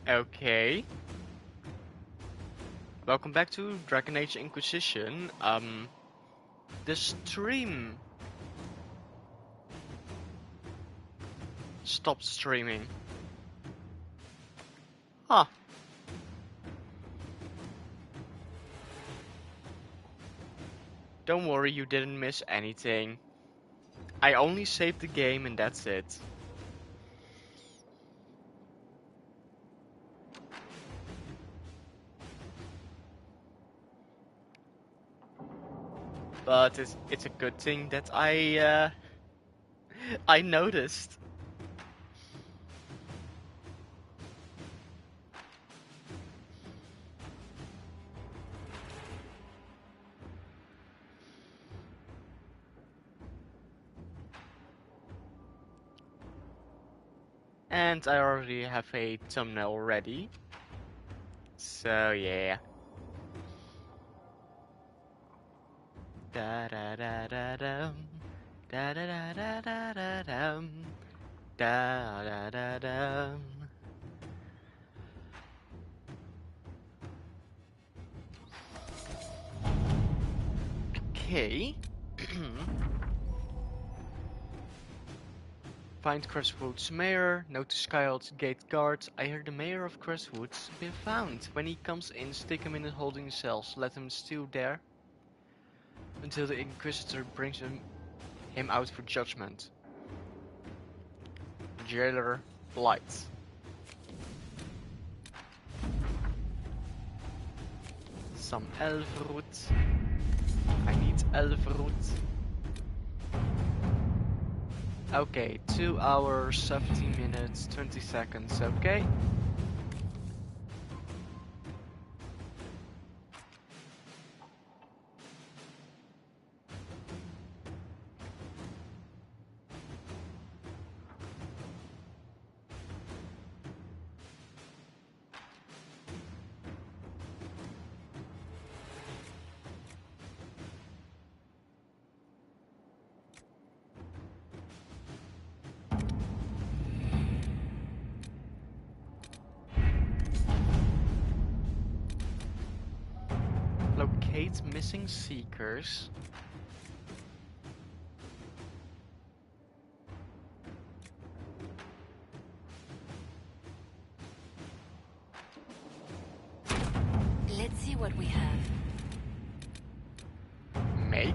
Okay. Welcome back to Dragon Age Inquisition. The stream stopped streaming. Huh. Don't worry, you didn't miss anything. I only saved the game and that's it. But it's a good thing that I noticed. And I already have a thumbnail ready. So yeah. Da da da da dum. Da da da da da da dum. Da da da dum. Okay. Find Crestwood's mayor, note to Skyhawk's gate guard. I hear the mayor of Crestwood's been found. When he comes in, stick him in the holding cells. Let him stew there until the Inquisitor brings him out for judgment. Jailer Blight. Some elf root. I need elf root. Okay, 2 hours, 17 minutes, 20 seconds, okay? Locate missing seekers. Let's see what we have. Make.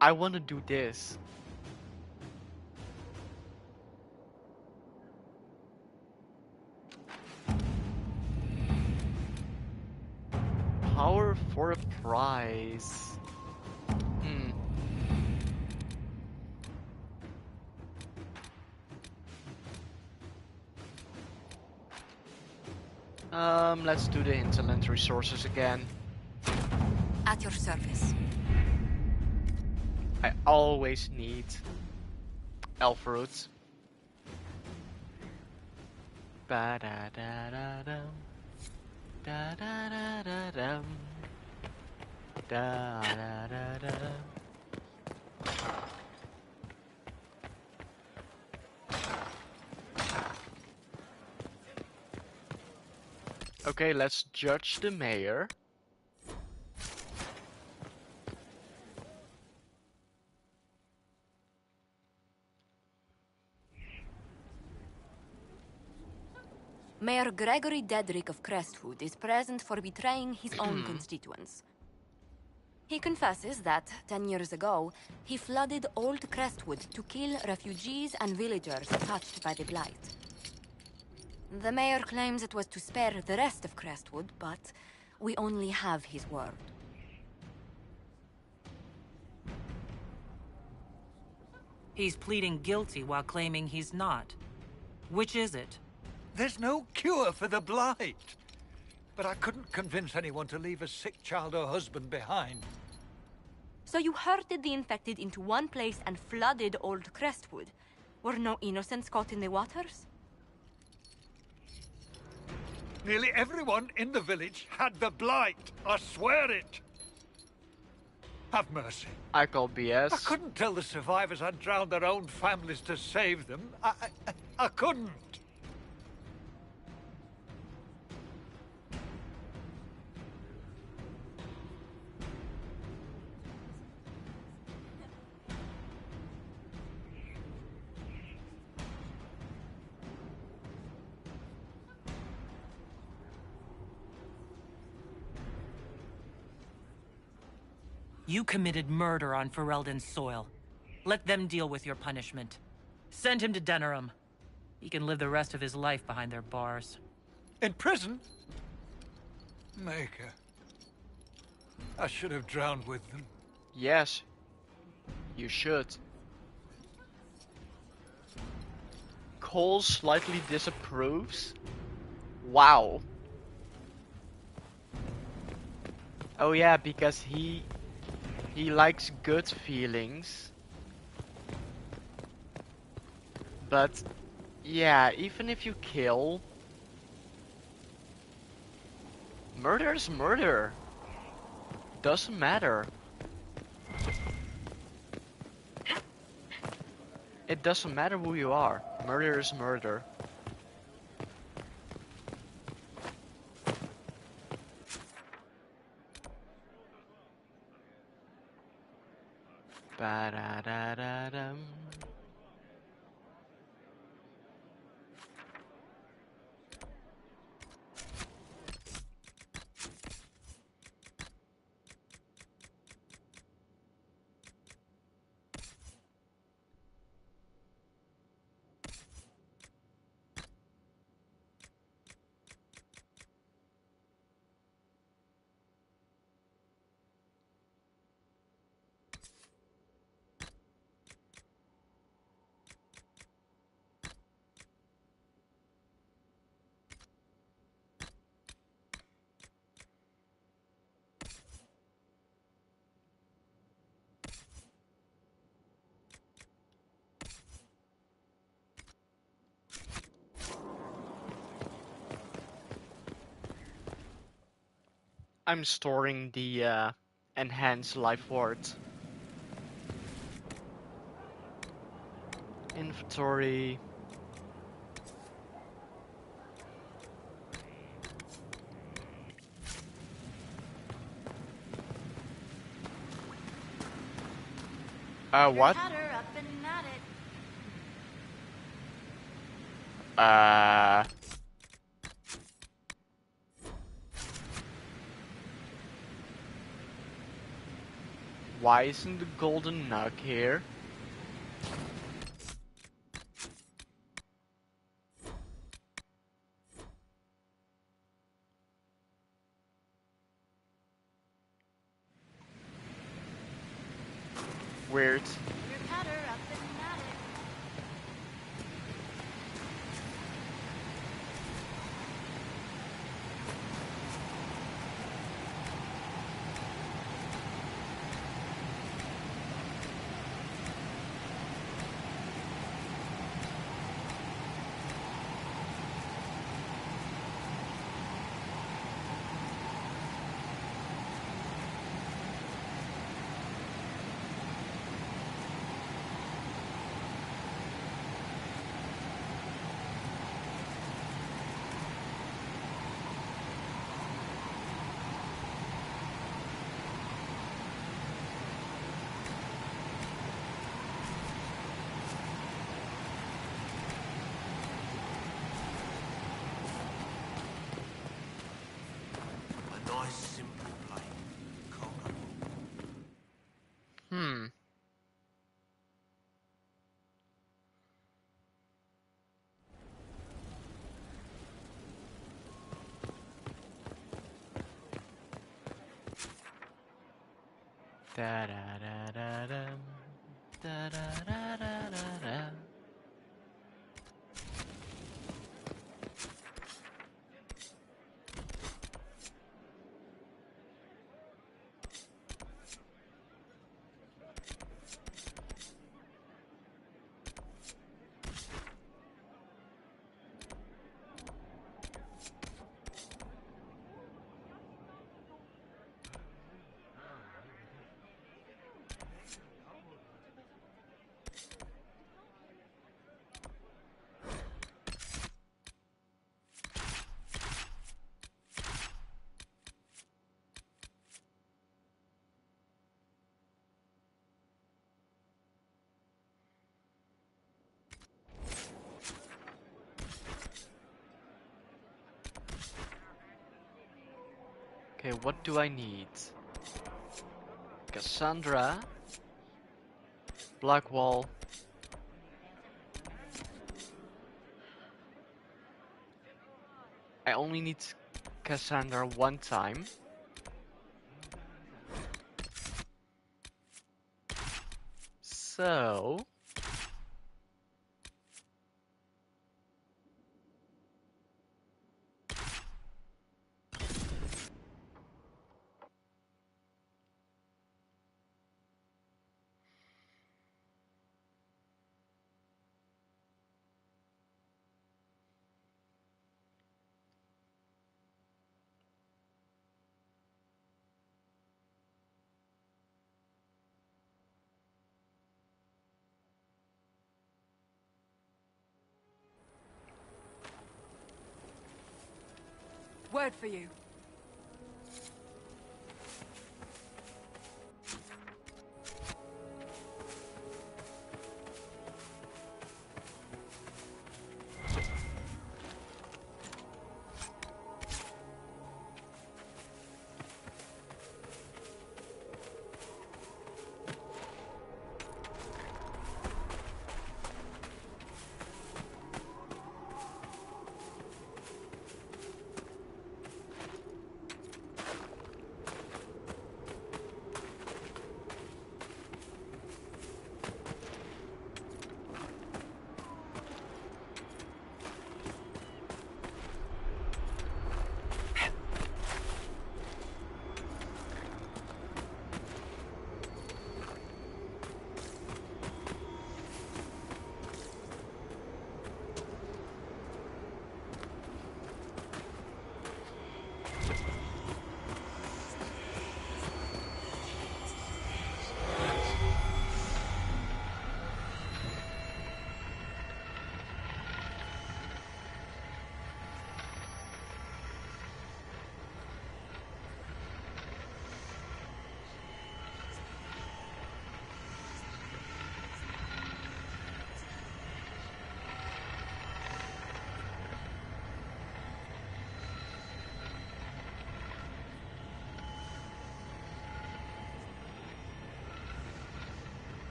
I want to do this. Power for a prize. Let's do the hinterland resources again. At your service. I always need elf roots. Ba da da da dum. Da da da da dum. Da da da da. Okay, let's judge the mayor. Mayor Gregory Dedrick of Crestwood is present for betraying his own constituents. He confesses that, 10 years ago, he flooded Old Crestwood to kill refugees and villagers touched by the Blight. The mayor claims it was to spare the rest of Crestwood, but we only have his word. He's pleading guilty while claiming he's not. Which is it? There's no cure for the blight. But I couldn't convince anyone to leave a sick child or husband behind. So you herded the infected into one place and flooded Old Crestwood. Were no innocents caught in the waters? Nearly everyone in the village had the blight. I swear it. Have mercy. I call I BS. couldn't tell the survivors I'd drowned their own families to save them. I couldn't. You committed murder on Ferelden's soil. Let them deal with your punishment. Send him to Denerim. He can live the rest of his life behind their bars. In prison? Maker. I should have drowned with them. Yes, you should. Cole slightly disapproves? Wow. Oh yeah, because he likes good feelings. But yeah, even if you kill, murder is murder. Doesn't matter. It doesn't matter who you are. Murder is murder. Ba-da-da-da-dum. I'm storing the enhanced life ward. Inventory. What? Why isn't the golden nug here? Weird. A nice, simple plane. Can't go wrong. Hmm. Da da da da dum. Da da da da da da. Okay, what do I need? Cassandra. Blackwall. I only need Cassandra one time. So... Word for you.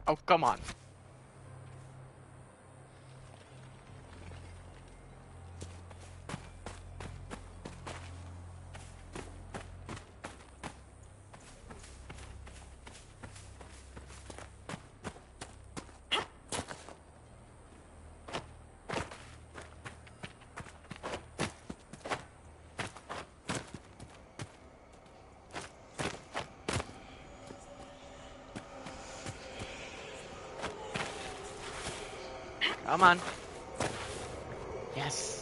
Oh, come on. Come on. Yes.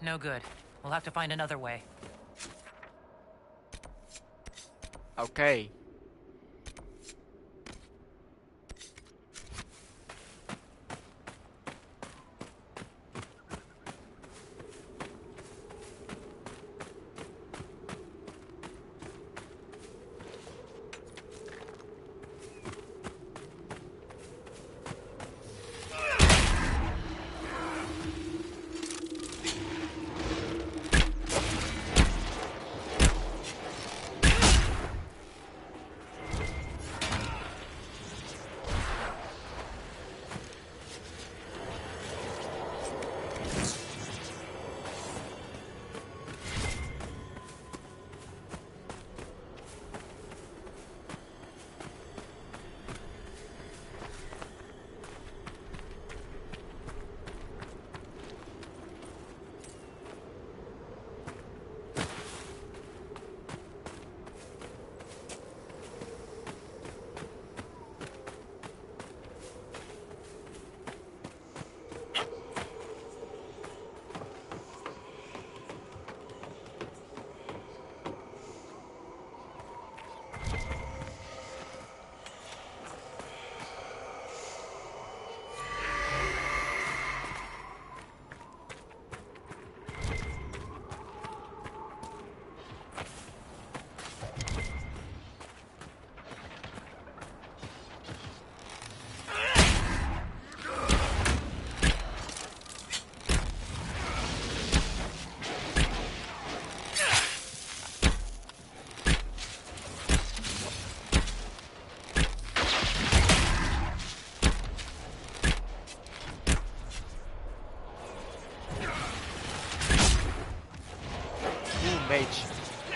No good. We'll have to find another way. Okay. Ooh, mage.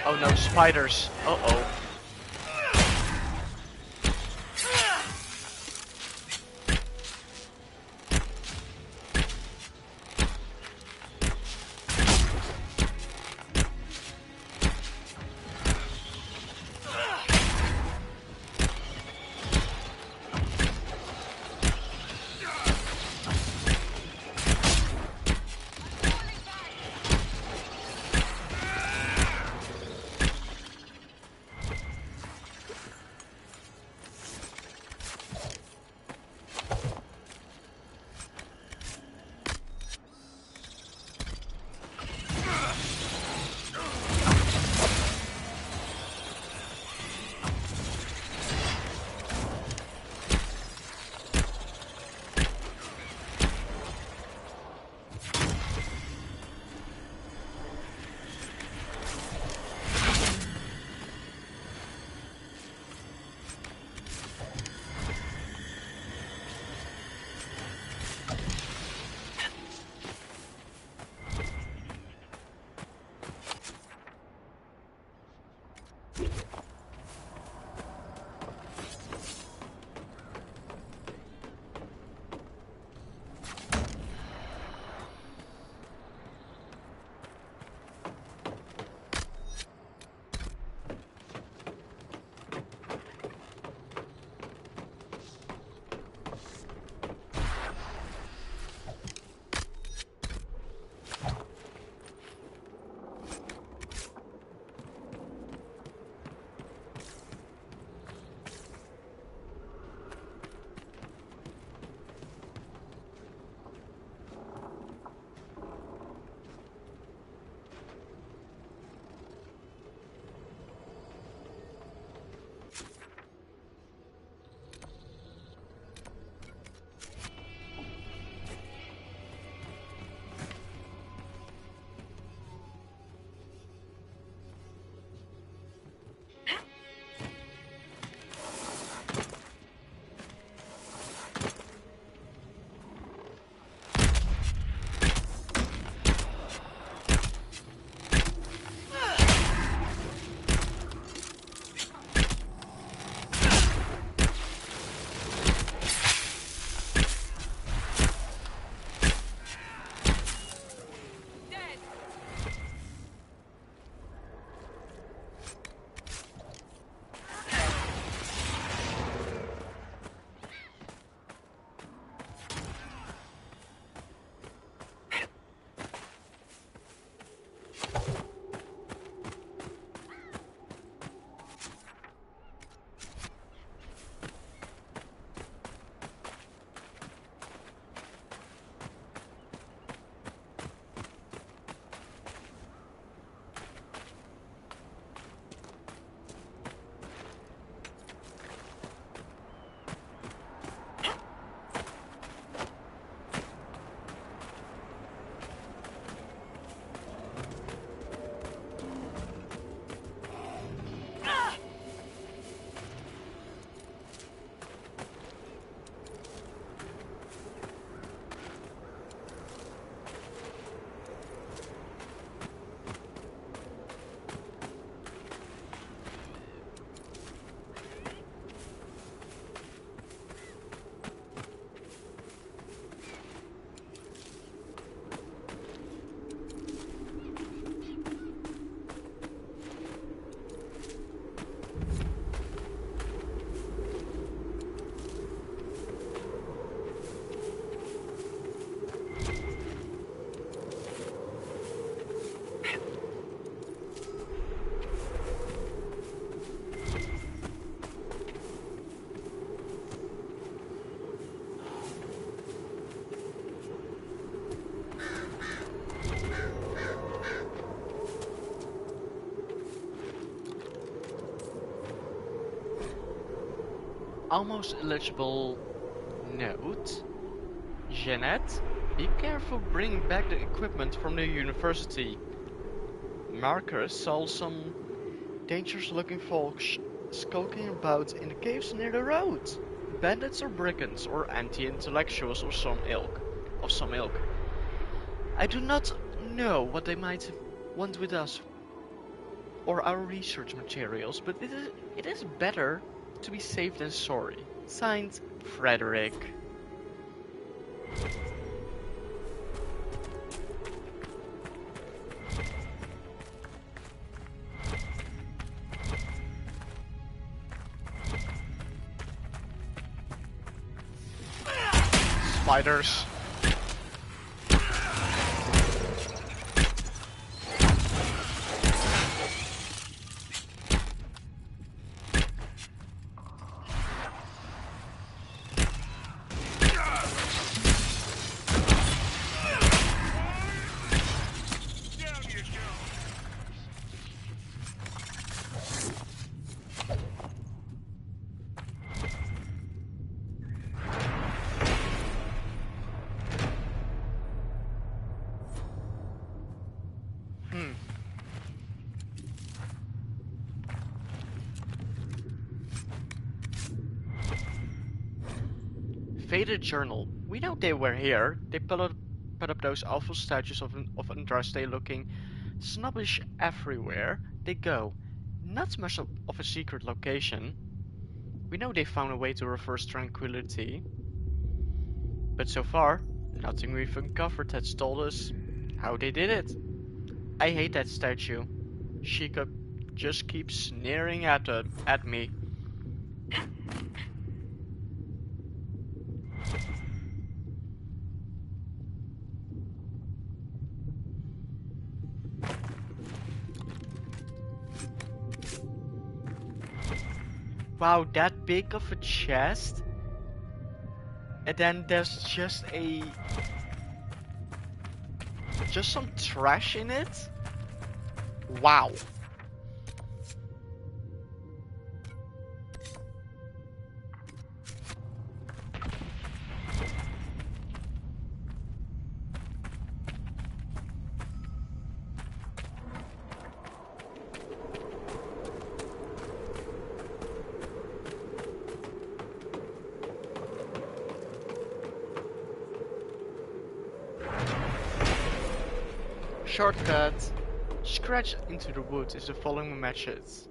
Oh no, spiders. Uh-oh. almost illegible note. Jeanette, be careful bringing back the equipment from the university. Marcus saw some dangerous looking folks skulking about in the caves near the road. Bandits or brigands or anti-intellectuals of some ilk. I do not know what they might want with us or our research materials, but it is better to be safe than sorry. Signed, Frederick. Spiders. Faded journal. We know they were here. They put up those awful statues of Andraste looking snobbish everywhere they go. Not much of a secret location. We know they found a way to reverse tranquility. But so far, nothing we've uncovered has told us how they did it. I hate that statue. She could just keep sneering at me. Wow, that big of a chest? And then there's just some trash in it? Wow. Shortcut. Scratch into the wood is the following message.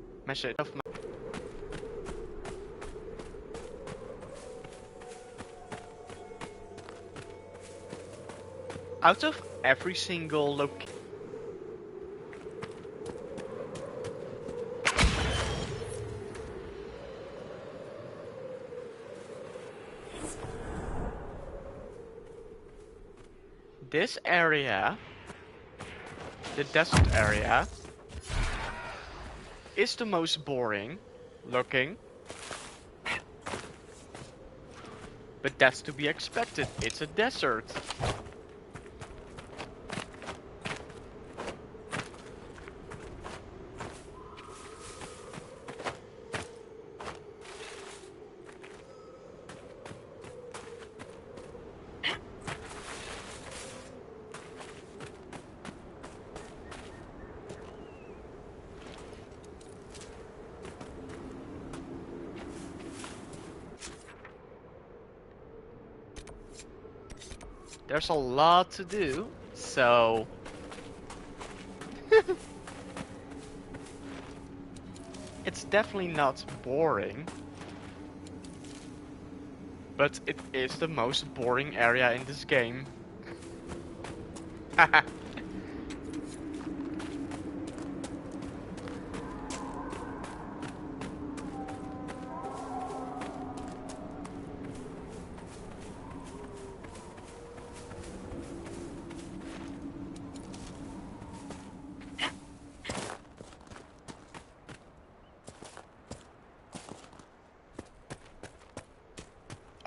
Out of every single location. This area, the desert area, is the most boring looking. But that's to be expected, it's a desert. There's a lot to do, so it's definitely not boring, but it is the most boring area in this game.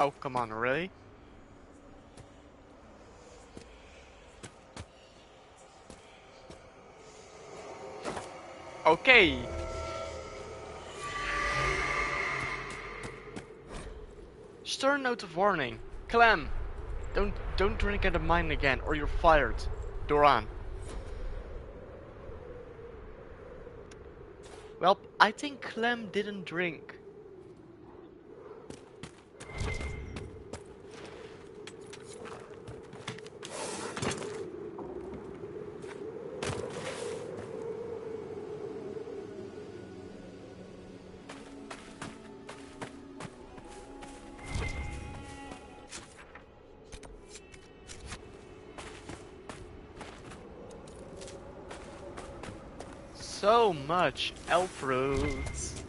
Oh, come on, really? Okay. Stern note of warning. Clem! Don't drink at the mine again or you're fired. Doran. Well, I think Clem didn't drink. So much elf fruits.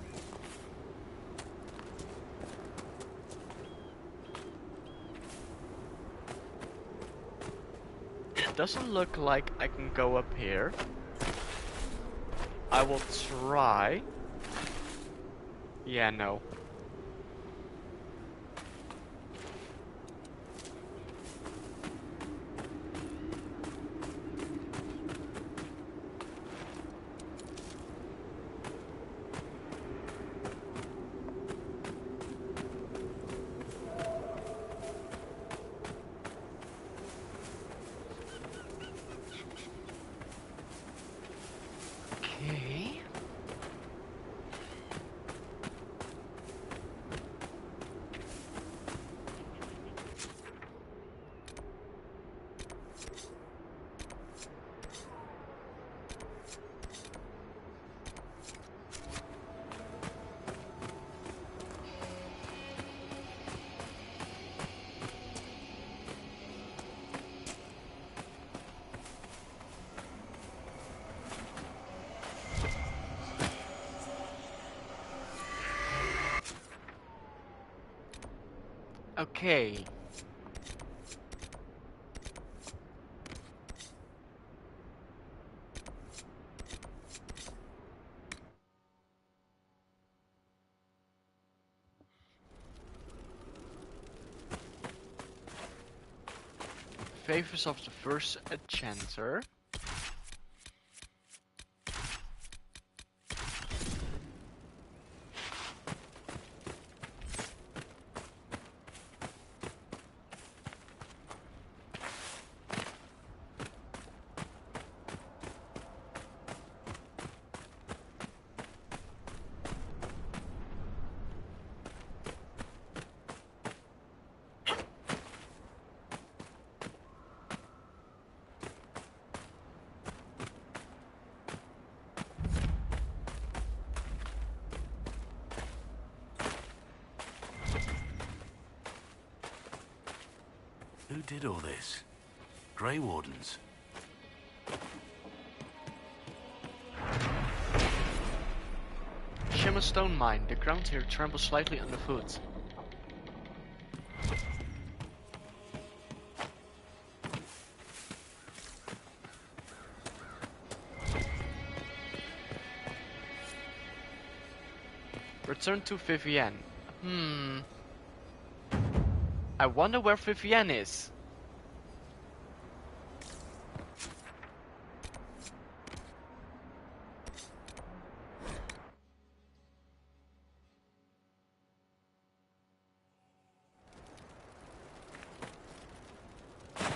Doesn't look like I can go up here. I will try. Yeah, no. Okay. Okay. Favors of the first enchanter. Who did all this? Grey Wardens. Shimmerstone mine. The ground here trembles slightly underfoot. Return to Vivienne. I wonder where Vivienne is.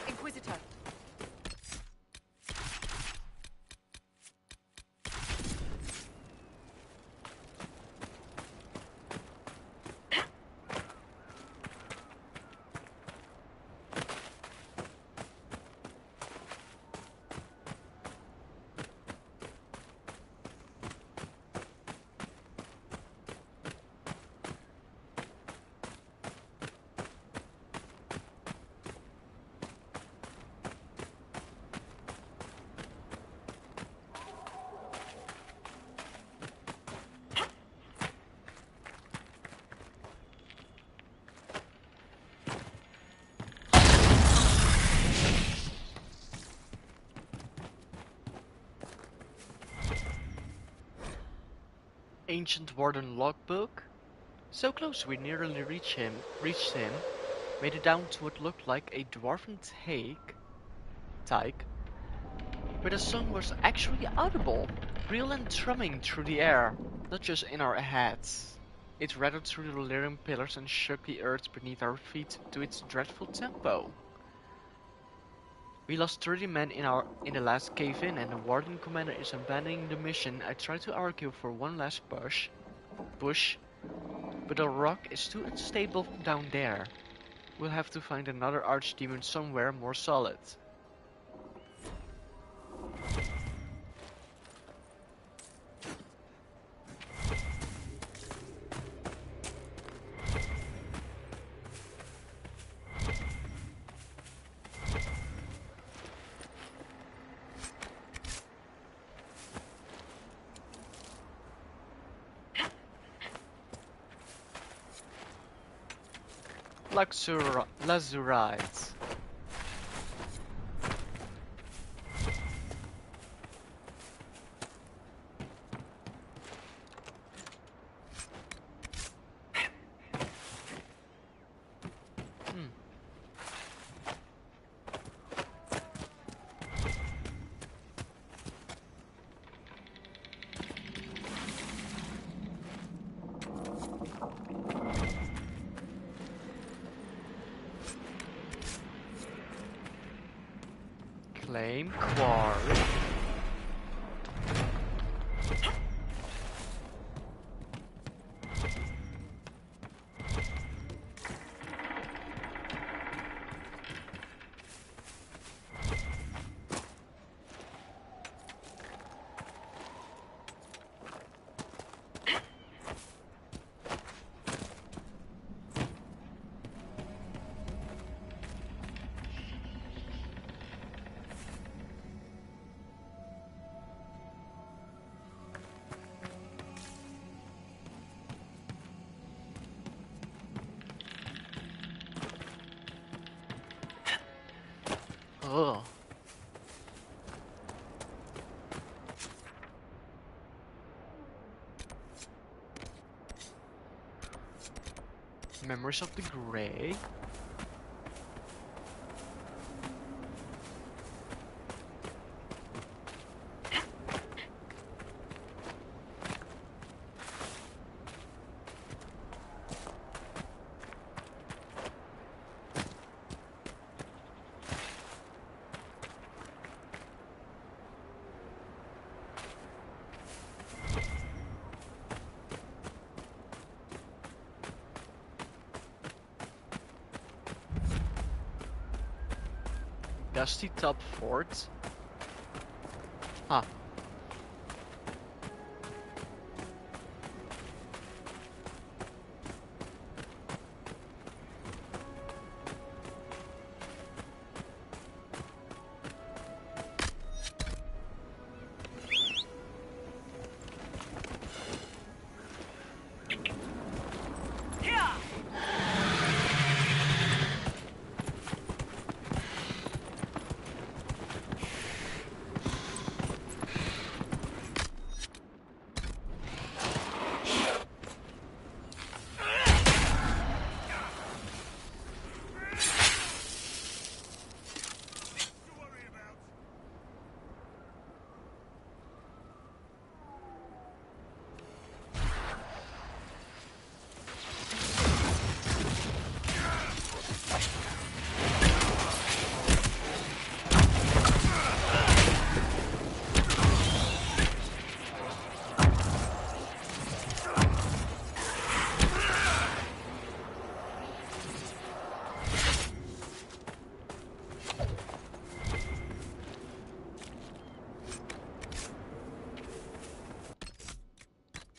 Inquisitor. Ancient Warden logbook. So close we nearly reached him. Made it down to what looked like a dwarven tyke, where the song was actually audible, real and drumming through the air, not just in our heads. It rattled through the leering pillars and shook the earth beneath our feet to its dreadful tempo. We lost 30 men in the last cave-in, and the Warden Commander is abandoning the mission. I tried to argue for one last push, but the rock is too unstable down there. We'll have to find another archdemon somewhere more solid. Lazurites. Claim quarry. Ugh. Memories of the Grey. Dusty Top Fort. Huh.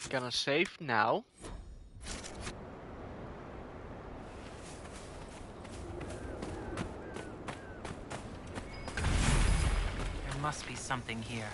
Gonna save now. There must be something here.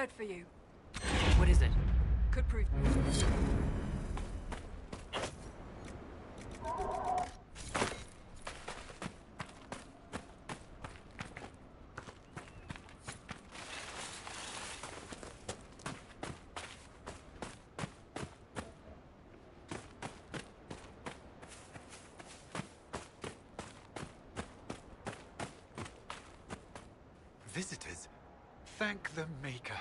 word for you. What is it? Could prove. Visitors? Thank the Maker.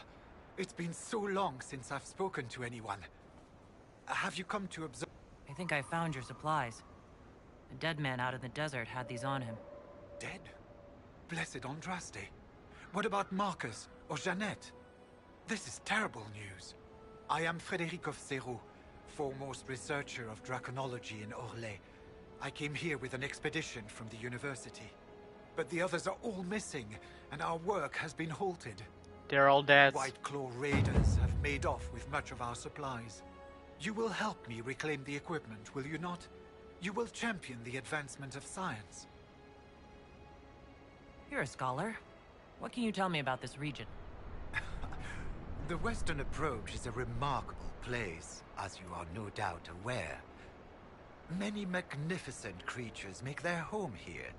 It's been so long since I've spoken to anyone. Have you come to observe? I think I found your supplies. The dead man out in the desert had these on him. Dead? Blessed Andraste. What about Marcus or Jeannette? This is terrible news. I am Frédéric of Serrault, foremost researcher of draconology in Orlais. I came here with an expedition from the university. But the others are all missing, and our work has been halted. They're all dead. White Claw raiders have made off with much of our supplies. You will help me reclaim the equipment, will you not? You will champion the advancement of science. You're a scholar. What can you tell me about this region? The Western Approach is a remarkable place, as you are no doubt aware. Many magnificent creatures make their home here.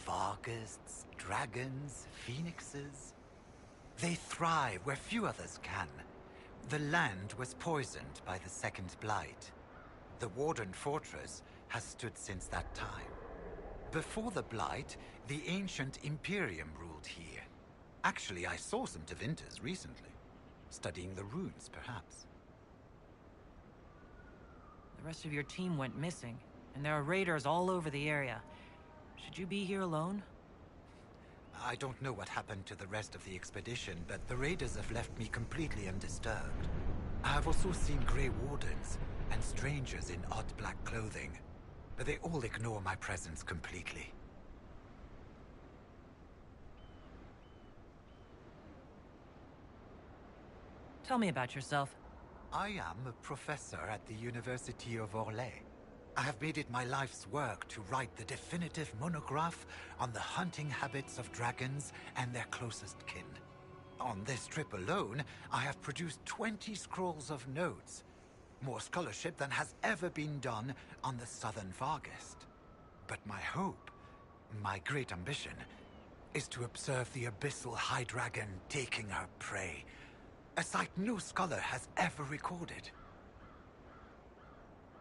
Vargusts, dragons, phoenixes. They thrive where few others can. The land was poisoned by the Second Blight. The Warden Fortress has stood since that time. Before the Blight, the ancient Imperium ruled here. Actually, I saw some Tevinters recently. Studying the runes, perhaps. The rest of your team went missing, and there are raiders all over the area. Should you be here alone? I don't know what happened to the rest of the expedition, but the raiders have left me completely undisturbed. I have also seen Grey Wardens and strangers in odd black clothing, but they all ignore my presence completely. Tell me about yourself. I am a professor at the University of Orlais. I have made it my life's work to write the definitive monograph on the hunting habits of dragons and their closest kin. On this trip alone, I have produced 20 scrolls of notes. More scholarship than has ever been done on the southern Vargest. But my hope, my great ambition, is to observe the abyssal high dragon taking her prey. A sight no scholar has ever recorded.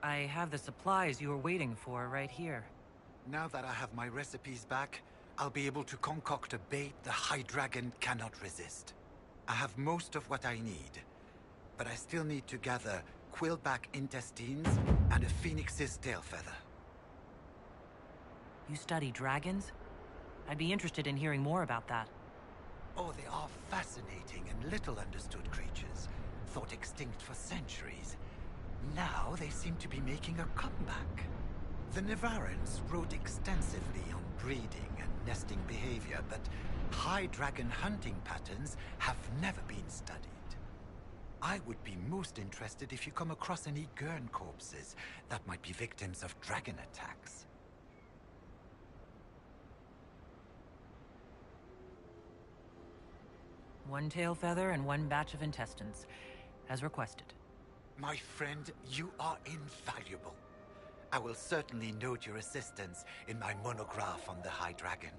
I have the supplies you were waiting for right here. Now that I have my recipes back, I'll be able to concoct a bait the High Dragon cannot resist. I have most of what I need, but I still need to gather quillback intestines and a phoenix's tail feather. You study dragons? I'd be interested in hearing more about that. Oh, they are fascinating and little understood creatures, thought extinct for centuries. Now they seem to be making a comeback. The Nevarans wrote extensively on breeding and nesting behavior, but high dragon hunting patterns have never been studied. I would be most interested if you come across any Gurn corpses that might be victims of dragon attacks. One tail feather and one batch of intestines, as requested. My friend, you are invaluable. I will certainly note your assistance in my monograph on the High Dragon.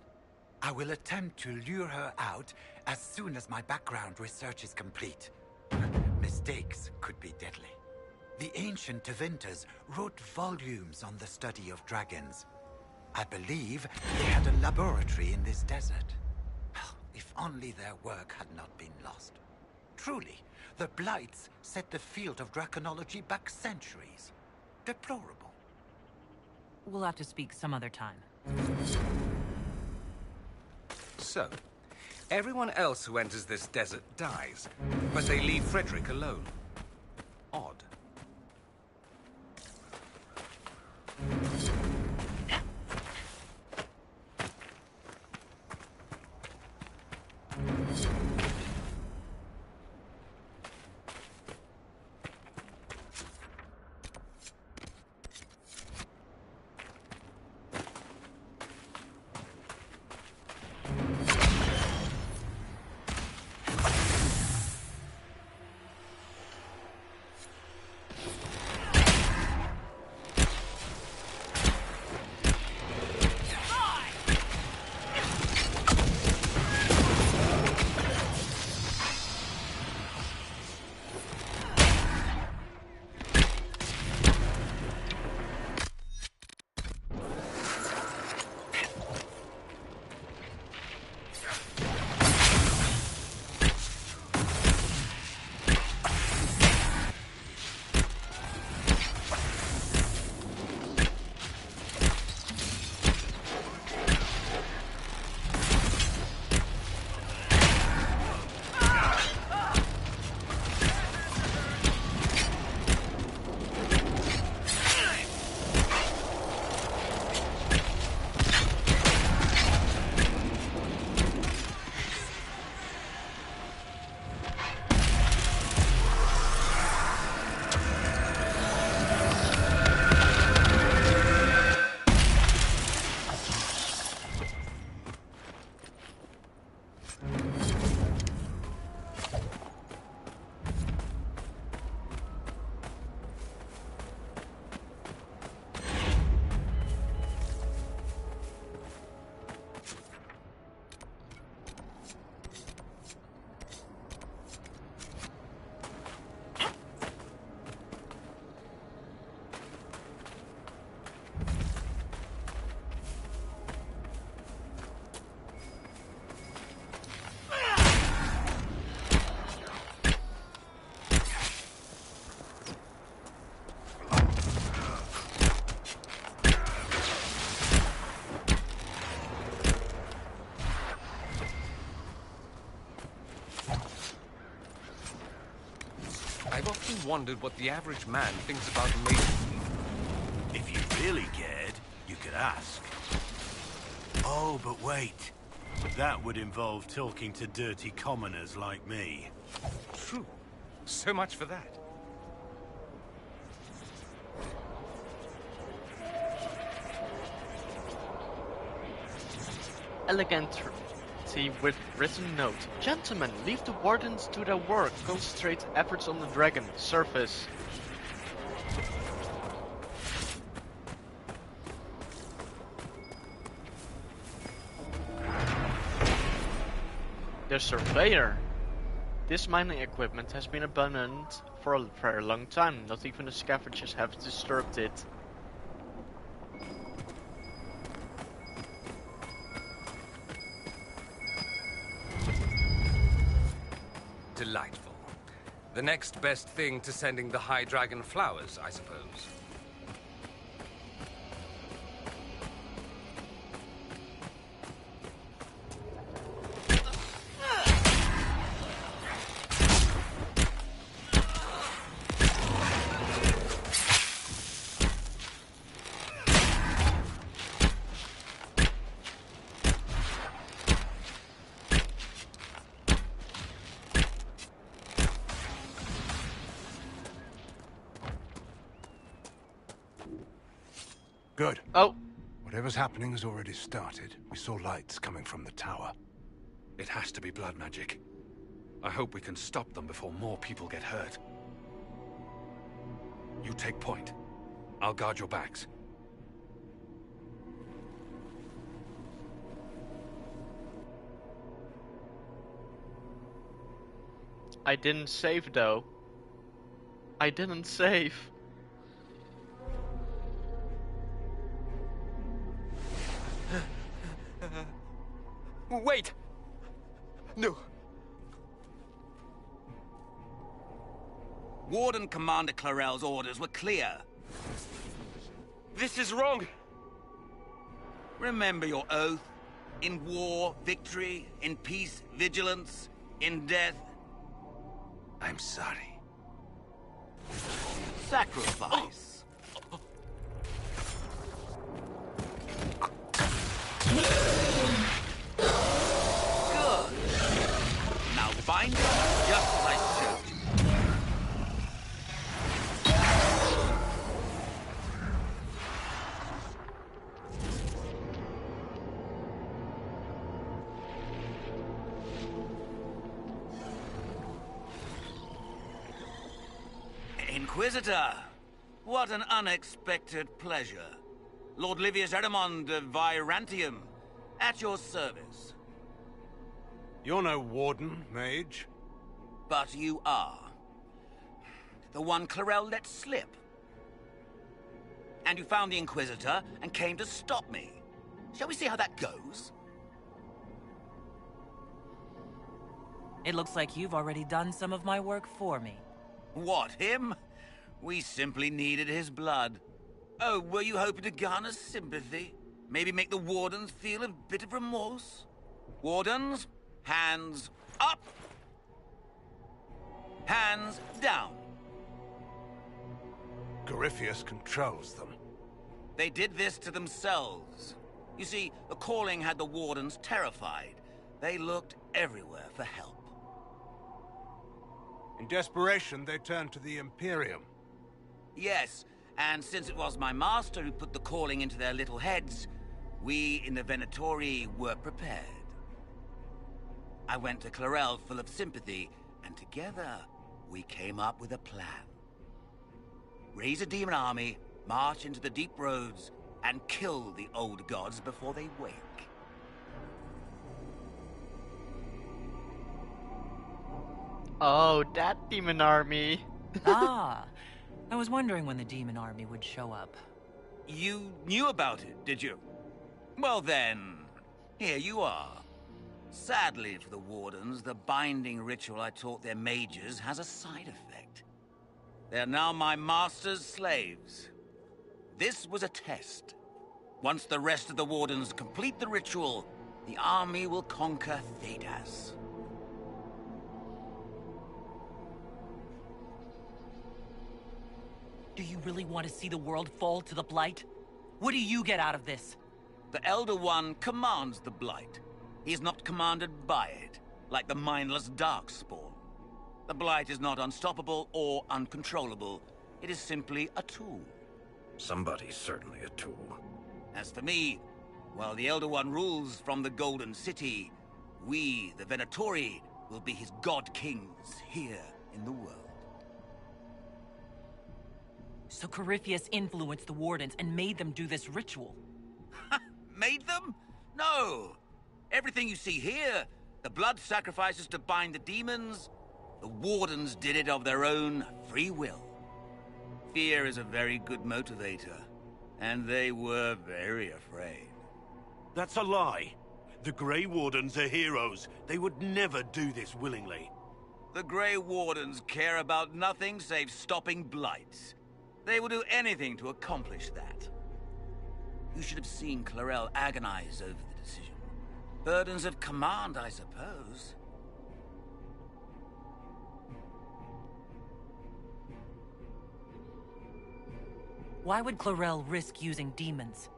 I will attempt to lure her out as soon as my background research is complete. Mistakes could be deadly. The ancient Tevinters wrote volumes on the study of dragons. I believe they had a laboratory in this desert. If only their work had not been lost. Truly, the Blights set the field of draconology back centuries. Deplorable. We'll have to speak some other time. So, everyone else who enters this desert dies, but they leave Frederick alone. Odd. often wondered what the average man thinks about mages. If you really cared, you could ask. Oh, but wait. That would involve talking to dirty commoners like me. True. So much for that. Elegancy with written note. Gentlemen, leave the wardens to their work. Concentrate efforts on the dragon. Surface. The surveyor. This mining equipment has been abandoned for a very long time. Not even the scavengers have disturbed it. Delightful. The next best thing to sending the High Dragon flowers, I suppose. Good. Oh, Whatever's happening has already started. We saw lights coming from the tower. It has to be blood magic. I hope we can stop them before more people get hurt. You take point. I'll guard your backs. I didn't save though. I didn't save. Wait! No. Warden Commander Clarel's orders were clear. This is wrong! Remember your oath. In war, victory. In peace, vigilance. In death, I'm sorry. sacrifice. Good. Now bind it just as I showed you. Inquisitor, what an unexpected pleasure. Lord Livius Erimond of Virantium, at your service. You're no warden, mage. But you are. The one Clarel let slip. And you found the Inquisitor and came to stop me. Shall we see how that goes? It looks like you've already done some of my work for me. What, him? We simply needed his blood. Oh, were you hoping to garner sympathy? Maybe make the Wardens feel a bit of remorse? Wardens, hands up! Hands down. Gariffius controls them. They did this to themselves. You see, the calling had the Wardens terrified. They looked everywhere for help. In desperation, they turned to the Imperium. Yes, and since it was my master who put the calling into their little heads, we in the Venatori were prepared. I went to Clarel full of sympathy, and together we came up with a plan. Raise a demon army, march into the deep roads, and kill the old gods before they wake. Oh, that demon army. Ah, I was wondering when the demon army would show up. You knew about it, did you? Well then, here you are. Sadly for the Wardens, the binding ritual I taught their mages has a side effect. They are now my master's slaves. This was a test. Once the rest of the Wardens complete the ritual, the army will conquer Thedas. Do you really want to see the world fall to the Blight? What do you get out of this? The Elder One commands the Blight. He is not commanded by it, like the mindless Darkspawn. The Blight is not unstoppable or uncontrollable. It is simply a tool. Somebody's certainly a tool. As for me, while the Elder One rules from the Golden City, we, the Venatori, will be his god-kings here in the world. So Corypheus influenced the Wardens and made them do this ritual. Made them? No! Everything you see here, the blood sacrifices to bind the demons, the Wardens did it of their own free will. Fear is a very good motivator, and they were very afraid. That's a lie. The Grey Wardens are heroes. They would never do this willingly. The Grey Wardens care about nothing save stopping blights. They will do anything to accomplish that. You should have seen Clarel agonize over the decision. Burdens of command, I suppose. Why would Clarel risk using demons?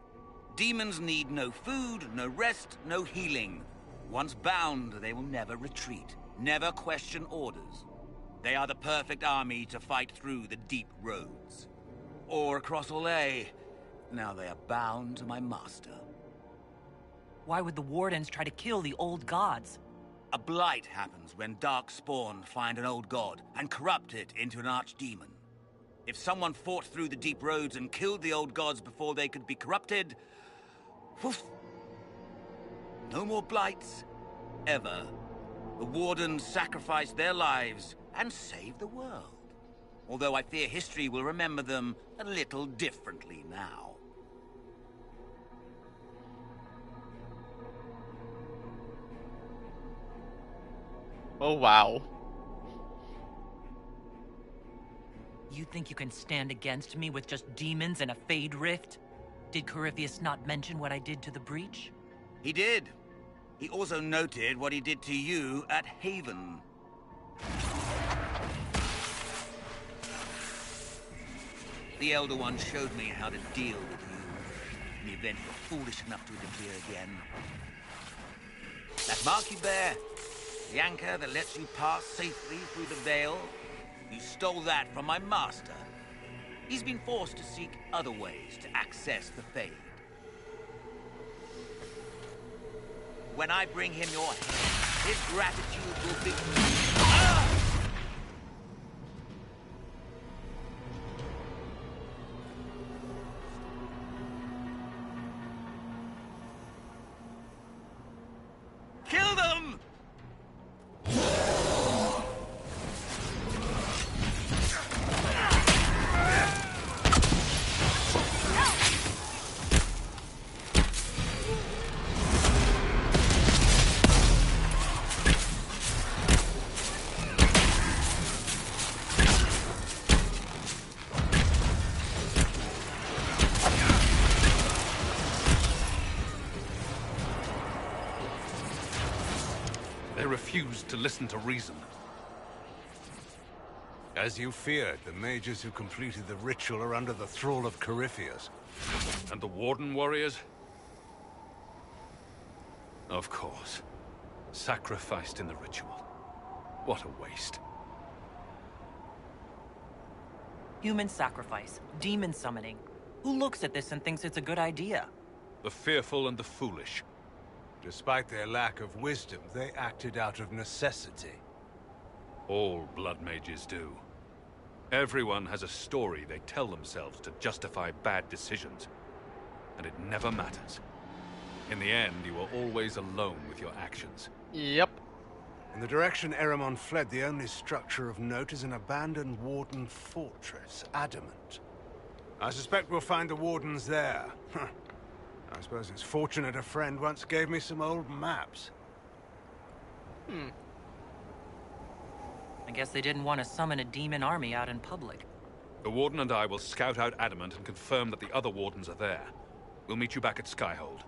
Demons need no food, no rest, no healing. Once bound, they will never retreat, never question orders. They are the perfect army to fight through the deep roads. Or across Olay. Now they are bound to my master. Why would the Wardens try to kill the old gods? A blight happens when Darkspawn find an old god and corrupt it into an archdemon. If someone fought through the deep roads and killed the old gods before they could be corrupted... Woof. No more blights. Ever. The Wardens sacrificed their lives and saved the world. Although I fear history will remember them a little differently now. Oh wow. You think you can stand against me with just demons and a Fade Rift? Did Corypheus not mention what I did to the Breach? He did. He also noted what he did to you at Haven. The Elder One showed me how to deal with you in the event you're foolish enough to interfere again. That mark you bear, the anchor that lets you pass safely through the veil, you stole that from my master. He's been forced to seek other ways to access the Fade. When I bring him your head, his gratitude will be... Ah! Kill them! They refused to listen to reason. As you feared, the mages who completed the ritual are under the thrall of Corypheus. And the Warden warriors? Of course. Sacrificed in the ritual. What a waste. Human sacrifice, demon summoning. Who looks at this and thinks it's a good idea? The fearful and the foolish. Despite their lack of wisdom, they acted out of necessity. All blood mages do. Everyone has a story they tell themselves to justify bad decisions. And it never matters. In the end, you are always alone with your actions. Yep. In the direction Eramon fled, the only structure of note is an abandoned Warden fortress, Adamant. I suspect we'll find the Wardens there. I suppose it's fortunate a friend once gave me some old maps. I guess they didn't want to summon a demon army out in public. The Warden and I will scout out Adamant and confirm that the other Wardens are there. We'll meet you back at Skyhold.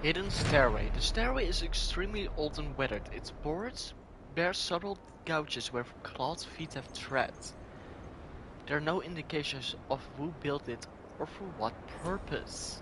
Hidden stairway. The stairway is extremely old and weathered. Its boards bear subtle gouges where clawed feet have tread. There are no indications of who built it or for what purpose.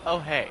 Oh hey.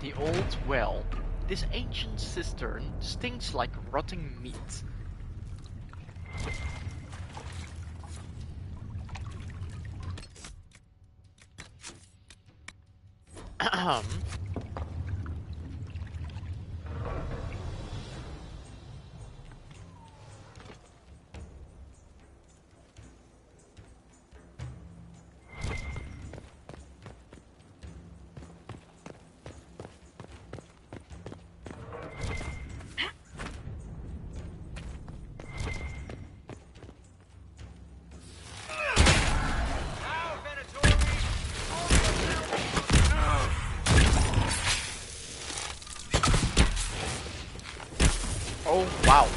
The old well. This ancient cistern stinks like rotting meat. Ahem. Oh, wow.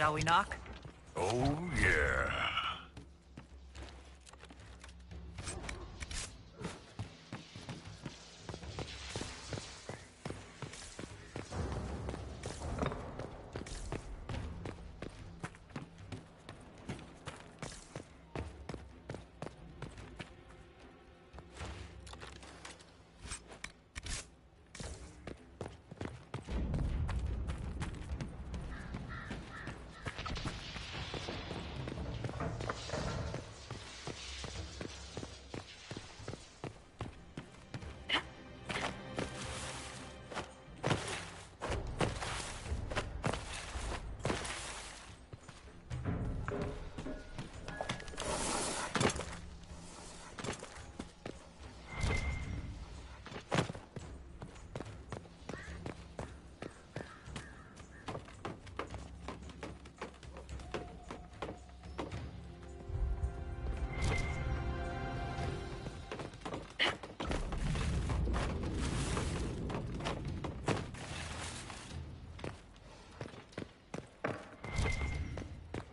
Shall we knock? Oh, yeah.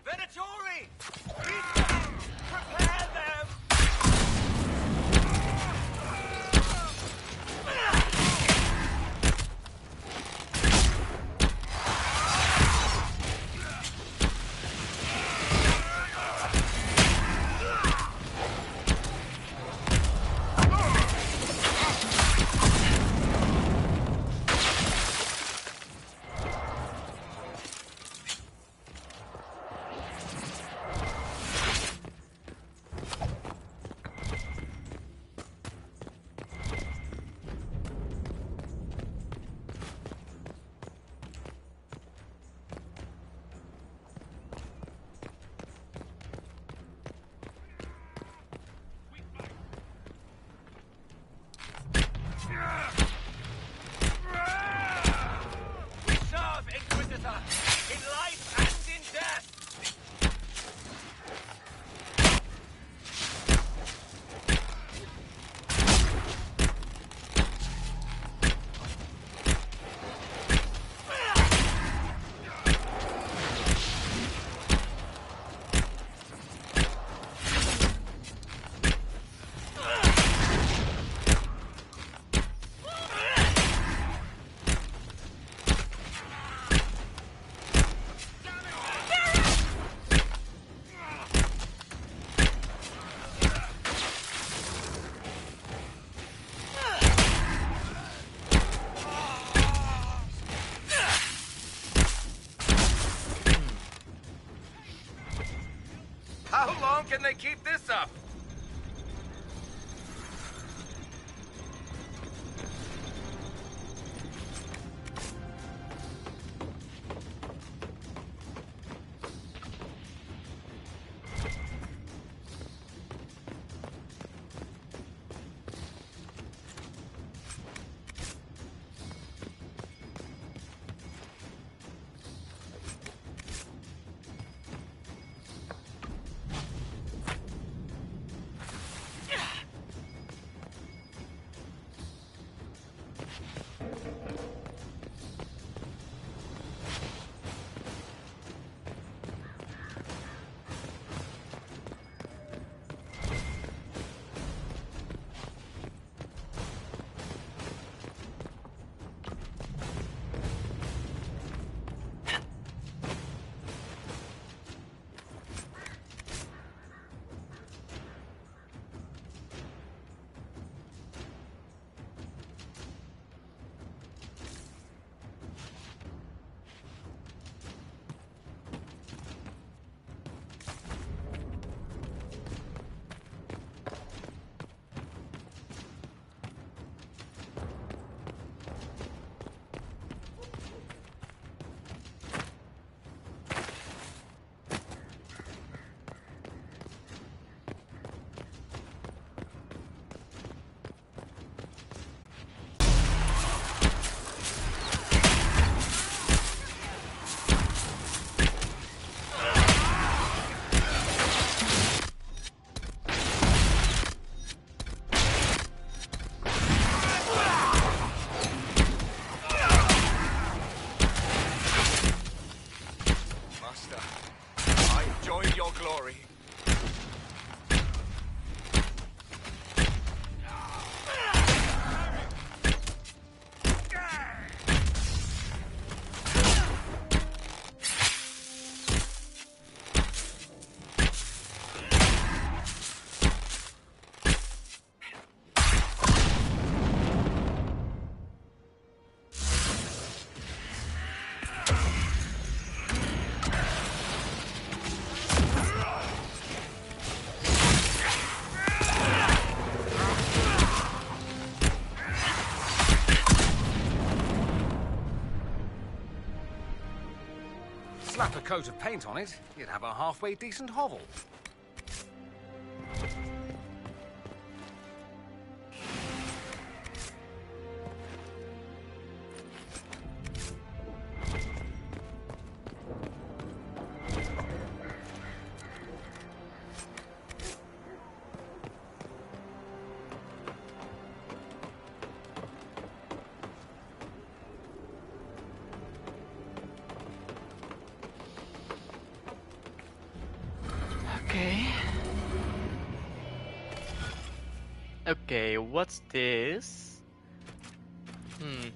Venatori! Prepare them! We serve, Inquisitor, in life and in death! How long can they keep this up? Slap a coat of paint on it, you'd have a halfway decent hovel. Okay. Okay, what's this? Hmm.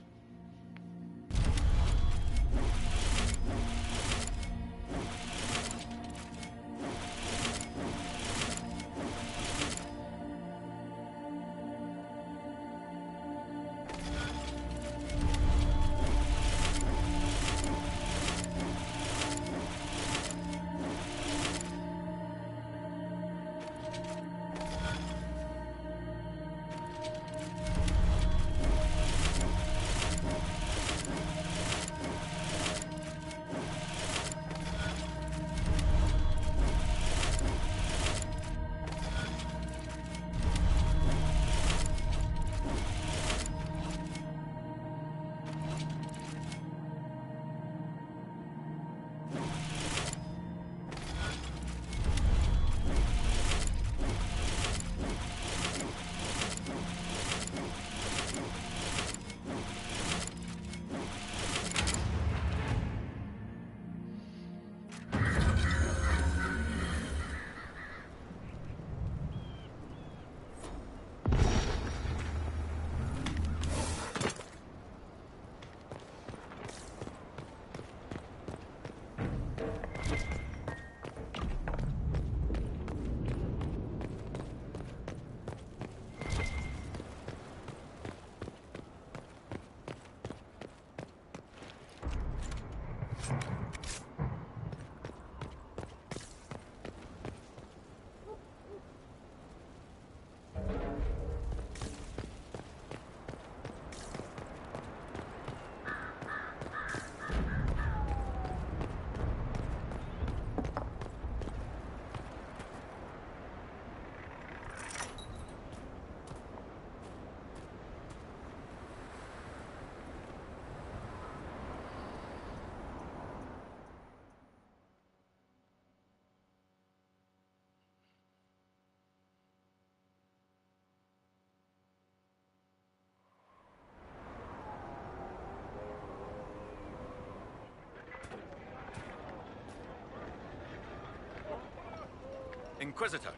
Inquisitor,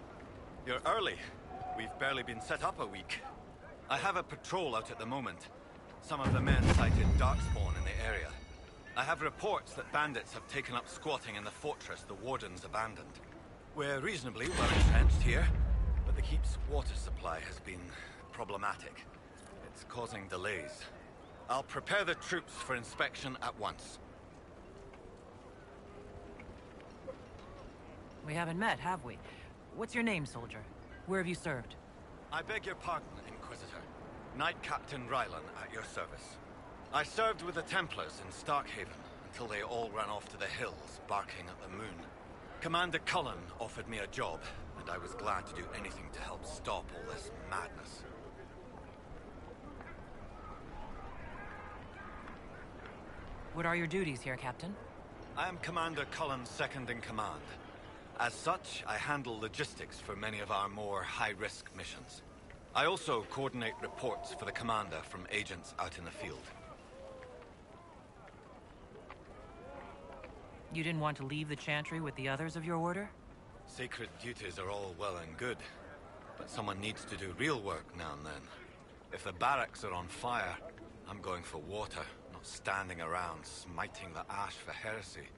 you're early. We've barely been set up a week. I have a patrol out at the moment. Some of the men sighted darkspawn in the area. I have reports that bandits have taken up squatting in the fortress the wardens abandoned. We're reasonably well entrenched here, but the keep's water supply has been problematic. It's causing delays. I'll prepare the troops for inspection at once. We haven't met, have we? What's your name, soldier? Where have you served? I beg your pardon, Inquisitor. Knight Captain Rylan at your service. I served with the Templars in Starkhaven until they all ran off to the hills, barking at the moon. Commander Cullen offered me a job, and I was glad to do anything to help stop all this madness. What are your duties here, Captain? I am Commander Cullen's second in command. As such, I handle logistics for many of our more high-risk missions. I also coordinate reports for the commander from agents out in the field. You didn't want to leave the Chantry with the others of your order? Sacred duties are all well and good, but someone needs to do real work now and then. If the barracks are on fire, I'm going for water, not standing around smiting the ash for heresy.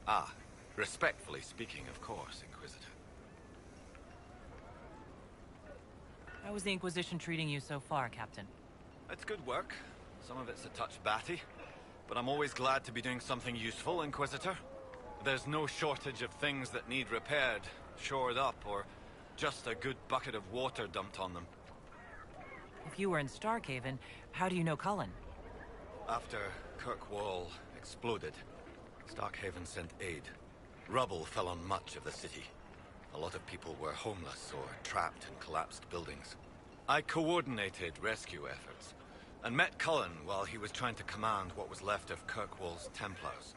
Ah, respectfully speaking, of course, Inquisitor. How is the Inquisition treating you so far, Captain? It's good work. Some of it's a touch batty, but I'm always glad to be doing something useful, Inquisitor. There's no shortage of things that need repaired, shored up, or just a good bucket of water dumped on them. If you were in Starkhaven, how do you know Cullen? After Kirkwall exploded, Starkhaven sent aid. Rubble fell on much of the city. A lot of people were homeless or trapped in collapsed buildings. I coordinated rescue efforts, and met Cullen while he was trying to command what was left of Kirkwall's Templars.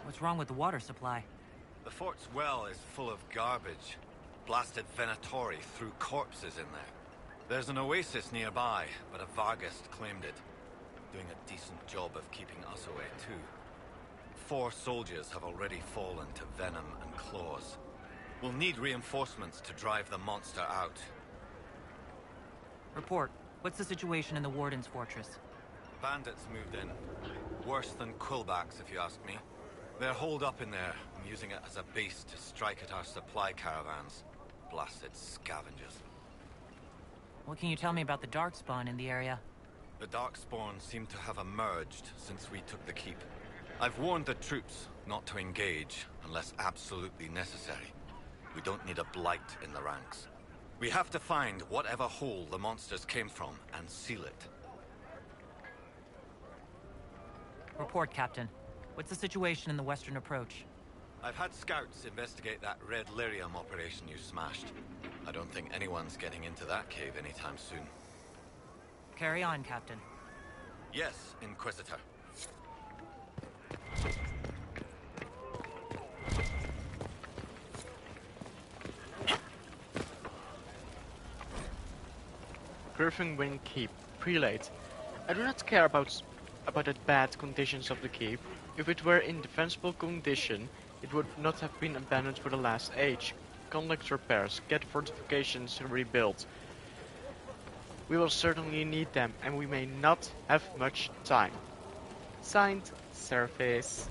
What's wrong with the water supply? The fort's well is full of garbage. Blasted Venatori threw corpses in there. There's an oasis nearby, but a Vargast claimed it. Doing a decent job of keeping us away, too. 4 soldiers have already fallen to venom and claws. We'll need reinforcements to drive the monster out. Report. What's the situation in the Warden's fortress? Bandits moved in. Worse than Quillbacks, if you ask me. They're holed up in there, and using it as a base to strike at our supply caravans. Blasted scavengers. What can you tell me about the Darkspawn in the area? The Darkspawn seem to have emerged since we took the keep. I've warned the troops not to engage unless absolutely necessary. We don't need a blight in the ranks. We have to find whatever hole the monsters came from and seal it. Report, Captain. What's the situation in the western approach? I've had scouts investigate that Red Lyrium operation you smashed. I don't think anyone's getting into that cave anytime soon. Carry on, Captain. Yes, Inquisitor. Griffin Keep, Prelate. I do not care about the bad conditions of the keep. If it were in defensible condition, it would not have been abandoned for the last age. Conduct repairs, get fortifications rebuilt. We will certainly need them, and we may not have much time. Signed, Surface.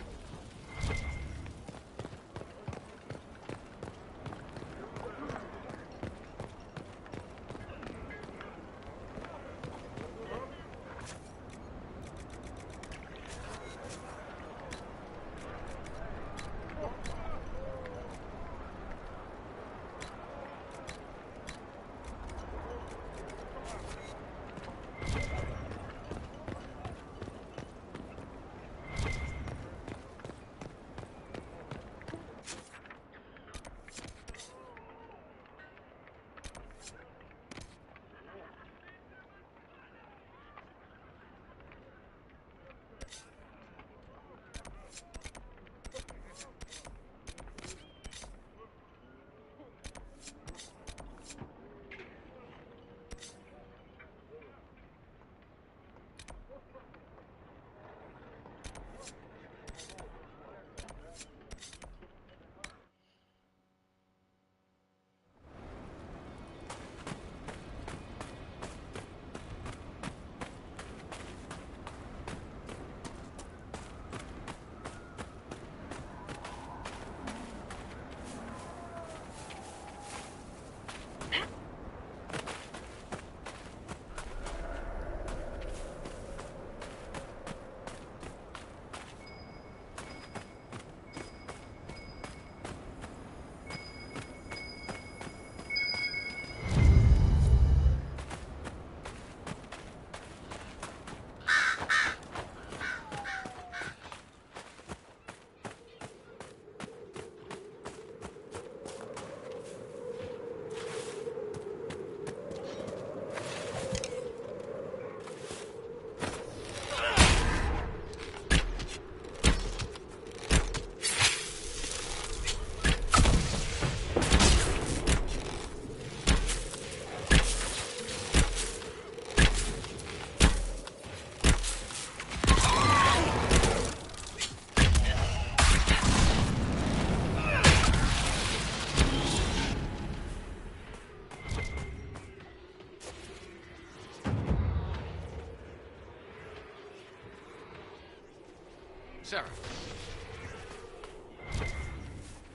Sarah.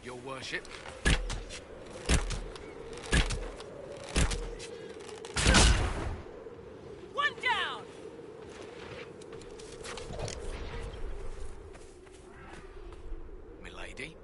Your worship. One down! Milady.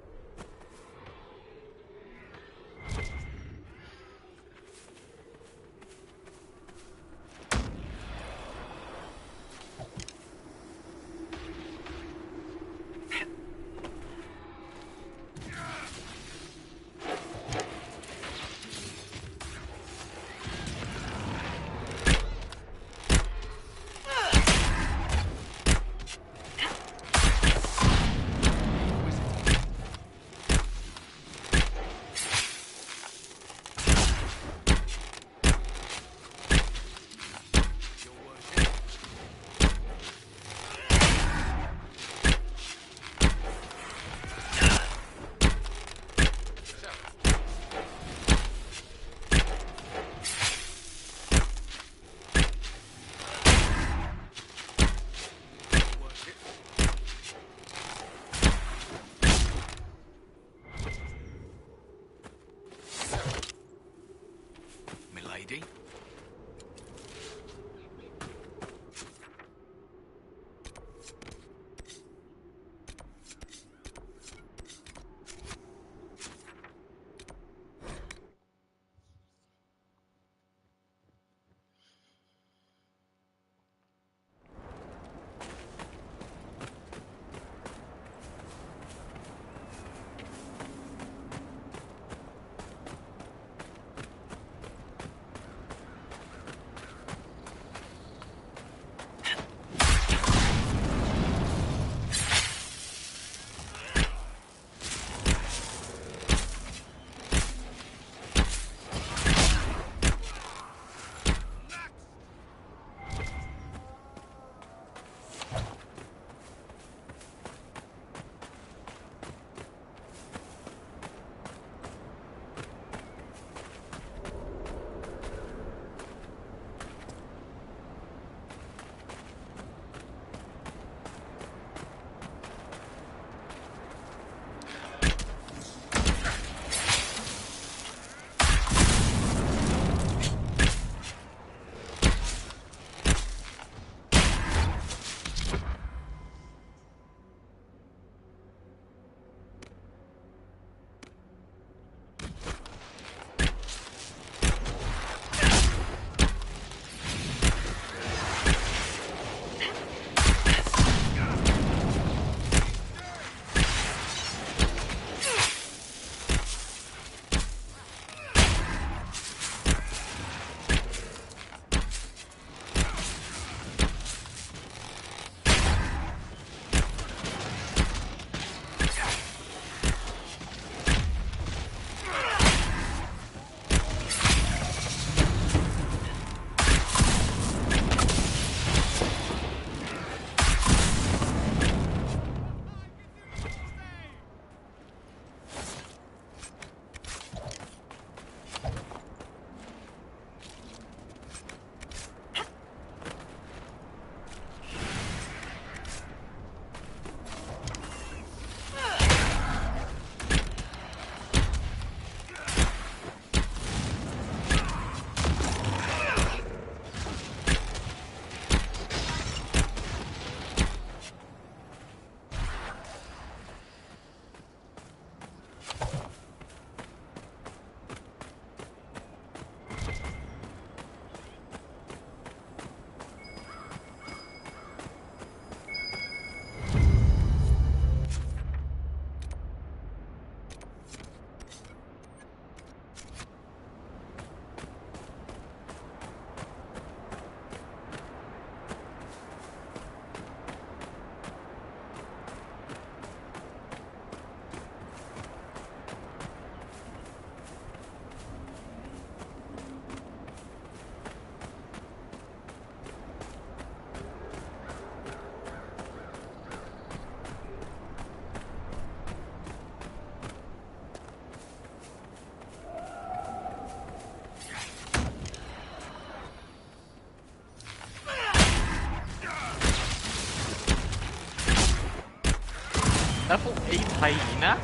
Level 8 hyena?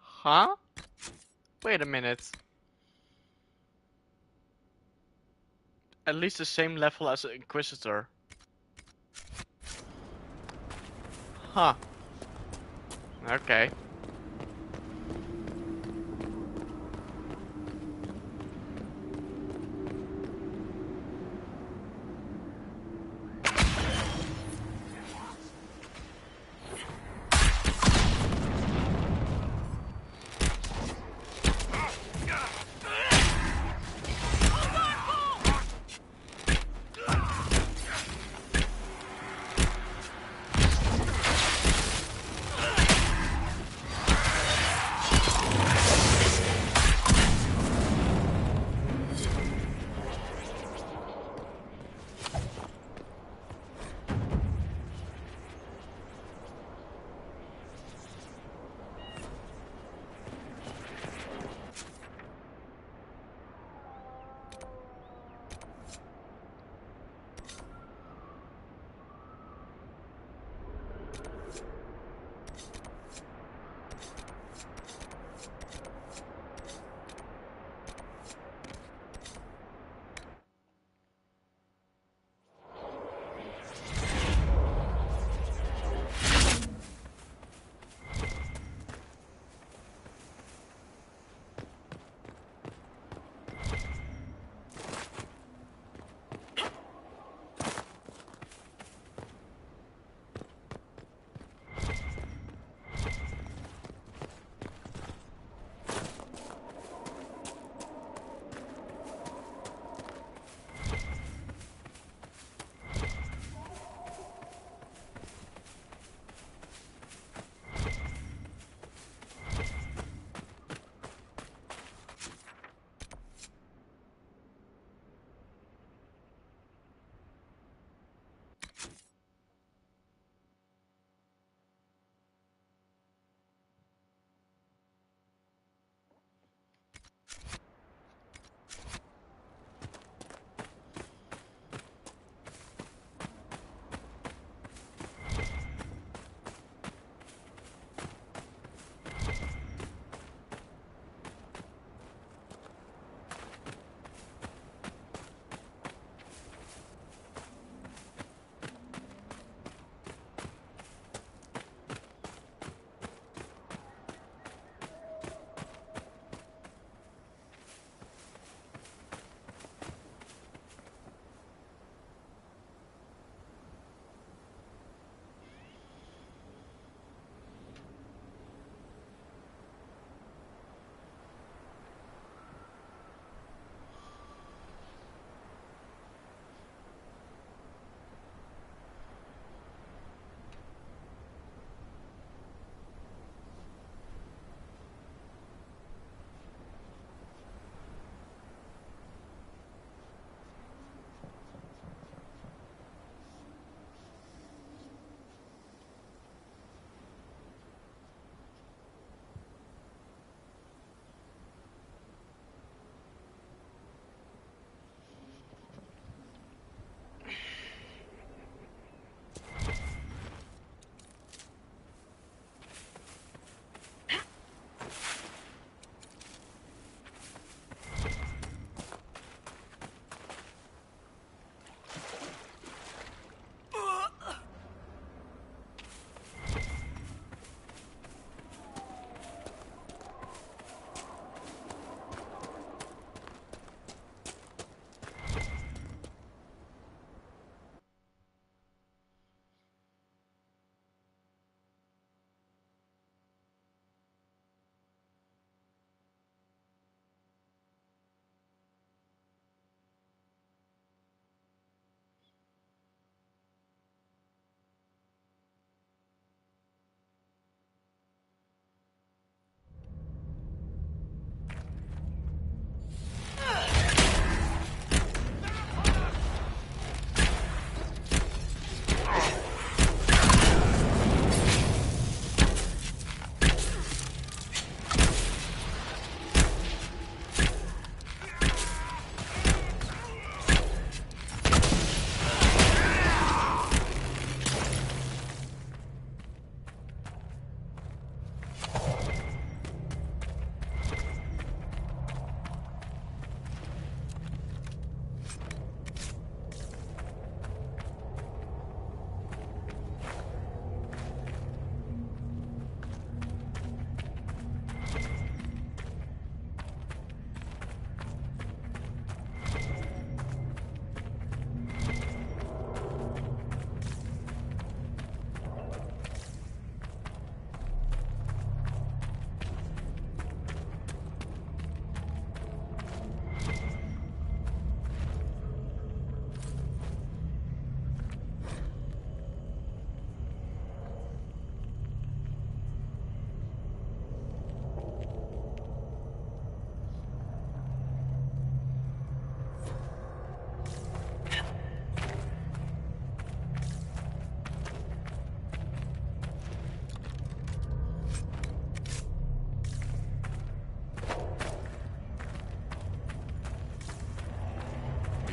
Huh? Wait a minute. At least the same level as an Inquisitor. Huh. Okay.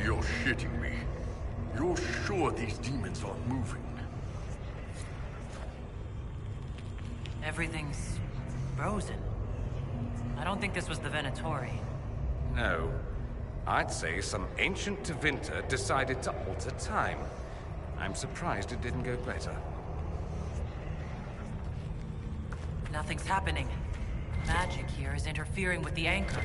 You're shitting me. You're sure these demons aren't moving? Everything's frozen. I don't think this was the Venatori. No. I'd say some ancient Tevinter decided to alter time. I'm surprised it didn't go better. Nothing's happening. Magic here is interfering with the anchor.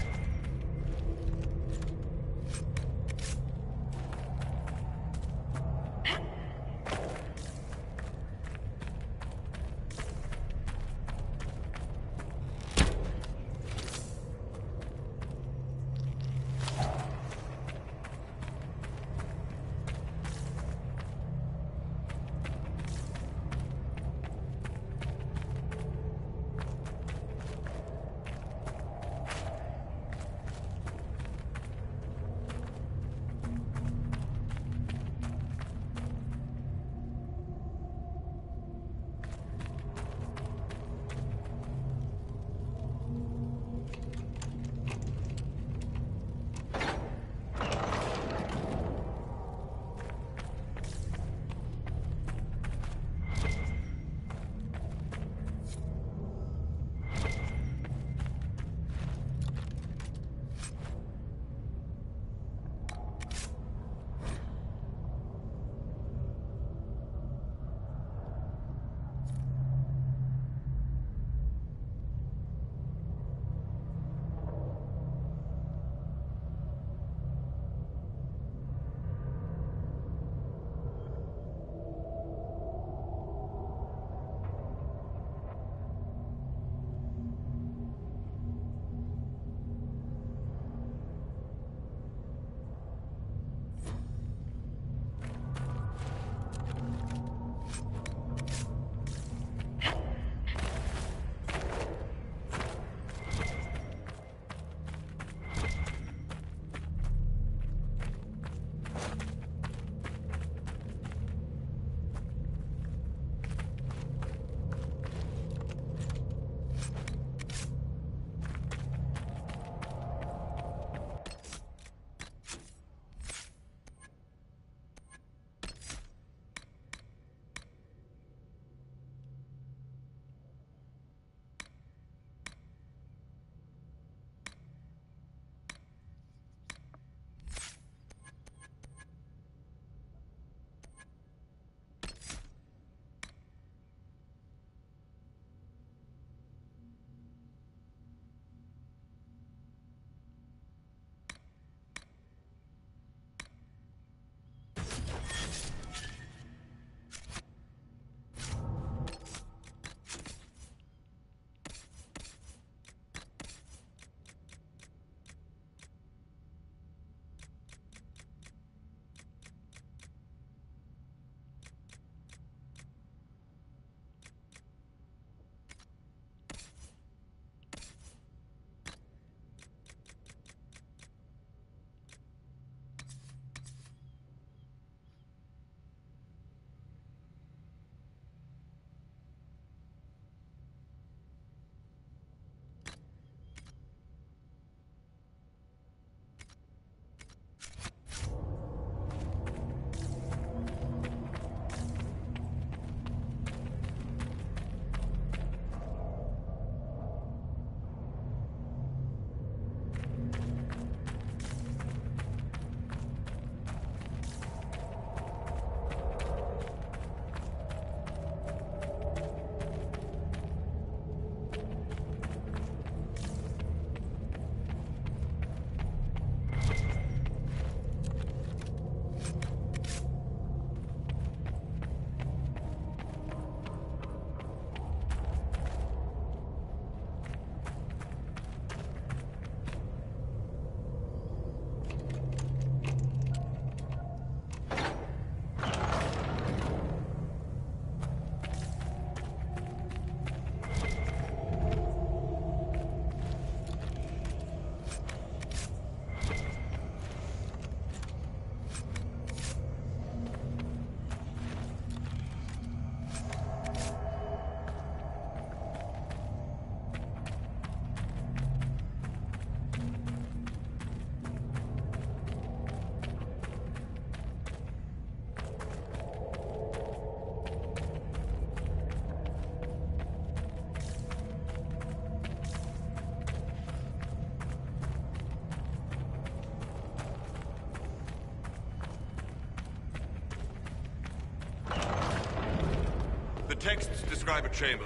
texts describe a chamber.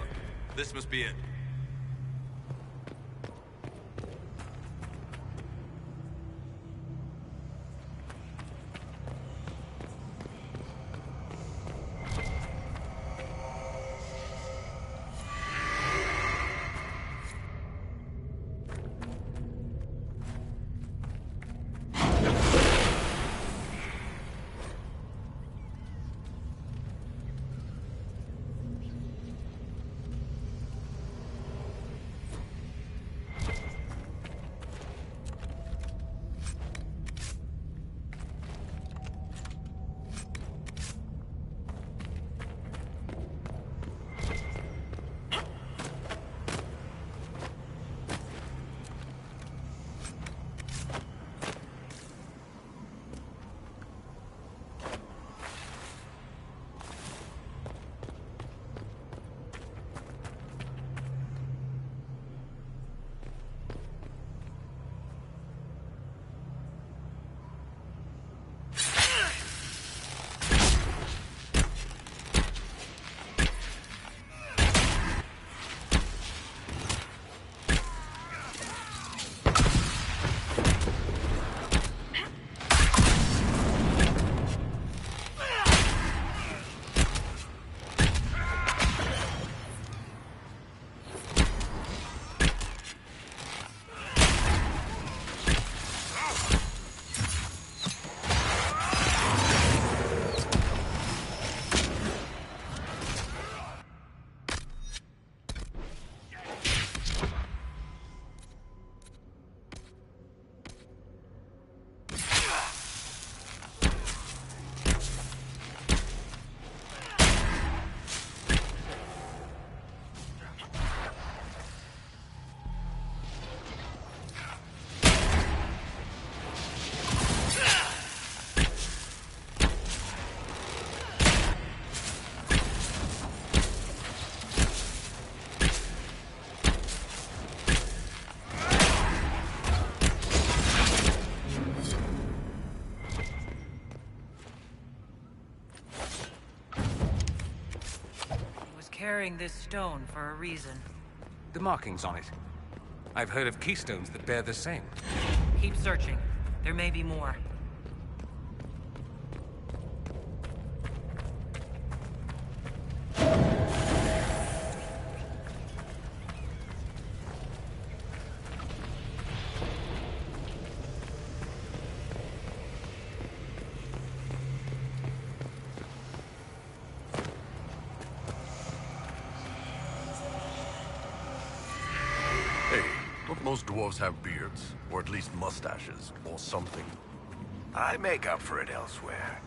This must be it. Carrying this stone for a reason. The markings on it. I've heard of keystones that bear the same. Keep searching. There may be more. Most dwarves have beards, or at least mustaches, or something. I make up for it elsewhere.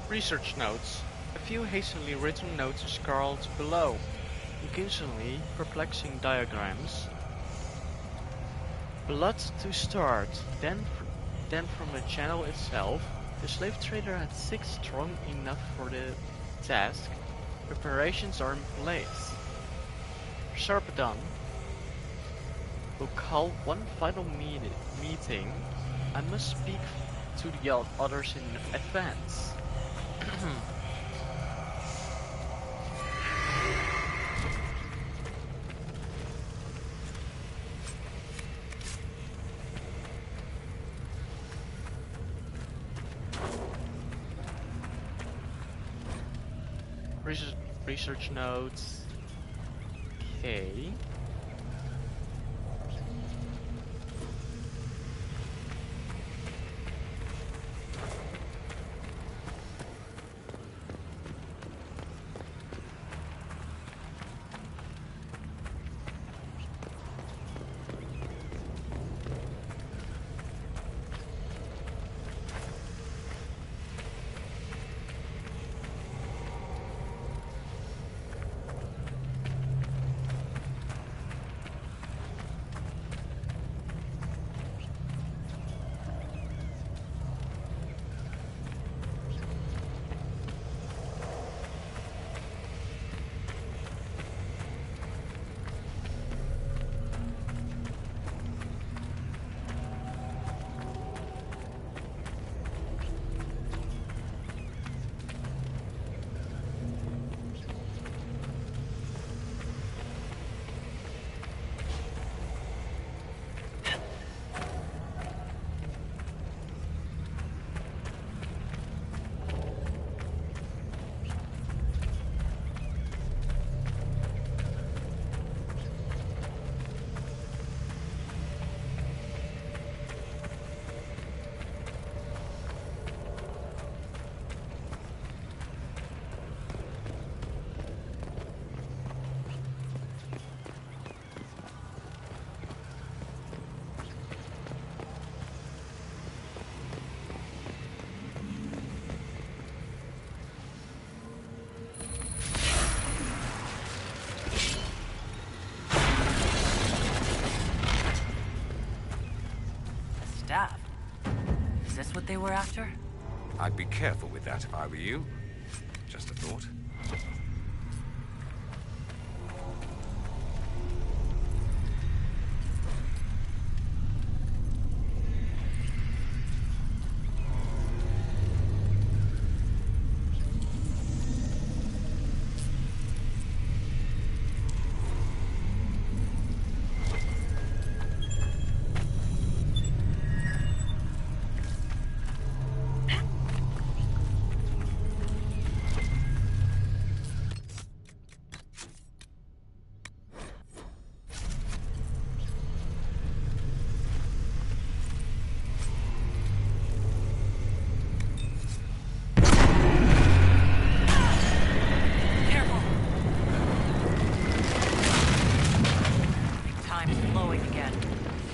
Research notes. A few hastily written notes scrawled below. Occasionally perplexing diagrams. Blood to start. Then from the channel itself, the slave trader had 6 strong enough for the task. Preparations are in place. Sharp done. We'll call one final meeting. I must speak to the others in advance. Research, research notes. Okay. Staff. Is this what they were after? I'd be careful with that if I were you. Just a thought.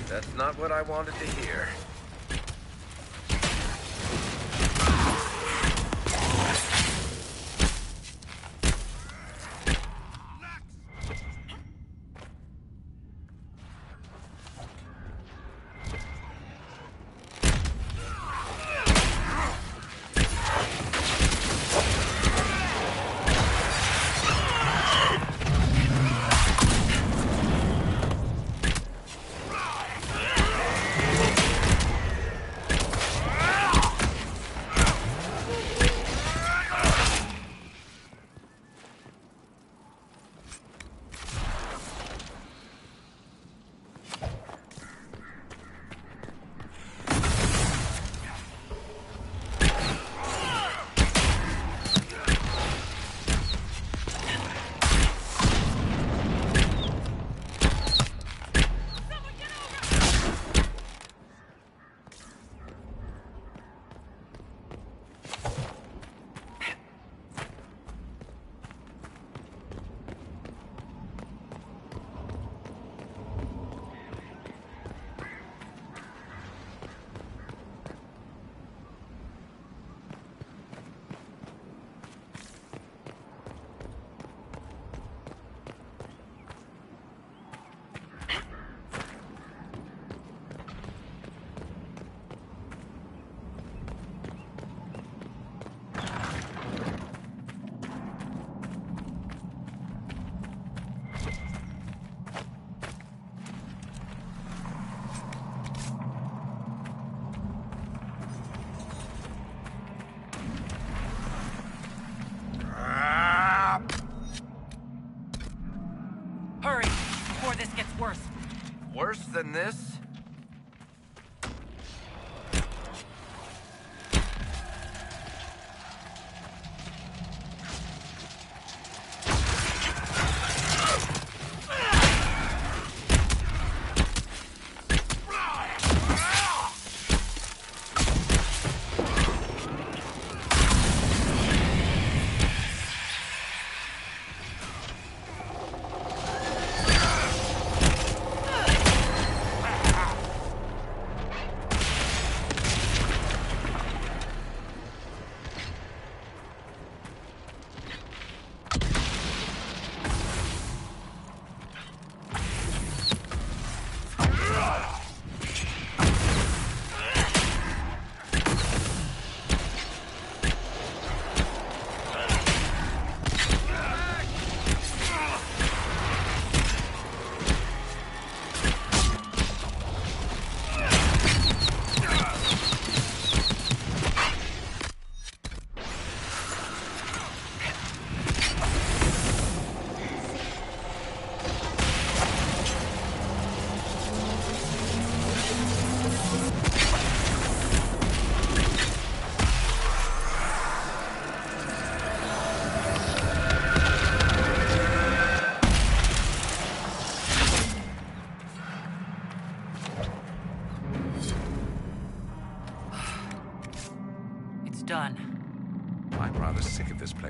That's not what I wanted to hear. Hurry, before this gets worse. Worse than this?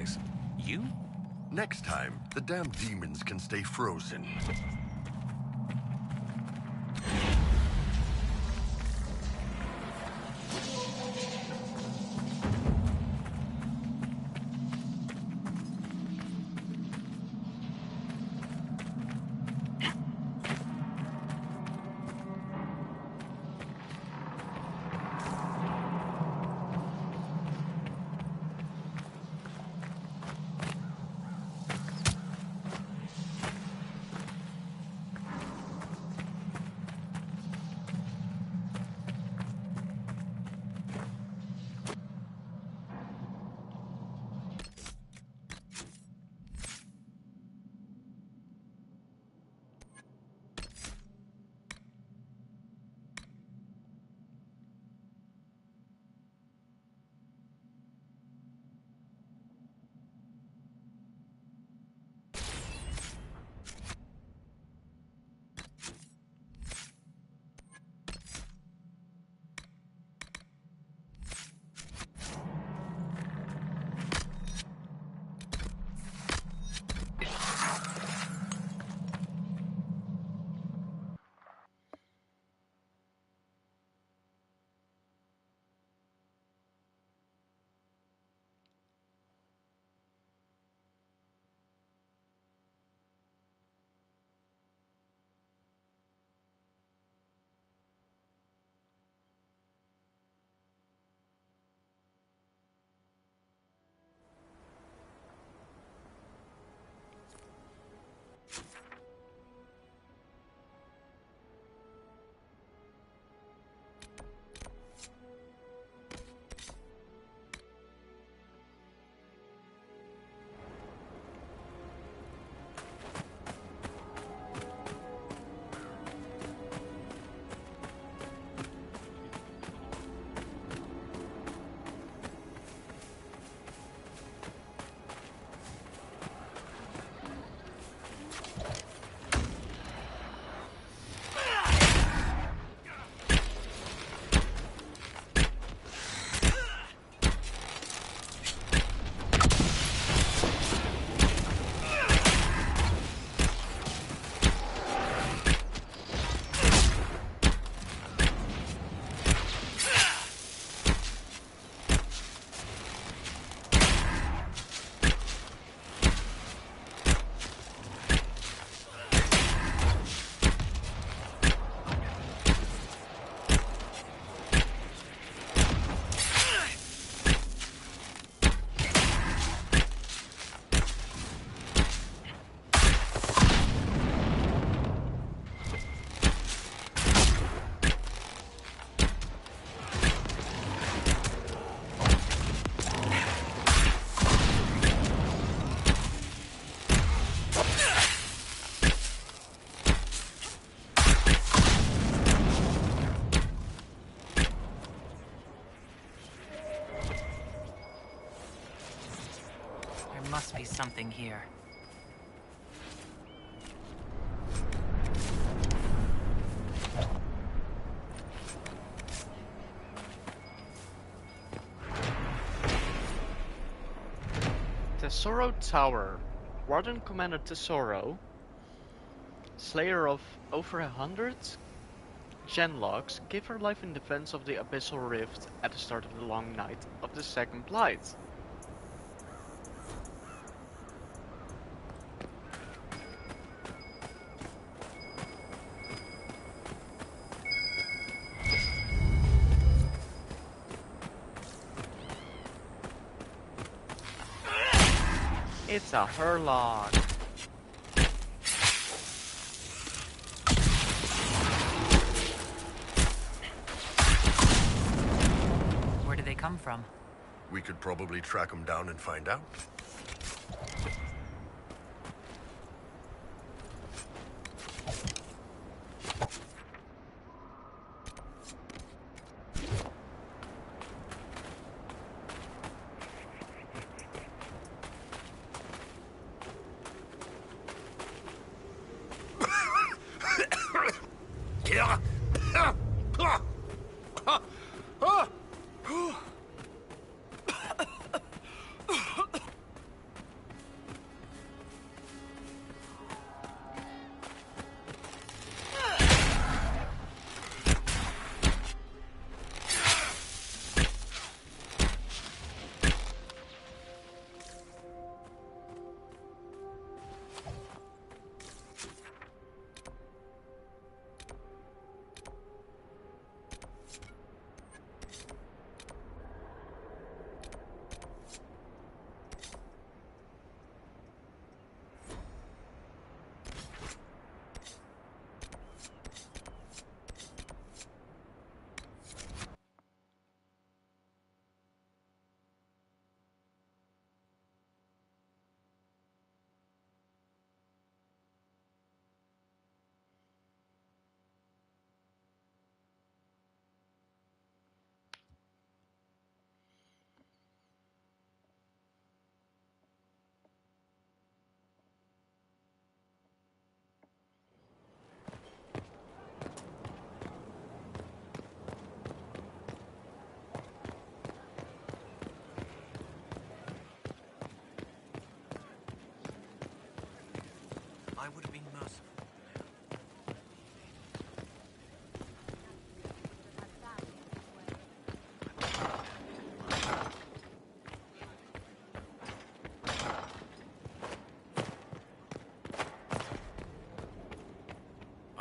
place. You? Next time, the damn demons can stay frozen. There must be something here. Tesoro Tower. Warden Commander Tesoro, slayer of over 100 genlocks, gave her life in defense of the Abyssal Rift at the start of the long night of the Second Blight. It's a Hurlock. Where do they come from? We could probably track them down and find out.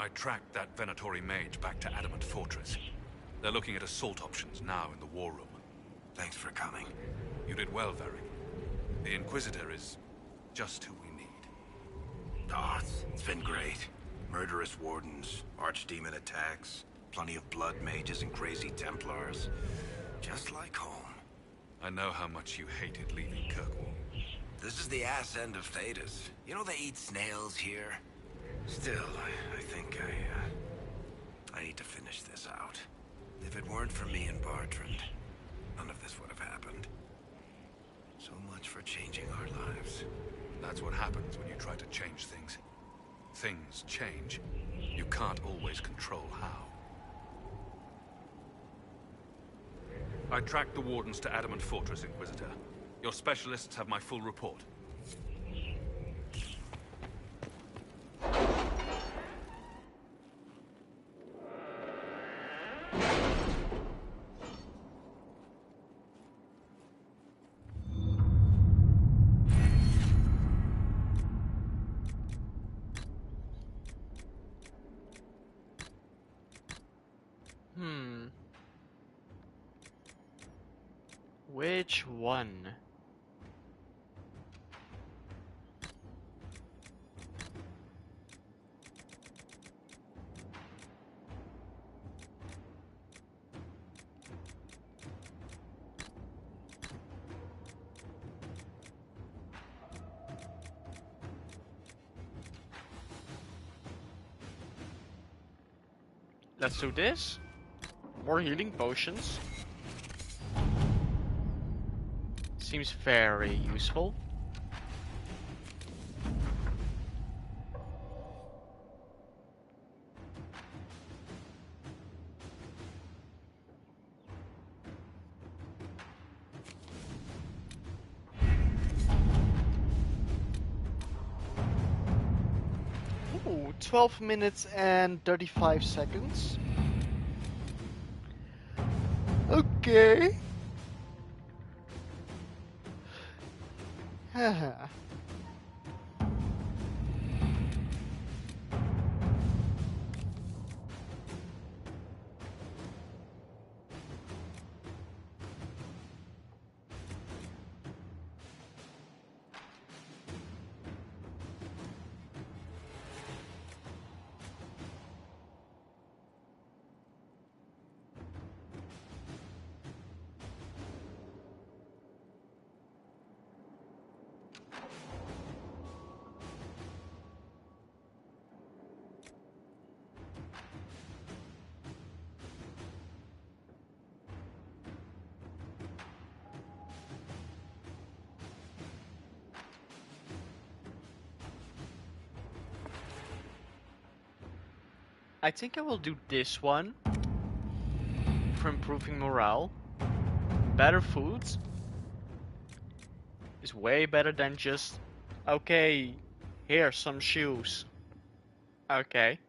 I tracked that Venatori mage back to Adamant Fortress. They're looking at assault options now in the war room. Thanks for coming. You did well, Varric. The Inquisitor is just who we need. Oh, it's been great. Murderous wardens, archdemon attacks, plenty of blood mages and crazy Templars. Just like home. I know how much you hated leaving Kirkwall. This is the ass end of Thedas. You know they eat snails here? Still, I think I need to finish this out. If it weren't for me and Bartrand, none of this would have happened. So much for changing our lives. That's what happens when you try to change things. Things change. You can't always control how. I tracked the Wardens to Adamant Fortress, Inquisitor. Your specialists have my full report. Which one? Let's do this. More healing potions. Seems very useful. Ooh, 12 minutes and 35 seconds. Okay. Haha. I think I will do this one for improving morale. Better foods is way better than just, okay, here's some shoes. Okay.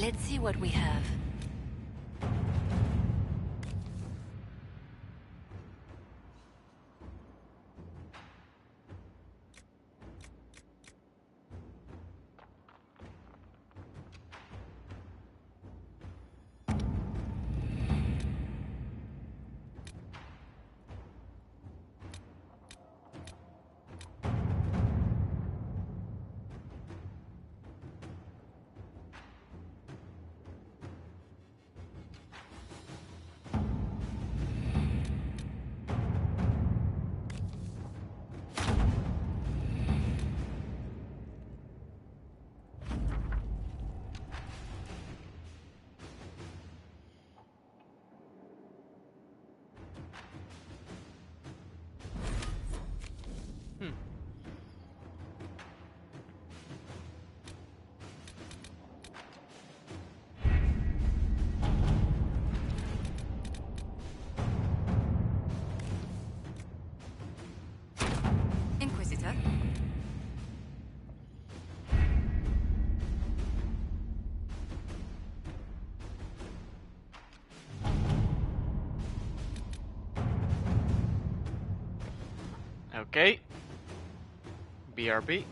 Let's see what we have. Inquisitor? Okay. BRB.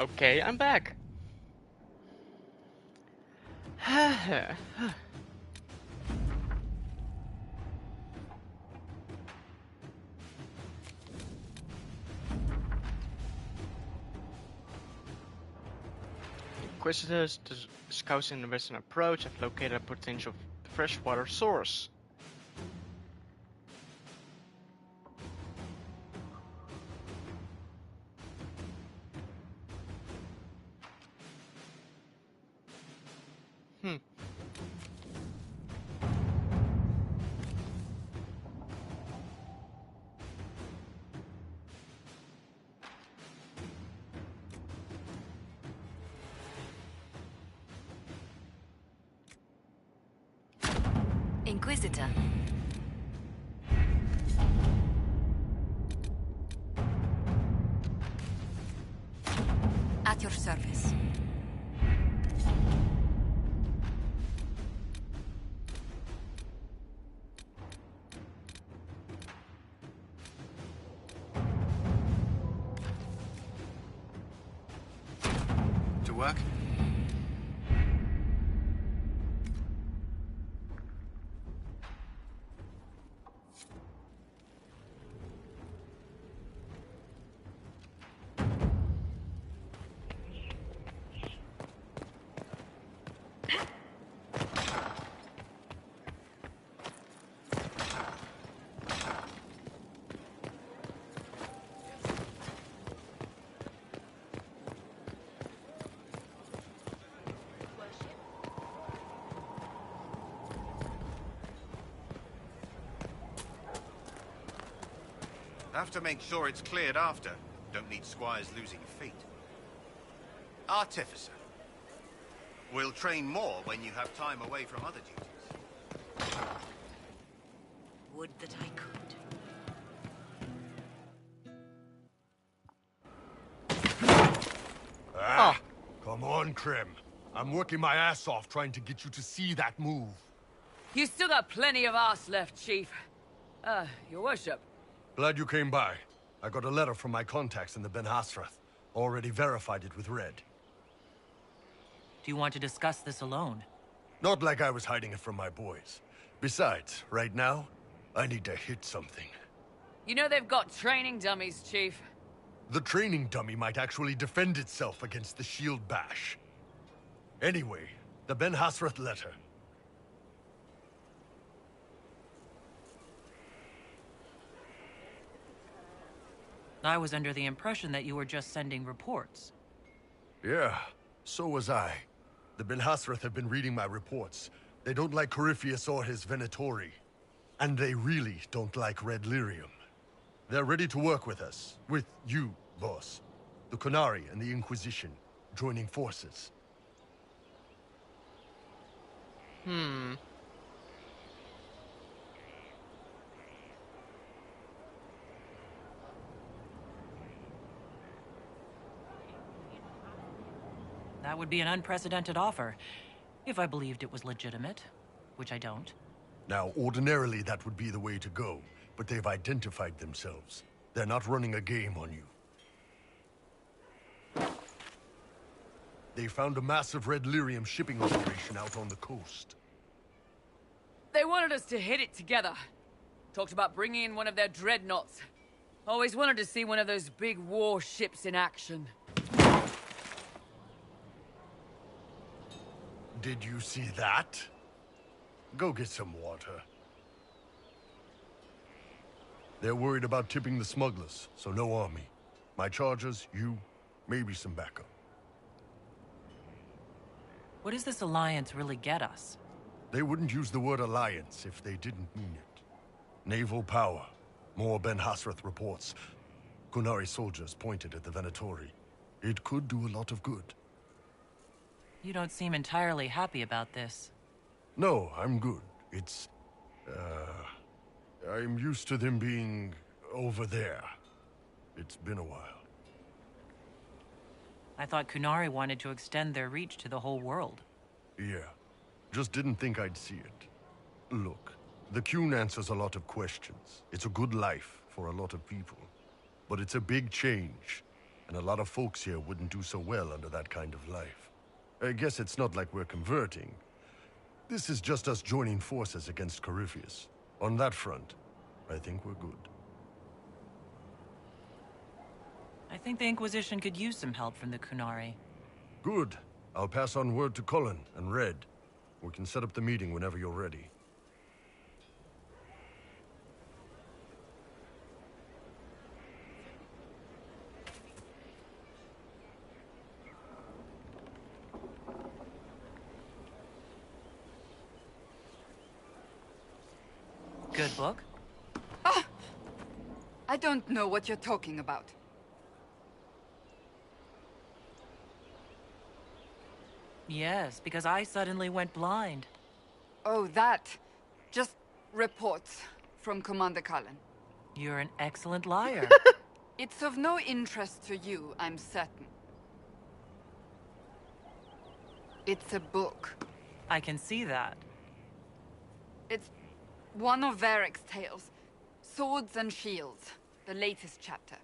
Okay, I'm back. Inquisitors, the scouts in the western approach have located a potential freshwater source. Hmm. Inquisitor. At your service. To work? Have to make sure it's cleared after. Don't need squires losing feet. Artificer. We'll train more when you have time away from other duties. Would that I could. Come on, Krim. I'm working my ass off trying to get you to see that move. You still got plenty of arse left, Chief. Your worship. Glad you came by. I got a letter from my contacts in the Ben Hasrath. Already verified it with Red. Do you want to discuss this alone? Not like I was hiding it from my boys. Besides, right now, I need to hit something. You know they've got training dummies, Chief. The training dummy might actually defend itself against the shield bash. Anyway, the Ben Hasrath letter. I was under the impression that you were just sending reports. Yeah, so was I. The Ben Hasrath have been reading my reports. They don't like Corypheus or his Venatori. And they really don't like Red Lyrium. They're ready to work with us. With you, boss. The Qunari and the Inquisition, joining forces. That would be an unprecedented offer, if I believed it was legitimate, which I don't. Now, ordinarily that would be the way to go, but they've identified themselves. They're not running a game on you. They found a massive Red Lyrium shipping operation out on the coast. They wanted us to hit it together. Talked about bringing in one of their dreadnoughts. Always wanted to see one of those big warships in action. Did you see that? Go get some water. They're worried about tipping the smugglers, so no army. My chargers, you, maybe some backup. What does this alliance really get us? They wouldn't use the word alliance if they didn't mean it. Naval power. More Ben Hasrath reports. Qunari soldiers pointed at the Venatori. It could do a lot of good. You don't seem entirely happy about this. No, I'm good. It's... I'm used to them being over there. It's been a while. I thought Qunari wanted to extend their reach to the whole world. Yeah. Just didn't think I'd see it. Look, the Qun answers a lot of questions. It's a good life for a lot of people. But it's a big change. and a lot of folks here wouldn't do so well under that kind of life. I guess it's not like we're converting. This is just us joining forces against Corypheus. On that front, I think we're good. I think the Inquisition could use some help from the Kunari. Good. I'll pass on word to Cullen and Red. We can set up the meeting whenever you're ready. Good book? Ah! I don't know what you're talking about. Yes, because I suddenly went blind. Oh, that. Just reports from Commander Cullen. You're an excellent liar. It's of no interest to you, I'm certain. It's a book. I can see that. It's one of Varric's tales. Swords and Shields, the latest chapter.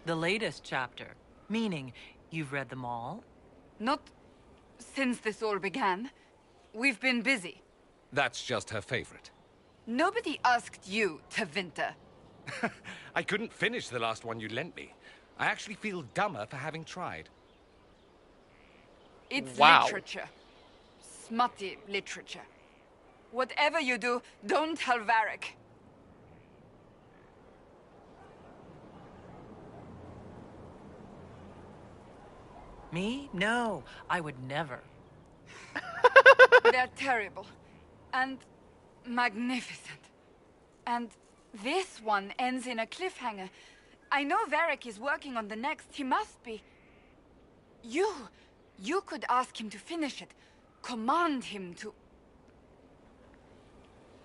The latest chapter? Meaning, you've read them all? Not since this all began. We've been busy. That's just her favorite. Nobody asked you to winter. I couldn't finish the last one you lent me. I actually feel dumber for having tried. It's Wow. literature. Smutty literature. Whatever you do, don't tell Varric. Me? No, I would never. They're terrible. And magnificent. And this one ends in a cliffhanger. I know Varric is working on the next. He must be. You could ask him to finish it. Command him to...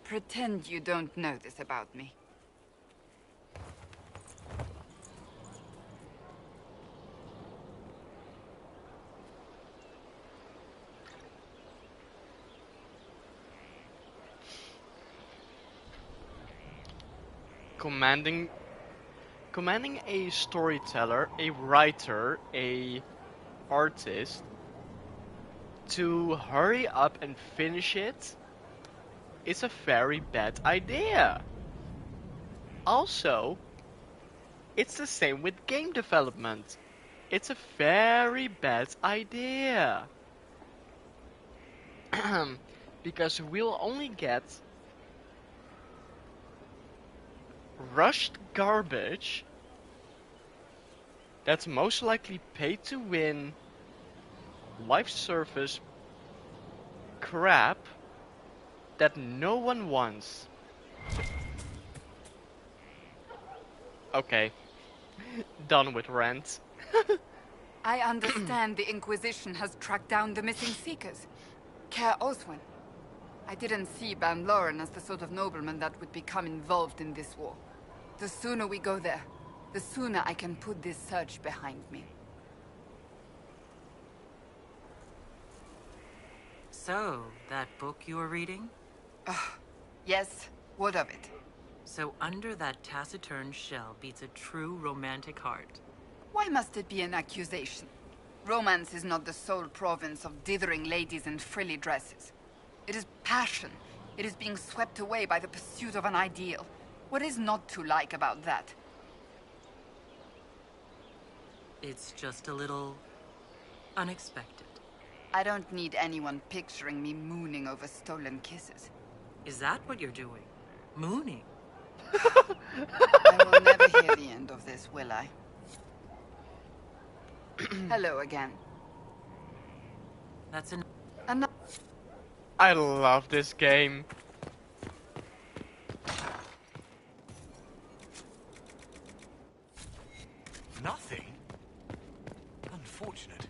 Pretend you don't know this about me. Commanding a storyteller, a writer, a artist to hurry up and finish it is a very bad idea. Also, it's the same with game development. It's a very bad idea. Because we'll only get rushed garbage that's most likely paid to win live service crap that no one wants. Okay, done with rant. I understand the Inquisition has tracked down the missing Seekers. Care Oswin. I didn't see Ban Loren as the sort of nobleman that would become involved in this war. The sooner we go there, the sooner I can put this search behind me. So, that book you were reading? Yes, what of it? So under that taciturn shell beats a true romantic heart. Why must it be an accusation? Romance is not the sole province of dithering ladies in frilly dresses. It is passion. It is being swept away by the pursuit of an ideal. What is not to like about that? It's just a little unexpected. I don't need anyone picturing me mooning over stolen kisses. Is that what you're doing? Mooning? I will never hear the end of this, will I? Hello again. That's I love this game. Nothing? Unfortunate.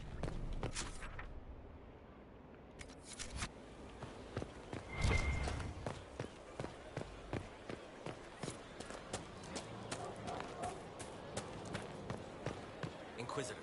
Inquisitor.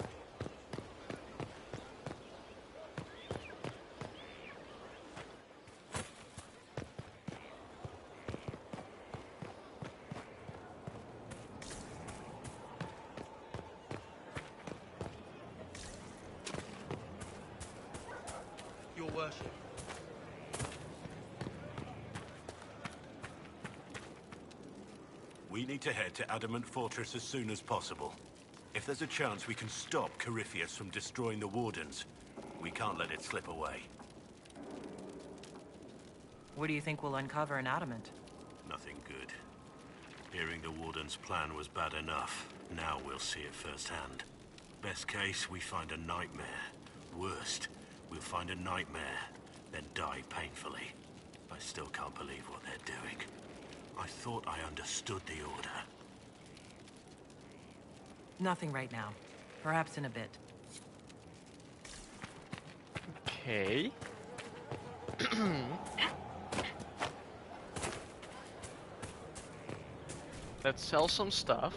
We need to head to Adamant Fortress as soon as possible. If there's a chance we can stop Corypheus from destroying the Wardens, we can't let it slip away. What do you think we'll uncover in Adamant? Nothing good. Hearing the Warden's plan was bad enough. Now we'll see it firsthand. Best case, we find a nightmare. Worst, we'll find a nightmare, then die painfully. I still can't believe what they're doing. I thought I understood the order. Nothing right now. Perhaps in a bit. Okay. Let's sell some stuff.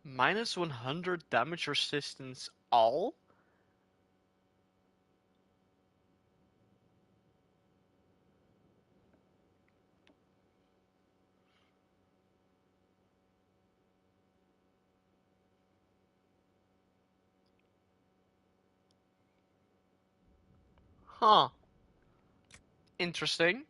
Minus 100 damage resistance all? Huh. Interesting.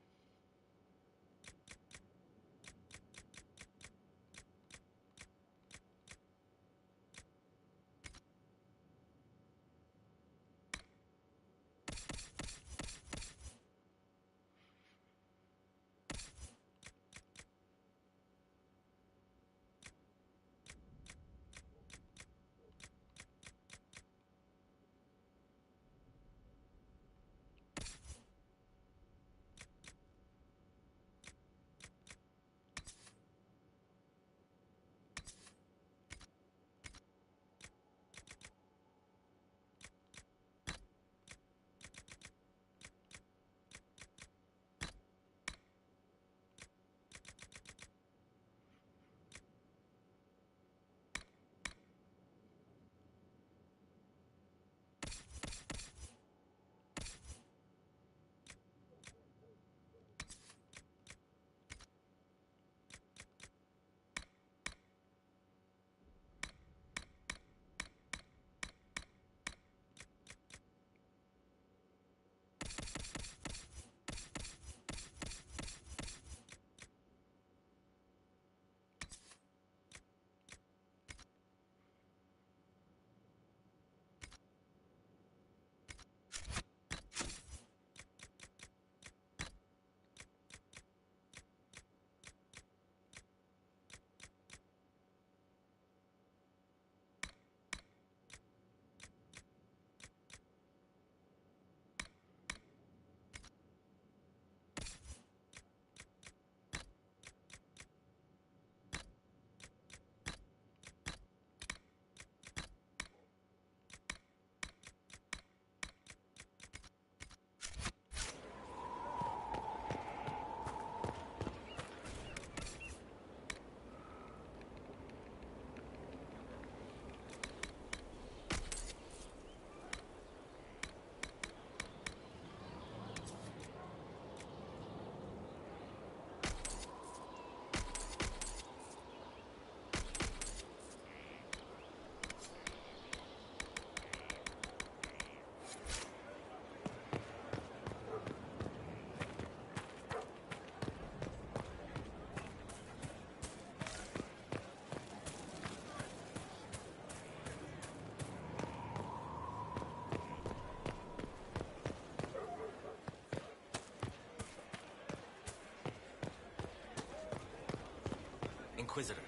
Inquisitor.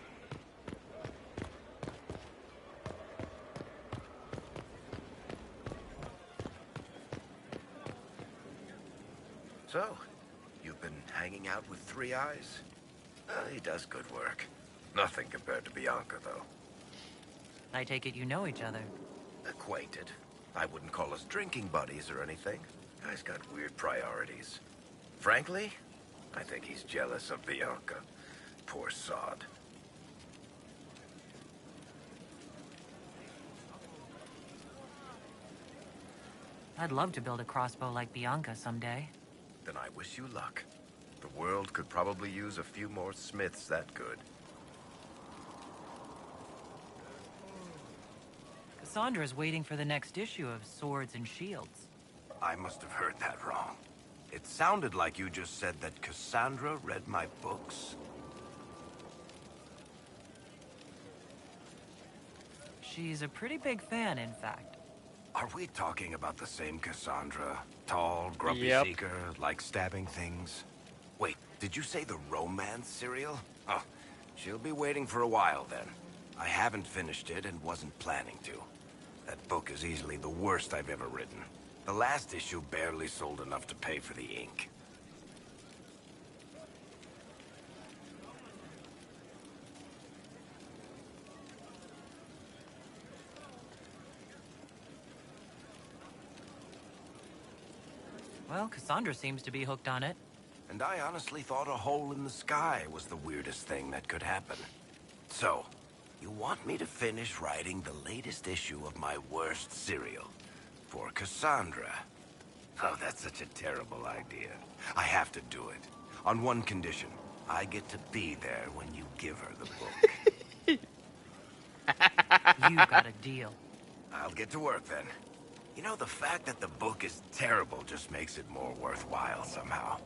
So, you've been hanging out with Three Eyes? He does good work. Nothing compared to Bianca, though. I take it you know each other. Acquainted. I wouldn't call us drinking buddies or anything. Guy's got weird priorities. Frankly, I think he's jealous of Bianca. Poor sod. I'd love to build a crossbow like Bianca someday. Then I wish you luck. The world could probably use a few more smiths that good. Cassandra's waiting for the next issue of Swords and Shields. I must have heard that wrong. It sounded like you just said that Cassandra read my books. She's a pretty big fan, in fact. Are we talking about the same Cassandra? Tall, grumpy seeker, like stabbing things? Wait, did you say the romance serial? Oh, she'll be waiting for a while then. I haven't finished it and wasn't planning to. That book is easily the worst I've ever written. The last issue barely sold enough to pay for the ink. Well, Cassandra seems to be hooked on it. And I honestly thought a hole in the sky was the weirdest thing that could happen. So, you want me to finish writing the latest issue of my worst serial for Cassandra? Oh, that's such a terrible idea. I have to do it. On one condition. I get to be there when you give her the book. You got a deal. I'll get to work then. You know, the fact that the book is terrible just makes it more worthwhile somehow.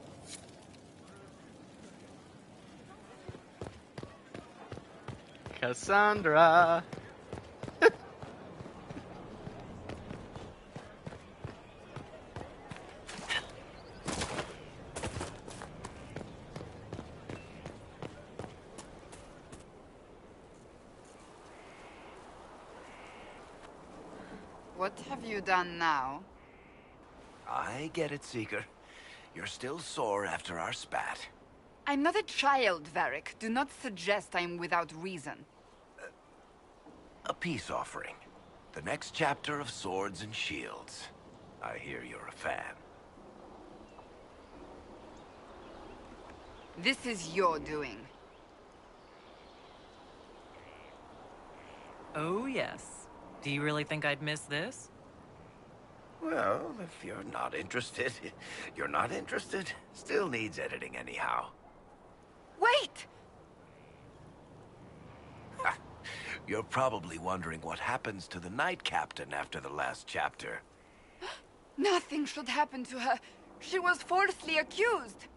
Cassandra! What have you done now? I get it, Seeker. You're still sore after our spat. I'm not a child, Varric. Do not suggest I'm without reason. A peace offering. The next chapter of Swords and Shields. I hear you're a fan. This is your doing. Oh, yes. Do you really think I'd miss this? Well, if you're not interested, you're not interested. Still needs editing anyhow. Wait! You're probably wondering what happens to the Knight Captain after the last chapter. Nothing should happen to her. She was falsely accused.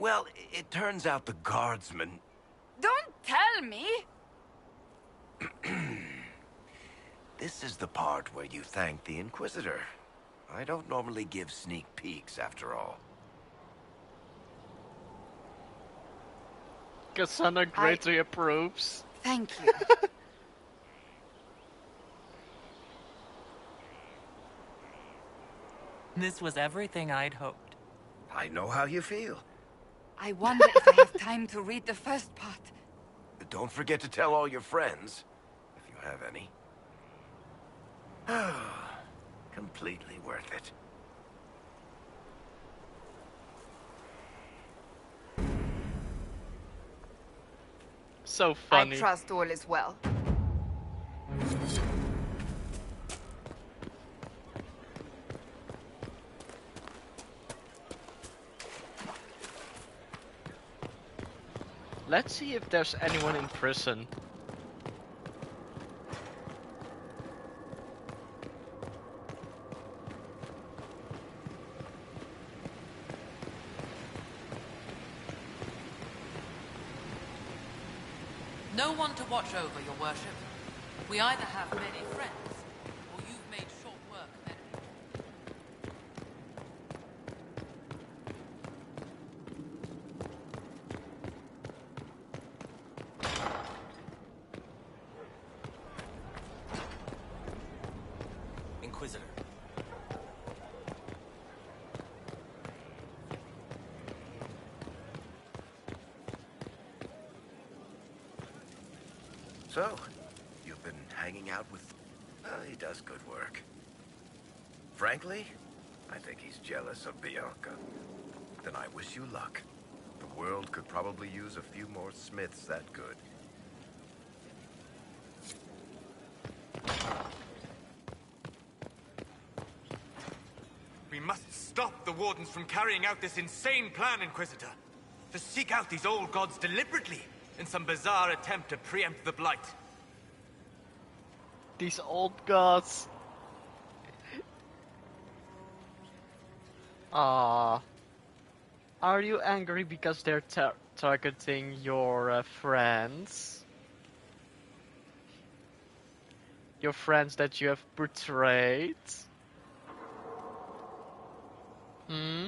Well, it turns out the guardsmen... Don't tell me! This is the part where you thank the Inquisitor. I don't normally give sneak peeks, after all. Cassandra greatly approves. Thank you. This was everything I'd hoped. I know how you feel. I wonder if I have time to read the first part. Don't forget to tell all your friends, if you have any. Completely worth it. So funny. I trust all is well. Let's see if there's anyone in prison. No one to watch over, your worship. We either have many friends, or you've made short work of enemies. Inquisitor. So, you've been hanging out with... he does good work. Frankly, I think he's jealous of Bianca. Then I wish you luck. The world could probably use a few more Smiths that good. We must stop the Wardens from carrying out this insane plan, Inquisitor. To seek out these old gods deliberately in some bizarre attempt to preempt the Blight. These old gods. Ah. Are you angry because they're targeting your friends? Your friends that you have betrayed? Hmm?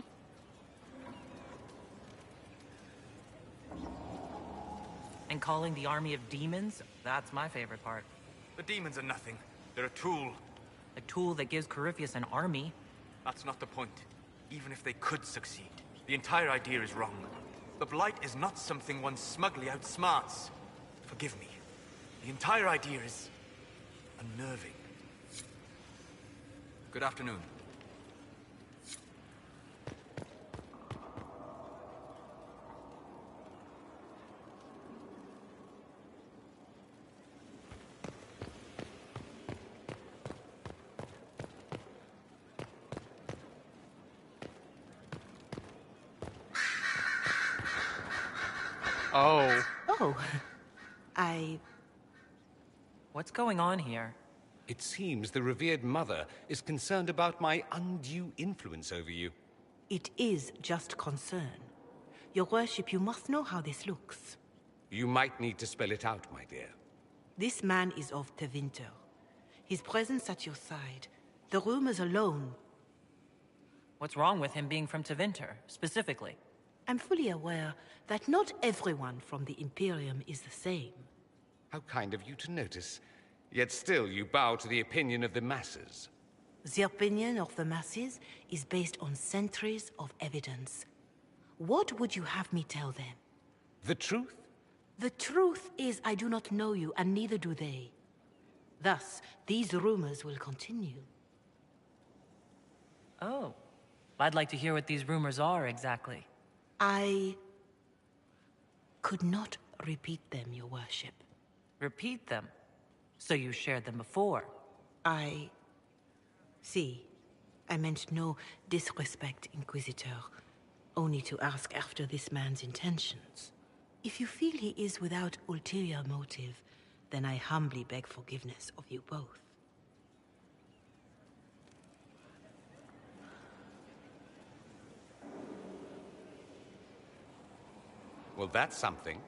And calling the army of demons? That's my favorite part. The demons are nothing. They're a tool. A tool that gives Corypheus an army? That's not the point. Even if they could succeed, the entire idea is wrong. The Blight is not something one smugly outsmarts. Forgive me. The entire idea is... unnerving. Good afternoon. Oh. Oh. What's going on here? It seems the revered mother is concerned about my undue influence over you. It is just concern. Your worship, you must know how this looks. You might need to spell it out, my dear. This man is of Tevinter. His presence at your side, the rumors alone. What's wrong with him being from Tevinter, specifically? I'm fully aware that not everyone from the Imperium is the same. How kind of you to notice. Yet still you bow to the opinion of the masses. The opinion of the masses is based on centuries of evidence. What would you have me tell them? The truth? The truth is I do not know you, and neither do they. Thus, these rumors will continue. Oh. I'd like to hear what these rumors are, exactly. I could not repeat them, your worship. Repeat them? So you shared them before? See, I meant no disrespect, Inquisitor. Only to ask after this man's intentions. If you feel he is without ulterior motive, then I humbly beg forgiveness of you both. Well, that's something.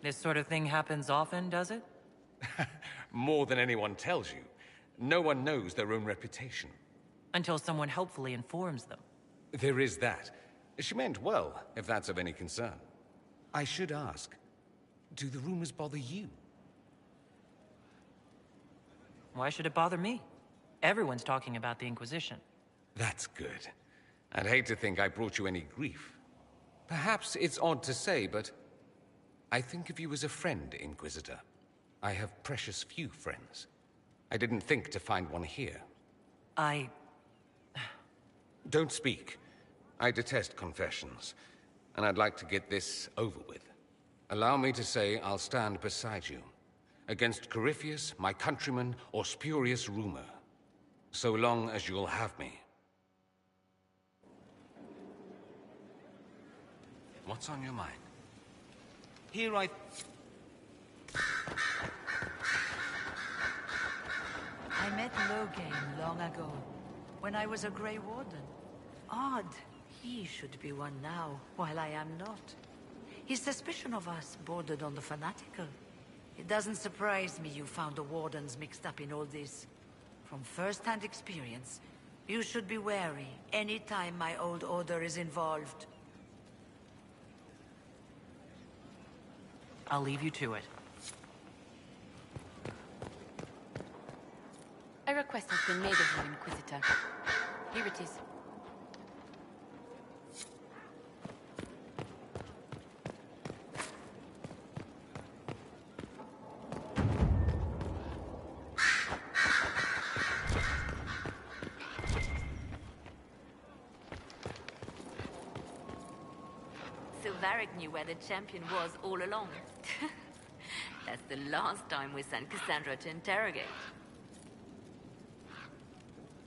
This sort of thing happens often, does it? More than anyone tells you. No one knows their own reputation. Until someone helpfully informs them. There is that. She meant well, if that's of any concern. I should ask, do the rumors bother you? Why should it bother me? Everyone's talking about the Inquisition. That's good. I'd hate to think I brought you any grief. Perhaps it's odd to say, but I think of you as a friend, Inquisitor. I have precious few friends. I didn't think to find one here. Don't speak. I detest confessions, and I'd like to get this over with. Allow me to say I'll stand beside you, against Corypheus, my countrymen, or spurious rumor, so long as you'll have me. What's on your mind? Here I met Loghain long ago, when I was a Grey Warden. Odd, he should be one now, while I am not. His suspicion of us bordered on the fanatical. It doesn't surprise me you found the Wardens mixed up in all this. From first-hand experience, you should be wary any time my old order is involved. I'll leave you to it. request has been made of you, Inquisitor. Here it is. Silveric knew where the champion was all along. That's the last time we sent Cassandra to interrogate.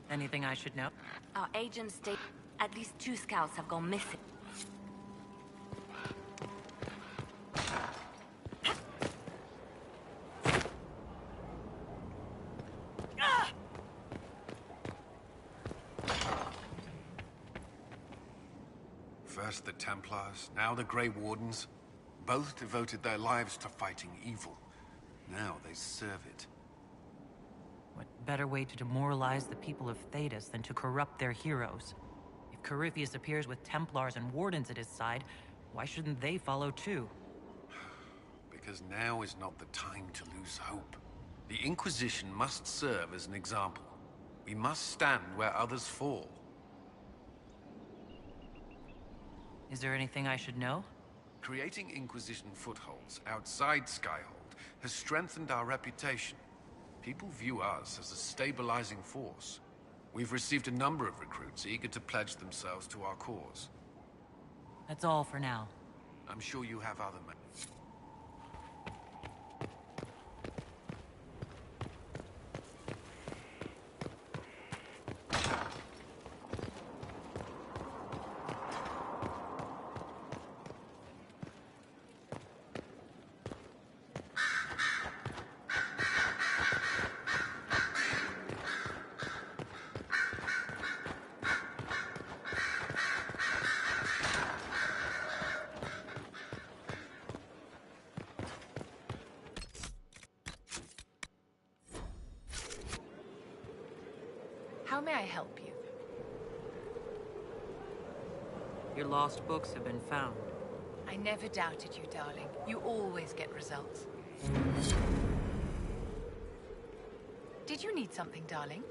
Anything I should know? Our agents state at least 2 scouts have gone missing. First the Templars, now the Grey Wardens. Both devoted their lives to fighting evil. Now they serve it. What better way to demoralize the people of Thedas than to corrupt their heroes? If Corypheus appears with Templars and Wardens at his side, why shouldn't they follow too? Because now is not the time to lose hope. The Inquisition must serve as an example. We must stand where others fall. Is there anything I should know? Creating Inquisition footholds outside Skyhold has strengthened our reputation. People view us as a stabilizing force. We've received a number of recruits eager to pledge themselves to our cause. That's all for now. I'm sure you have other men. How may I help you? Your lost books have been found. I never doubted you, darling. You always get results. Did you need something, darling?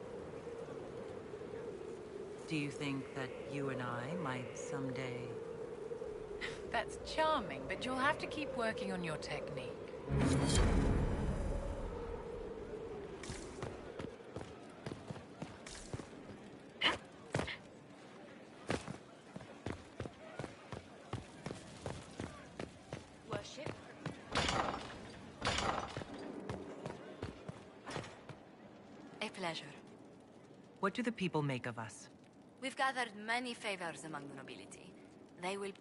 Do you think that you and I might someday... That's charming, but you'll have to keep working on your technique. Worship? A pleasure. What do the people make of us? We've gathered many favors among the nobility. They will...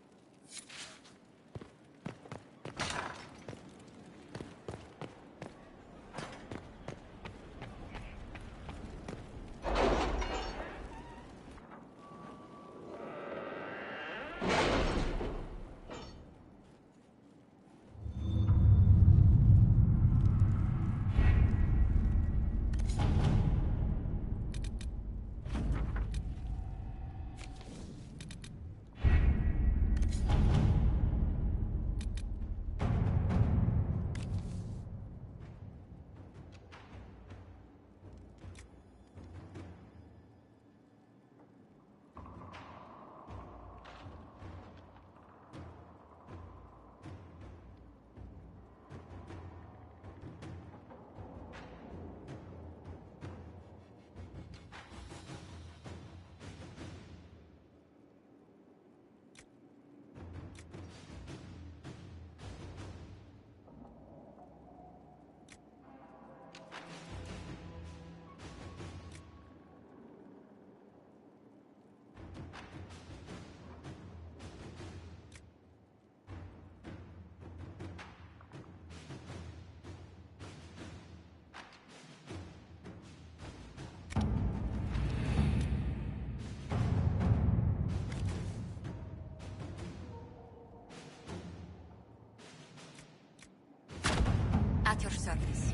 At your service.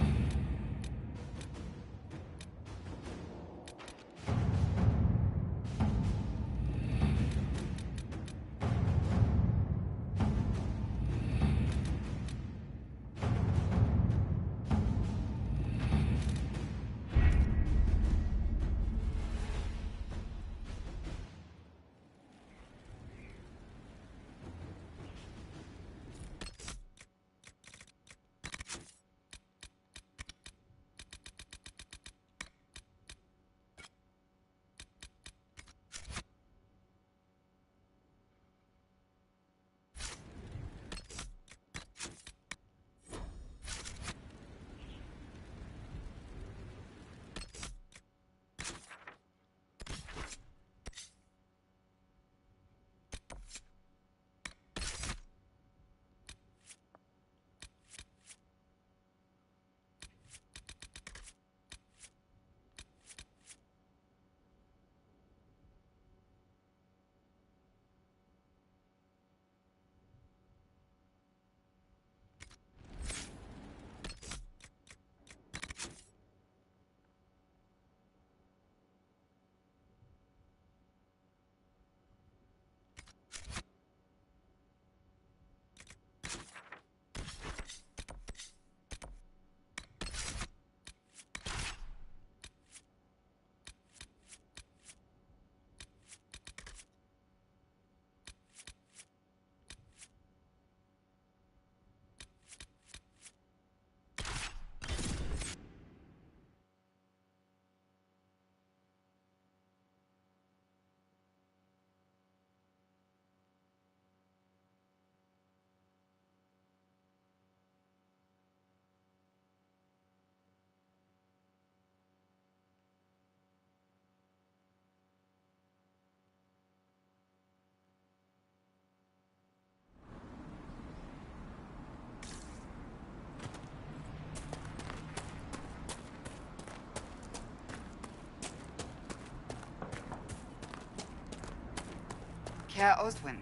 Herr Oswin.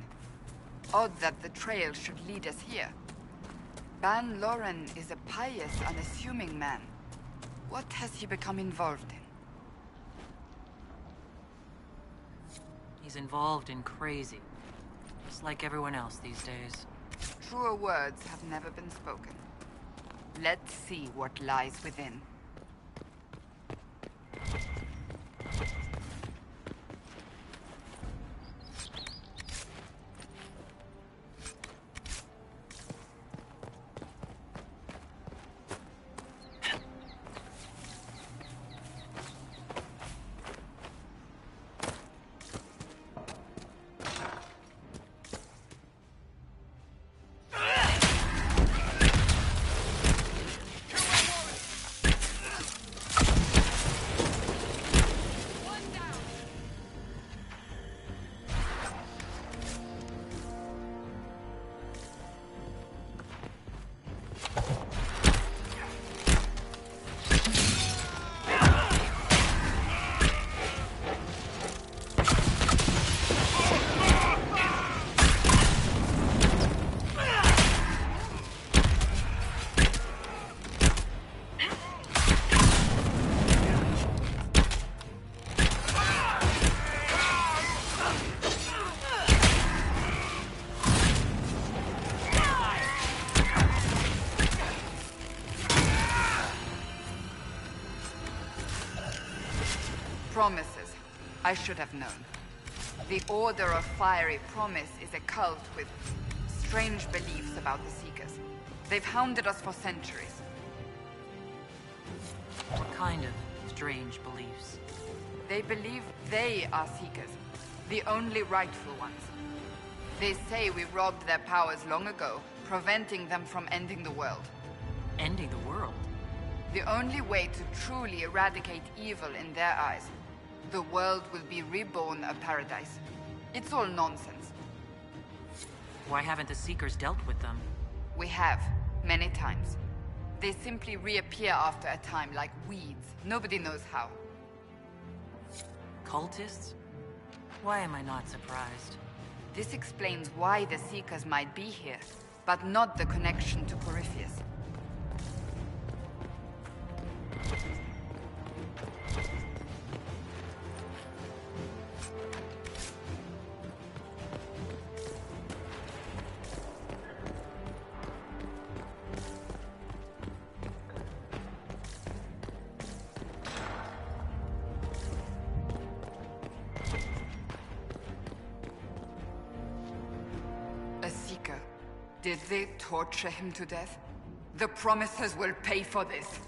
Odd that the trail should lead us here. Ban Loren is a pious, unassuming man. What has he become involved in? He's involved in crazy. Just like everyone else these days. Truer words have never been spoken. Let's see what lies within. Promises. I should have known. The Order of Fiery Promise is a cult with strange beliefs about the Seekers. They've hounded us for centuries. What kind of strange beliefs? They believe they are Seekers, the only rightful ones. They say we robbed their powers long ago, preventing them from ending the world. Ending the world? The only way to truly eradicate evil in their eyes. The world will be reborn a paradise. It's all nonsense. Why haven't the Seekers dealt with them? We have, many times. They simply reappear after a time like weeds. Nobody knows how. Cultists? Why am I not surprised? This explains why the Seekers might be here, but not the connection to Corypheus. A Seeker. Did they torture him to death? The Promisers will pay for this.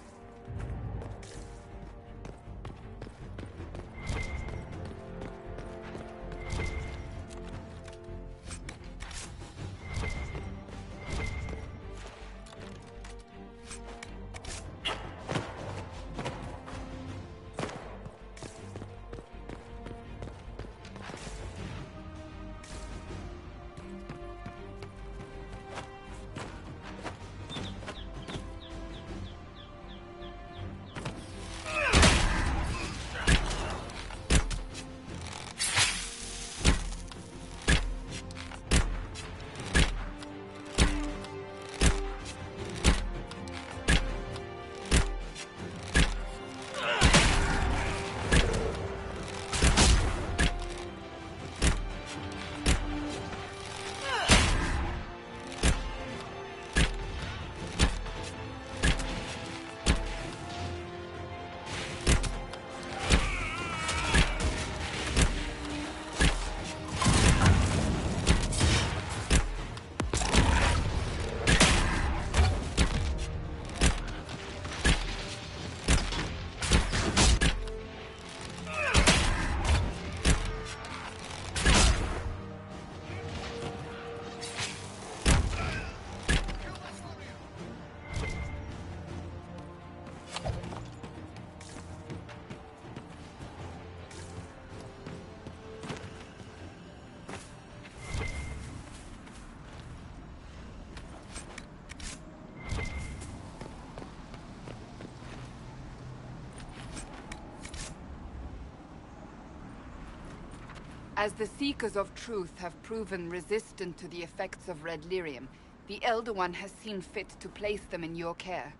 As the Seekers of Truth have proven resistant to the effects of red lyrium, the Elder One has seen fit to place them in your care.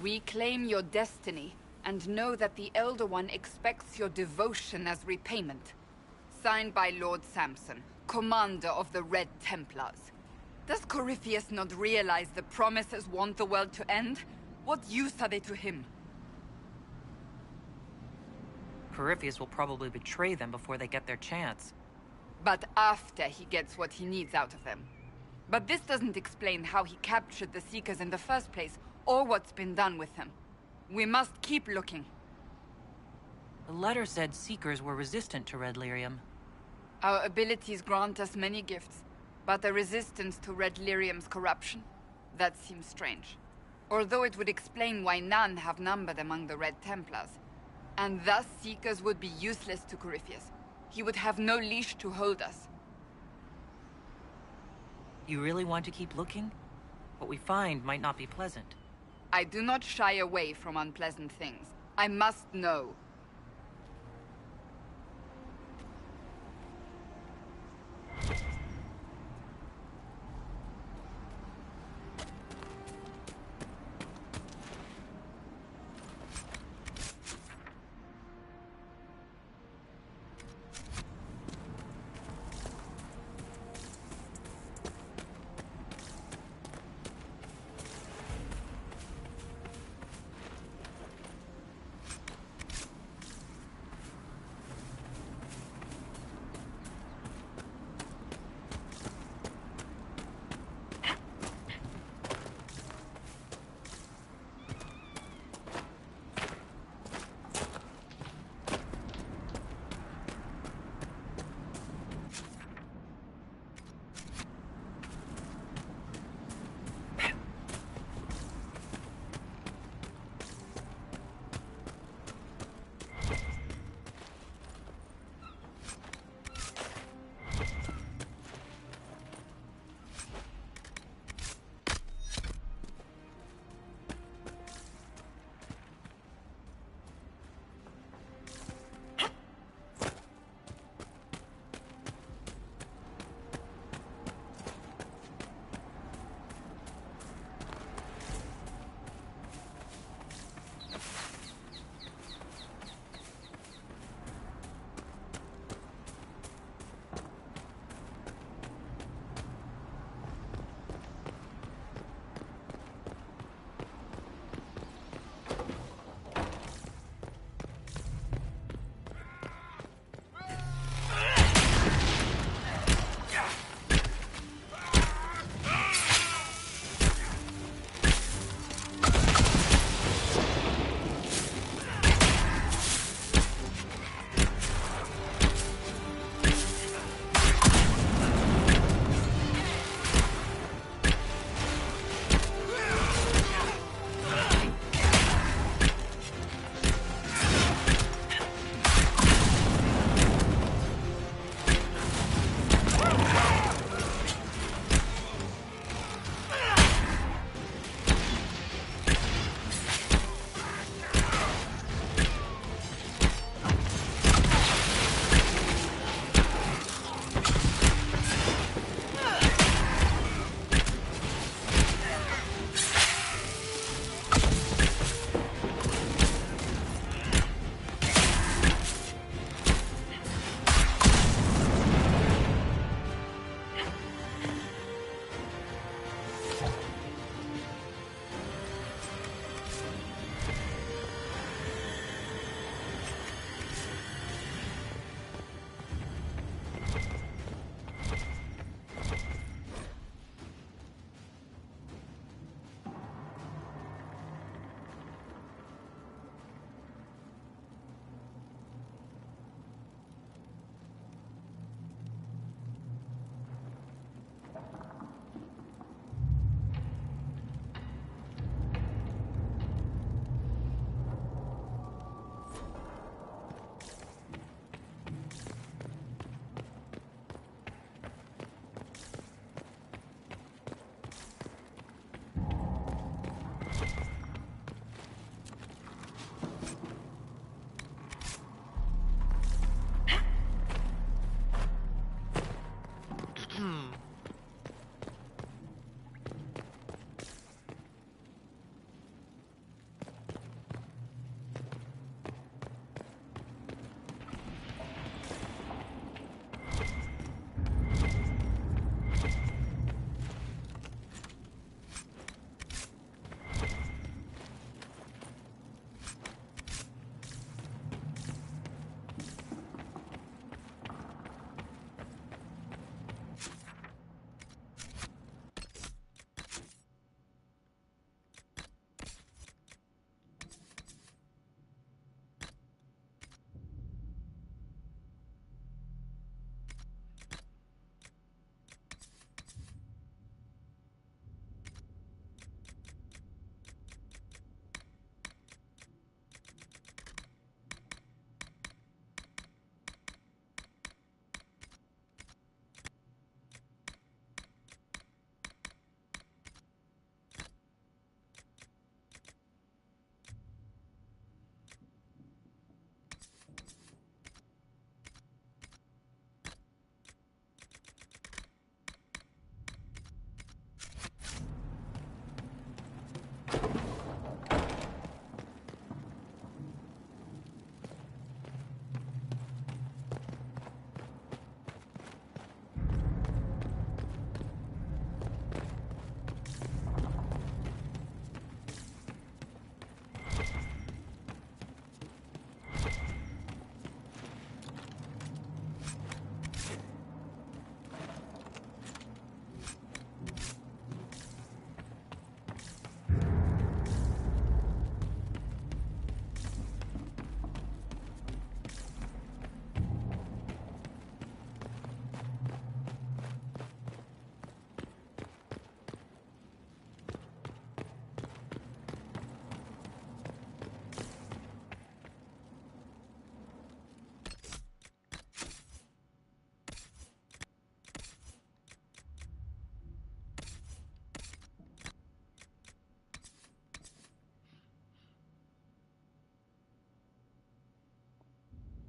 Reclaim your destiny, and know that the Elder One expects your devotion as repayment. Signed by Lord Samson, Commander of the Red Templars. Does Corypheus not realize the promises want the world to end? What use are they to him? Corypheus will probably betray them before they get their chance. But after he gets what he needs out of them. But this doesn't explain how he captured the Seekers in the first place, or what's been done with them. We must keep looking. The letter said Seekers were resistant to red lyrium. Our abilities grant us many gifts, but a resistance to red lyrium's corruption? That seems strange. Although it would explain why none have numbered among the Red Templars. And thus Seekers would be useless to Corypheus. He would have no leash to hold us. You really want to keep looking? What we find might not be pleasant. I do not shy away from unpleasant things. I must know.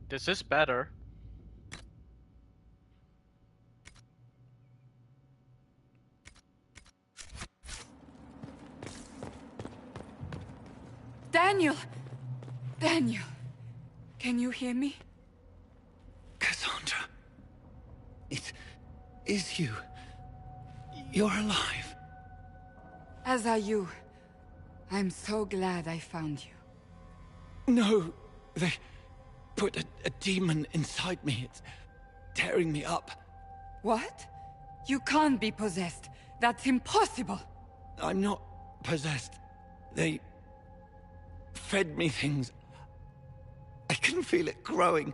This is better. Daniel! Daniel! Can you hear me? Cassandra. It is you. You're alive. As are you. I'm so glad I found you. No, they put a demon inside me. It's tearing me up. What? You can't be possessed. That's impossible. I'm not possessed. They fed me things. I can feel it growing.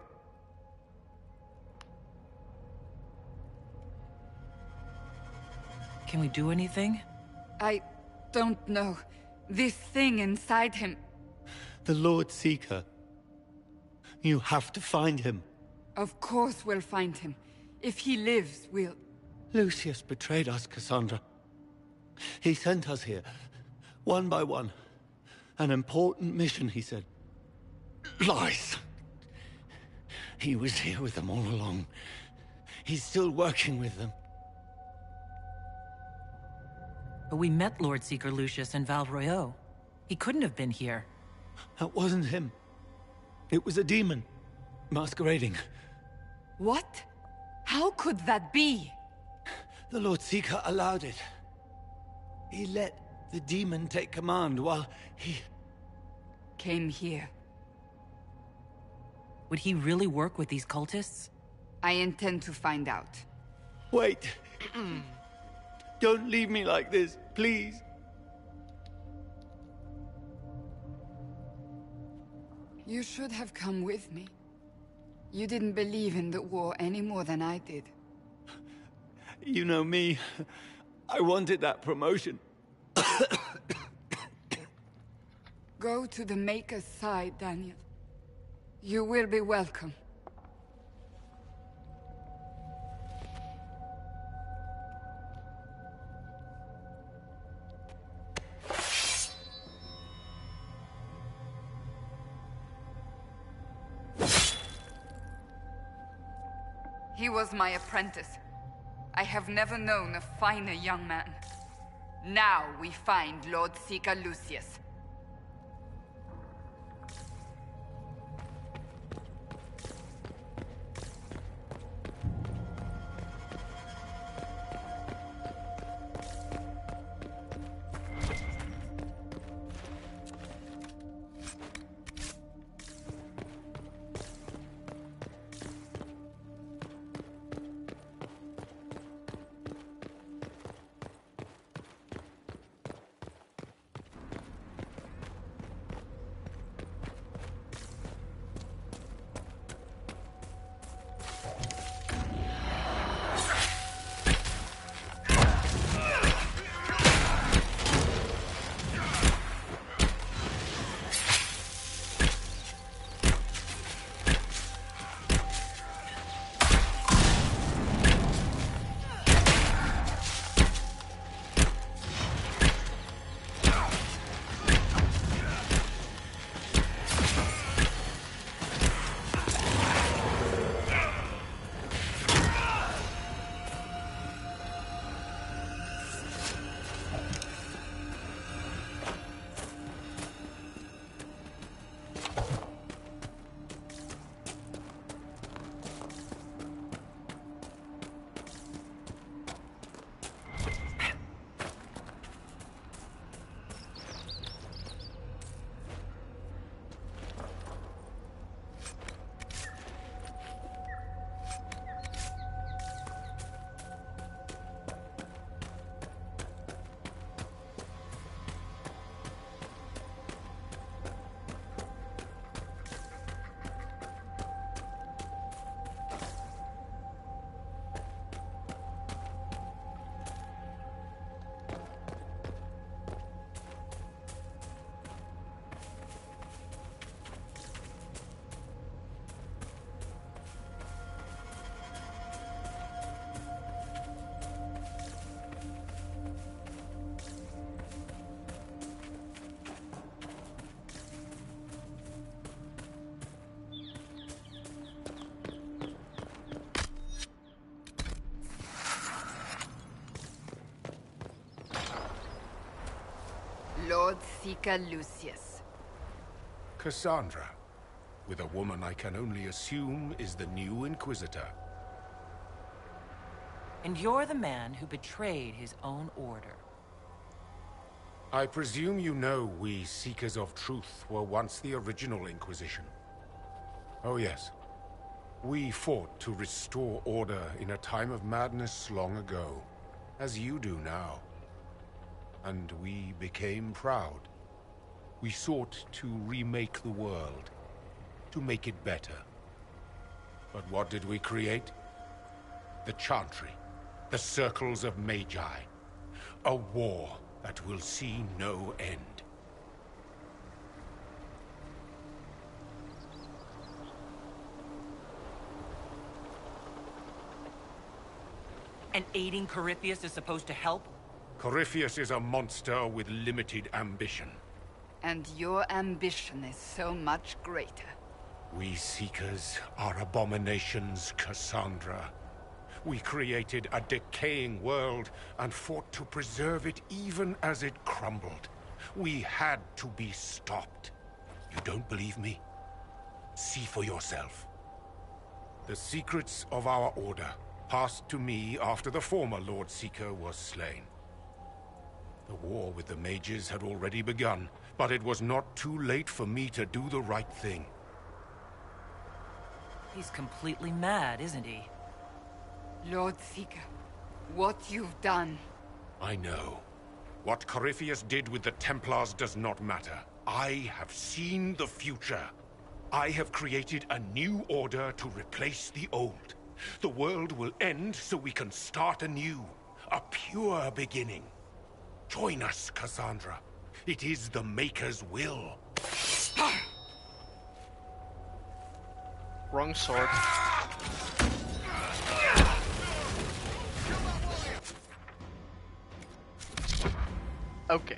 Can we do anything? I don't know. This thing inside him... The Lord Seeker. You have to find him. Of course we'll find him. If he lives, we'll... Lucius betrayed us, Cassandra. He sent us here, one by one. An important mission, he said. Lies. He was here with them all along. He's still working with them. But we met Lord Seeker Lucius in Val Royeaux. He couldn't have been here. That wasn't him. It was a demon. Masquerading. What? How could that be? The Lord Seeker allowed it. He let the demon take command while he... came here. Would he really work with these cultists? I intend to find out. Wait. Don't leave me like this, please. You should have come with me. You didn't believe in the war any more than I did. You know me. I wanted that promotion. Go to the Maker's side, Daniel. You will be welcome. He was my apprentice. I have never known a finer young man. Now we find Lord Seeker Lucius. Lord Seeker Lucius. Cassandra, with a woman I can only assume is the new Inquisitor. And you're the man who betrayed his own order. I presume you know we Seekers of Truth were once the original Inquisition. Oh yes. We fought to restore order in a time of madness long ago, as you do now. And we became proud. We sought to remake the world, to make it better. But what did we create? The Chantry, the Circles of Magi. A war that will see no end. And aiding Corypheus is supposed to help? Corypheus is a monster with limited ambition. And your ambition is so much greater. We Seekers are abominations, Cassandra. We created a decaying world and fought to preserve it even as it crumbled. We had to be stopped. You don't believe me? See for yourself. The secrets of our order passed to me after the former Lord Seeker was slain. The war with the mages had already begun, but it was not too late for me to do the right thing. He's completely mad, isn't he? Lord Seeker, what you've done... I know. What Corypheus did with the Templars does not matter. I have seen the future. I have created a new order to replace the old. The world will end so we can start anew. A pure beginning. Join us, Cassandra. It is the Maker's will. Wrong sword. Okay.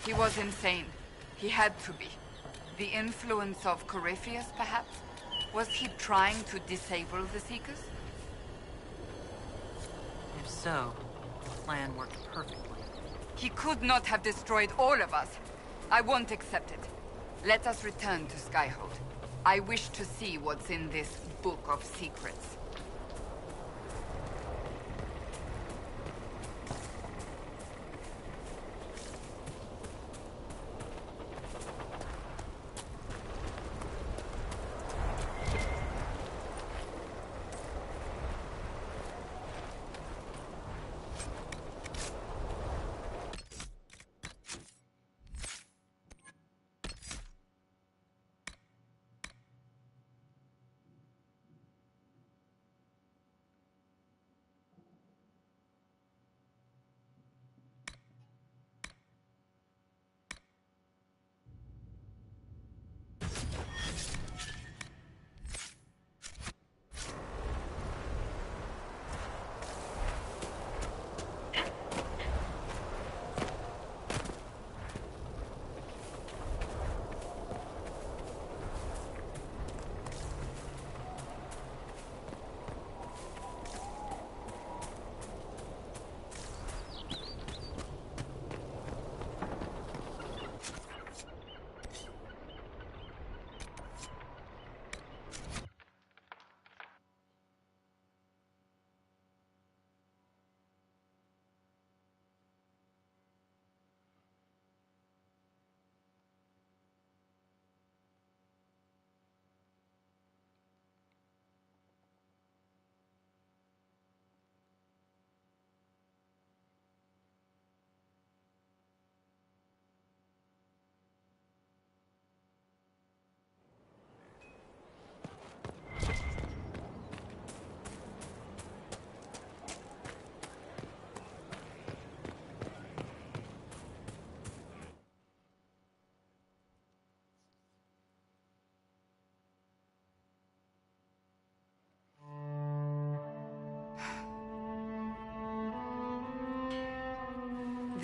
He was insane. He had to be. The influence of Corypheus, perhaps? Was he trying to disable the Seekers? If so, the plan worked perfectly. He could not have destroyed all of us. I won't accept it. Let us return to Skyhold. I wish to see what's in this book of secrets.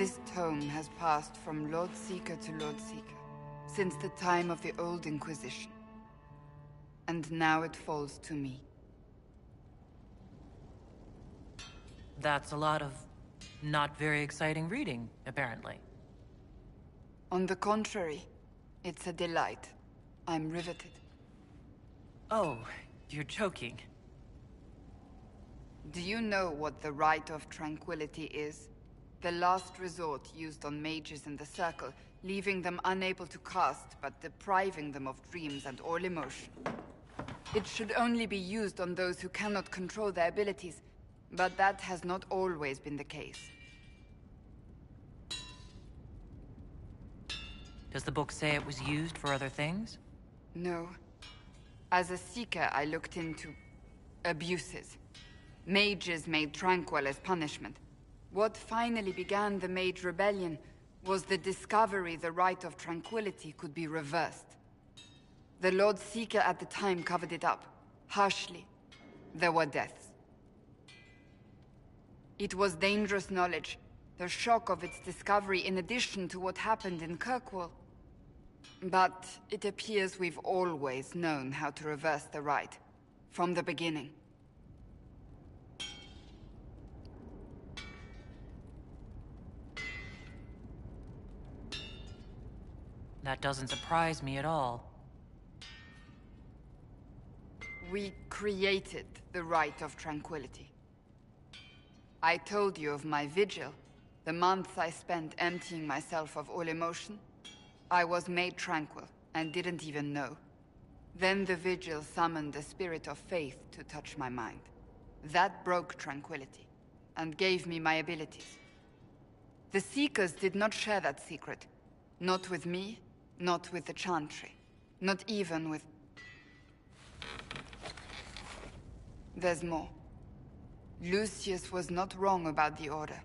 This tome has passed from Lord Seeker to Lord Seeker, since the time of the old Inquisition. And now it falls to me. That's a lot of not very exciting reading, apparently. On the contrary, it's a delight. I'm riveted. Oh, you're joking. Do you know what the Rite of Tranquility is? The last resort used on mages in the Circle, leaving them unable to cast, but depriving them of dreams and all emotion. It should only be used on those who cannot control their abilities, but that has not always been the case. Does the book say it was used for other things? No. As a Seeker, I looked into abuses. Mages made Tranquil as punishment. What finally began the Mage Rebellion was the discovery the Rite of Tranquility could be reversed. The Lord Seeker at the time covered it up, harshly. There were deaths. It was dangerous knowledge, the shock of its discovery in addition to what happened in Kirkwall. But it appears we've always known how to reverse the Rite, from the beginning. That doesn't surprise me at all. We created the Rite of Tranquility. I told you of my vigil, the months I spent emptying myself of all emotion. I was made tranquil, and didn't even know. Then the vigil summoned a spirit of faith to touch my mind. That broke tranquility, and gave me my abilities. The Seekers did not share that secret. Not with me, not with the Chantry, not even with... There's more. Lucius was not wrong about the Order.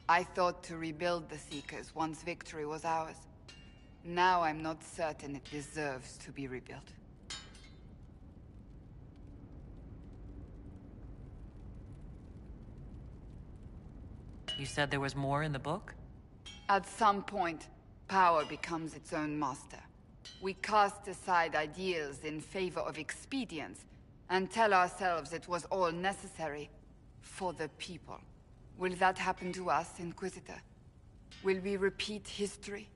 I thought to rebuild the Seekers once victory was ours. Now I'm not certain it deserves to be rebuilt. You said there was more in the book? At some point, power becomes its own master. We cast aside ideals in favor of expedience, and tell ourselves it was all necessary for the people. Will that happen to us, Inquisitor? Will we repeat history?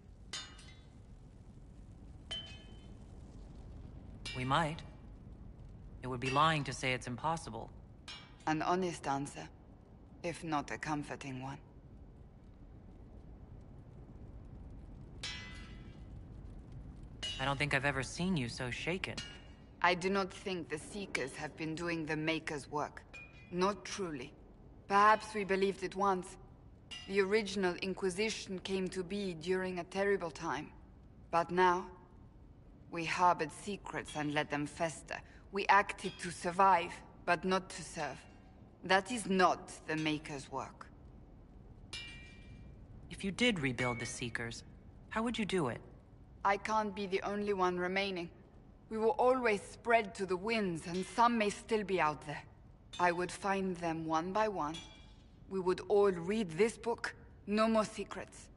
We might. It would be lying to say it's impossible. An honest answer, if not a comforting one. I don't think I've ever seen you so shaken. I do not think the Seekers have been doing the Maker's work. Not truly. Perhaps we believed it once. The original Inquisition came to be during a terrible time. But now, we harbored secrets and let them fester. We acted to survive, but not to serve. That is not the Maker's work. If you did rebuild the Seekers, how would you do it? I can't be the only one remaining. We were always spread to the winds, and some may still be out there. I would find them one by one. We would all read this book, no more secrets.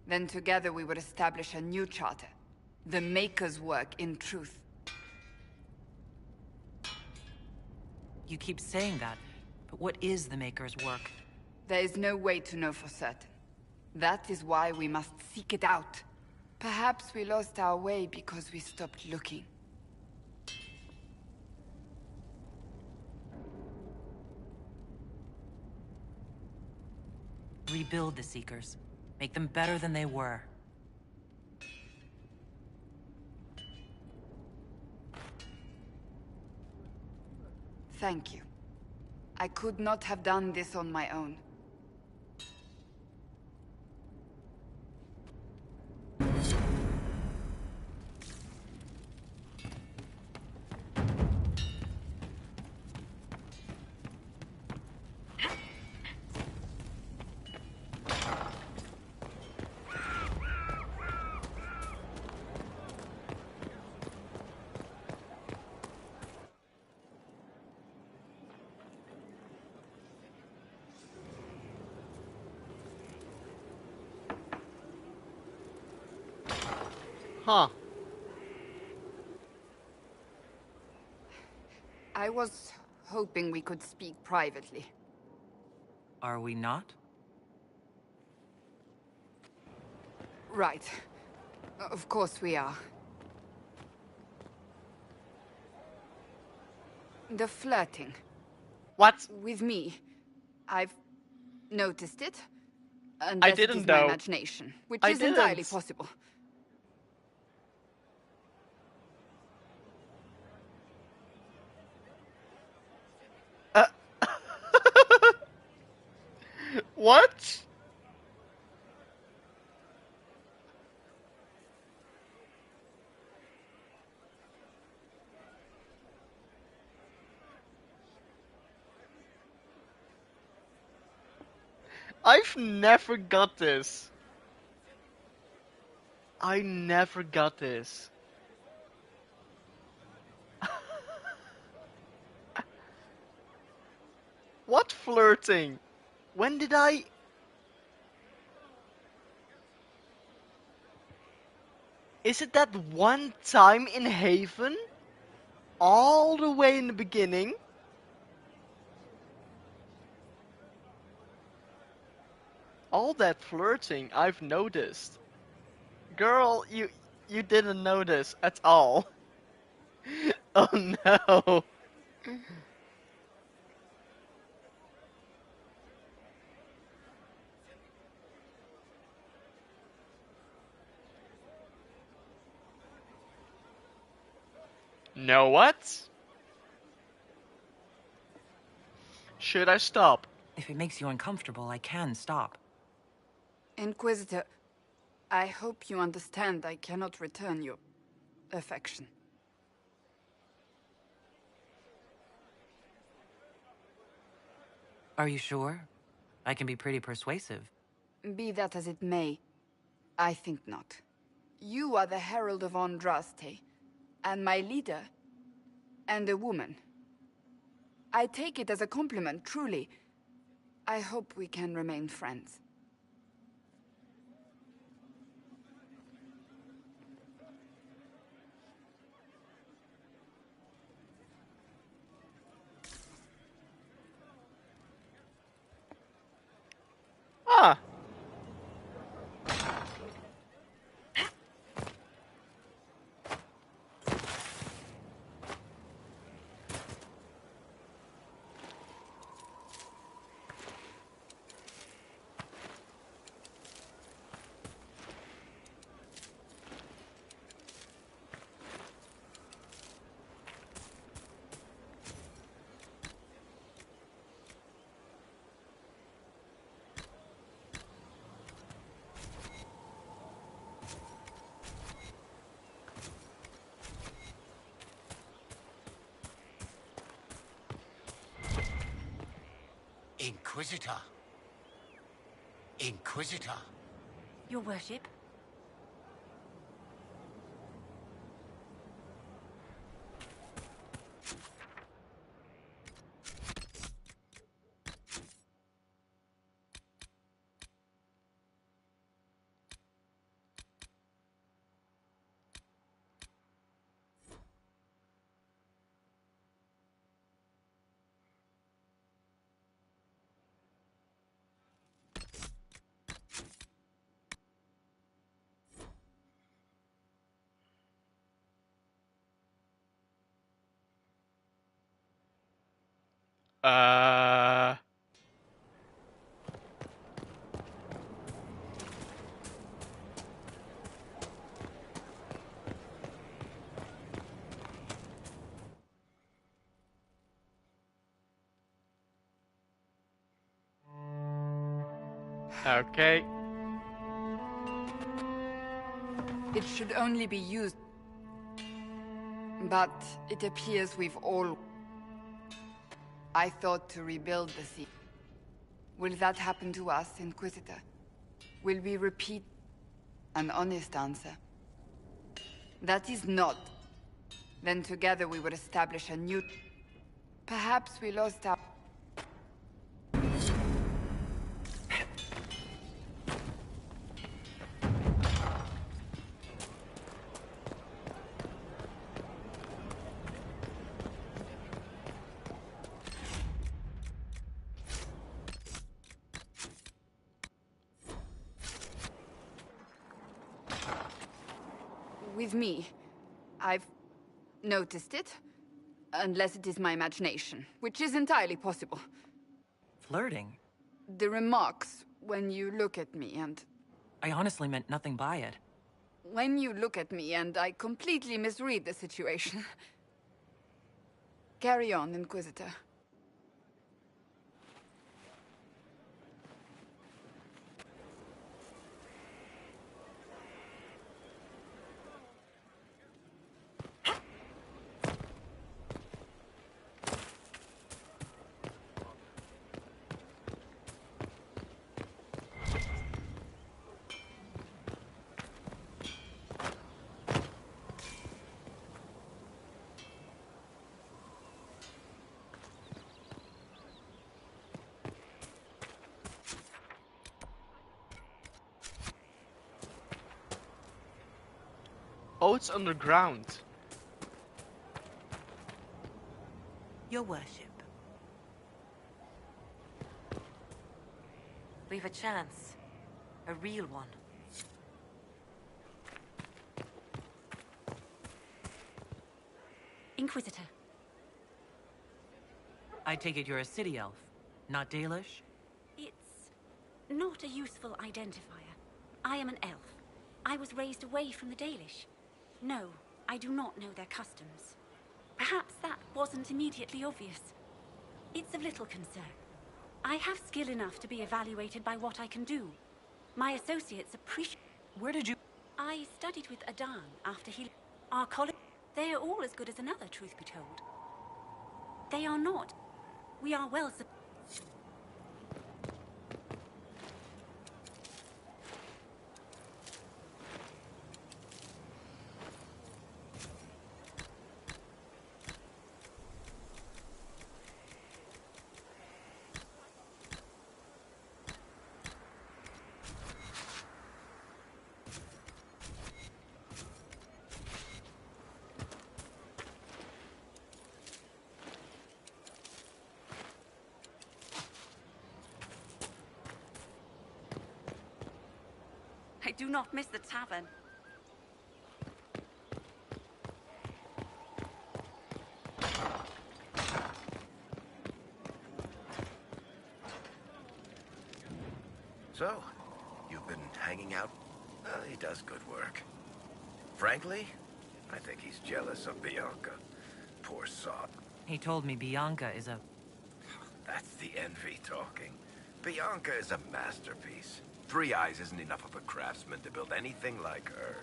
Then together we would establish a new charter. The Maker's work in truth. You keep saying that, but what is the Maker's work? There is no way to know for certain. That is why we must seek it out. Perhaps we lost our way because we stopped looking. Rebuild the Seekers. Make them better than they were. Thank you. I could not have done this on my own. Huh. I was hoping we could speak privately. Are we not? Right. Of course we are. The flirting. What? With me. I've noticed it. I Unless it didn't is my though. imagination, which I is entirely didn't. possible. What? I've never got this. I never got this. What flirting? When did I... Is it that one time in Haven? All the way in the beginning? All that flirting I've noticed. Girl, you didn't notice at all. Oh no. Know what? Should I stop? If it makes you uncomfortable, I can stop. Inquisitor, I hope you understand I cannot return your affection. Are you sure? I can be pretty persuasive. Be that as it may, I think not. You are the Herald of Andraste, and my leader, and a woman. I take it as a compliment, truly. I hope we can remain friends. Ah. Inquisitor. Inquisitor. Your worship? Uh... Okay. It should only be used. But it appears we've all... I thought to rebuild the sea. Will that happen to us, Inquisitor? Will we repeat an honest answer? That is not. Then together we would establish a new... Perhaps we lost our... with me. I've noticed it. Unless it is my imagination, which is entirely possible. Flirting? The remarks when you look at me and... I honestly meant nothing by it. When you look at me and I completely misread the situation. Carry on, Inquisitor. Oh, it's underground. Your worship. We've a chance. A real one. Inquisitor. I take it you're a city elf, not Dalish? It's not a useful identifier. I am an elf. I was raised away from the Dalish. No, I do not know their customs. Perhaps that wasn't immediately obvious. It's of little concern. I have skill enough to be evaluated by what I can do. My associates appreciate... Where did you... I studied with Adan after he... Our college... They are all as good as another, truth be told. They are not. We are well... I do not miss the tavern. So, you've been hanging out? He does good work. Frankly, I think he's jealous of Bianca. Poor sod. He told me Bianca is a... That's the envy talking. Bianca is a masterpiece. 3 Eyes isn't enough of a craftsman to build anything like her.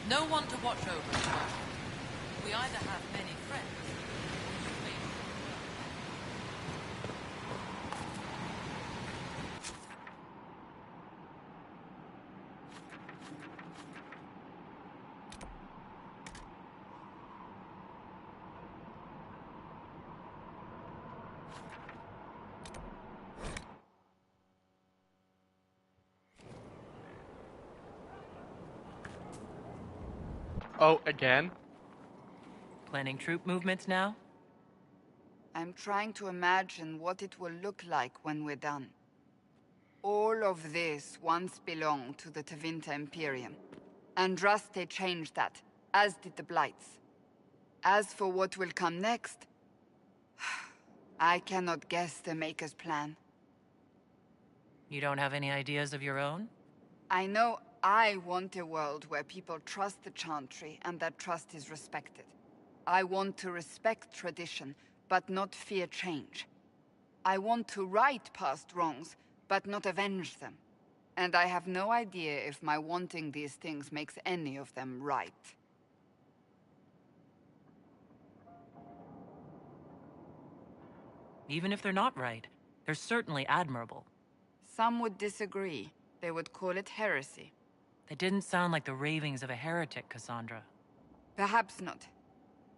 No one to watch over us. We either have many friends, or you've made Oh, again? Planning troop movements now? I'm trying to imagine what it will look like when we're done. All of this once belonged to the Tevinter Imperium. Andraste changed that, as did the Blights. As for what will come next, I cannot guess the Maker's plan. You don't have any ideas of your own? I know I want a world where people trust the Chantry and that trust is respected. I want to respect tradition, but not fear change. I want to right past wrongs, but not avenge them. And I have no idea if my wanting these things makes any of them right. Even if they're not right, they're certainly admirable. Some would disagree. They would call it heresy. That didn't sound like the ravings of a heretic, Cassandra. Perhaps not.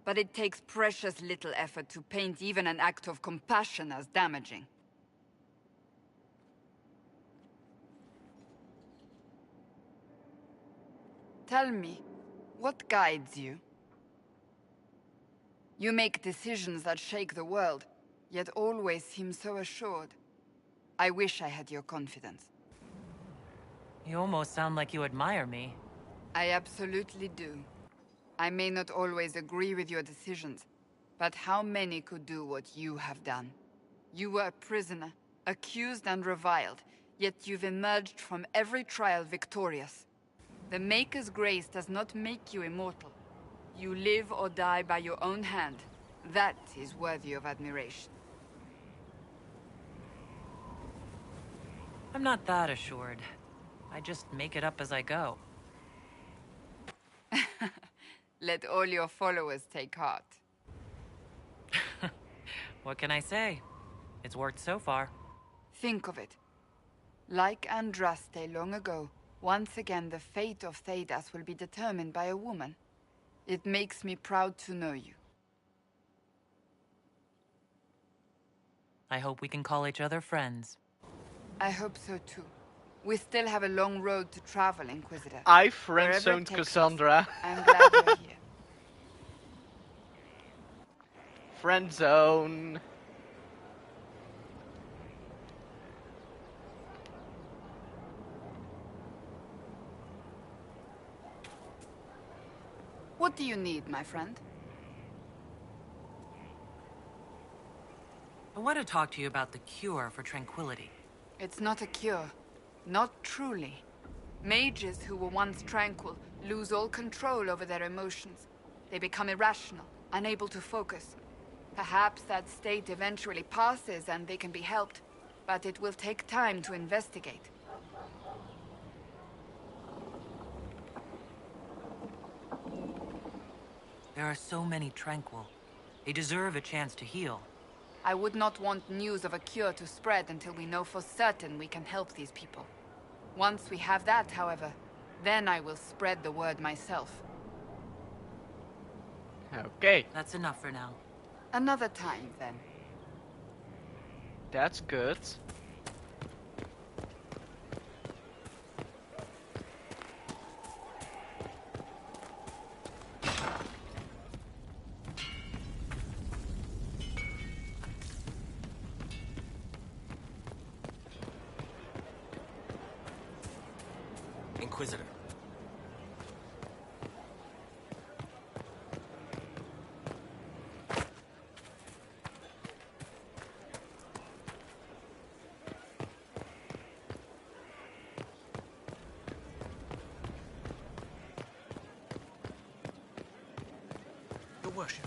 but it takes precious little effort to paint even an act of compassion as damaging. Tell me, what guides you? You make decisions that shake the world, yet always seem so assured. I wish I had your confidence. You almost sound like you admire me. I absolutely do. I may not always agree with your decisions, but how many could do what you have done? You were a prisoner, accused and reviled, yet you've emerged from every trial victorious. The Maker's grace does not make you immortal. You live or die by your own hand. That is worthy of admiration. I'm not that assured. I just make it up as I go. Let all your followers take heart. What can I say? It's worked so far. Think of it. Like Andraste long ago, once again the fate of Thedas will be determined by a woman. It makes me proud to know you. I hope we can call each other friends. I hope so too. We still have a long road to travel, Inquisitor. I Wherever it friend-zoned takes us, Cassandra. I'm glad you're here. Friend zone. What do you need, my friend? I want to talk to you about the cure for tranquility. It's not a cure. Not truly. Mages who were once tranquil lose all control over their emotions. They become irrational, unable to focus. Perhaps that state eventually passes and they can be helped, but it will take time to investigate. There are so many tranquil. They deserve a chance to heal. I would not want news of a cure to spread until we know for certain we can help these people. Once we have that, however, then I will spread the word myself. Okay. That's enough for now. Another time, then. That's good. Inquisitor. Your worship.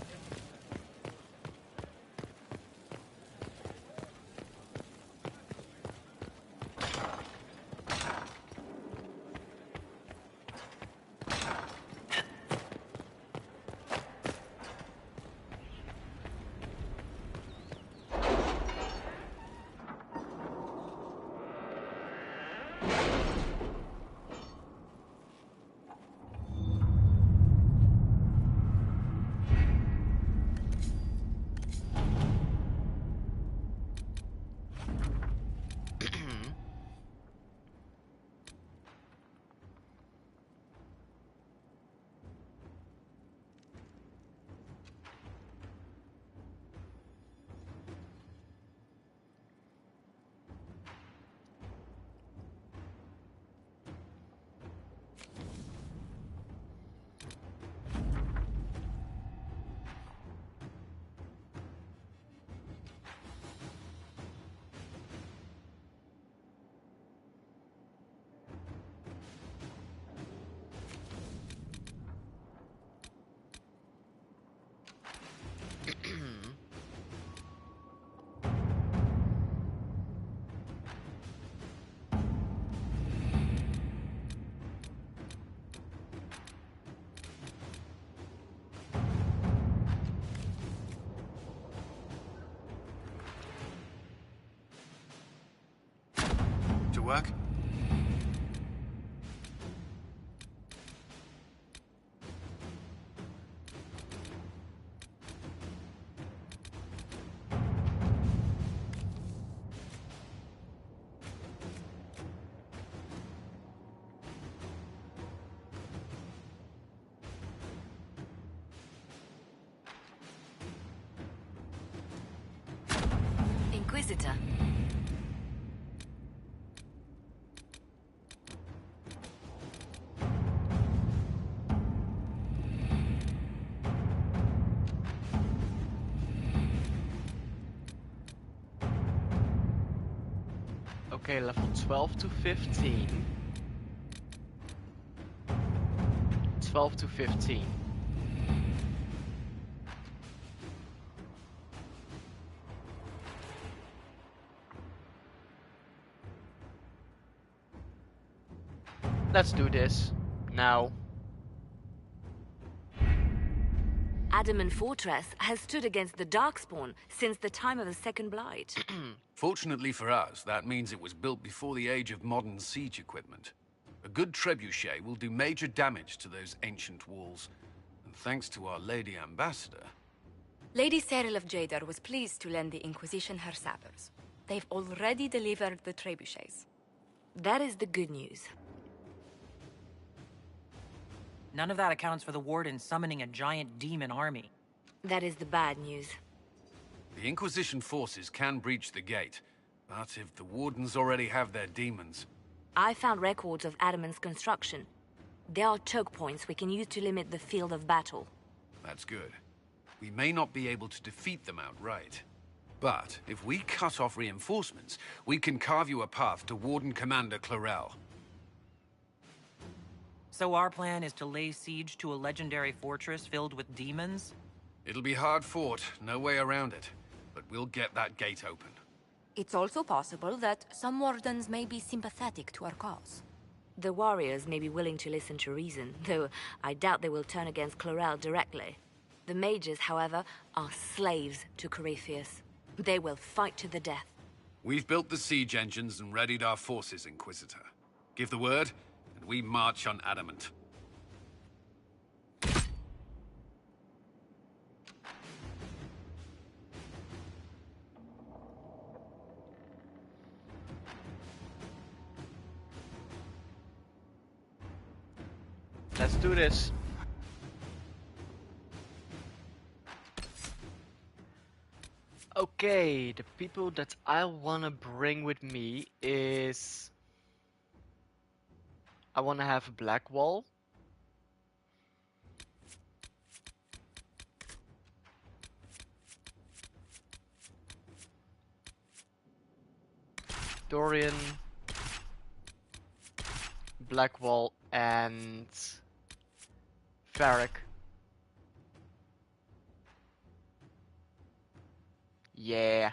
To work? Inquisitor. Okay, level 12 to 15. 12 to 15. Let's do this. Now. Adamant Fortress has stood against the Darkspawn since the time of the Second Blight. Fortunately for us, that means it was built before the age of modern siege equipment. A good trebuchet will do major damage to those ancient walls. And thanks to our Lady Ambassador... Lady Cyril of Jadar was pleased to lend the Inquisition her sappers. They've already delivered the trebuchets. That is the good news. None of that accounts for the Warden summoning a giant demon army. That is the bad news. The Inquisition forces can breach the gate, but if the Wardens already have their demons... I found records of Adamant's construction. There are choke points we can use to limit the field of battle. That's good. We may not be able to defeat them outright. But if we cut off reinforcements, we can carve you a path to Warden Commander Clarel. So our plan is to lay siege to a legendary fortress filled with demons? It'll be hard fought, no way around it. But we'll get that gate open. It's also possible that some Wardens may be sympathetic to our cause. The warriors may be willing to listen to reason, though I doubt they will turn against Clarel directly. The mages, however, are slaves to Corypheus. They will fight to the death. We've built the siege engines and readied our forces, Inquisitor. Give the word, and we march on Adamant. Let's do this. Okay, the people that I wanna bring with me is... I wanna have a black wall. Dorian, Blackwall, and Varric. Yeah.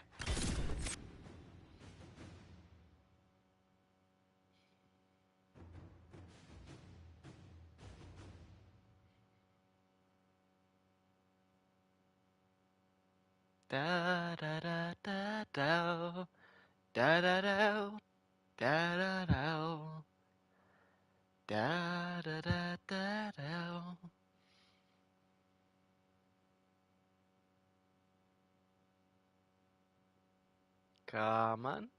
Da da da da da da da da da da da da da da da da. Come on.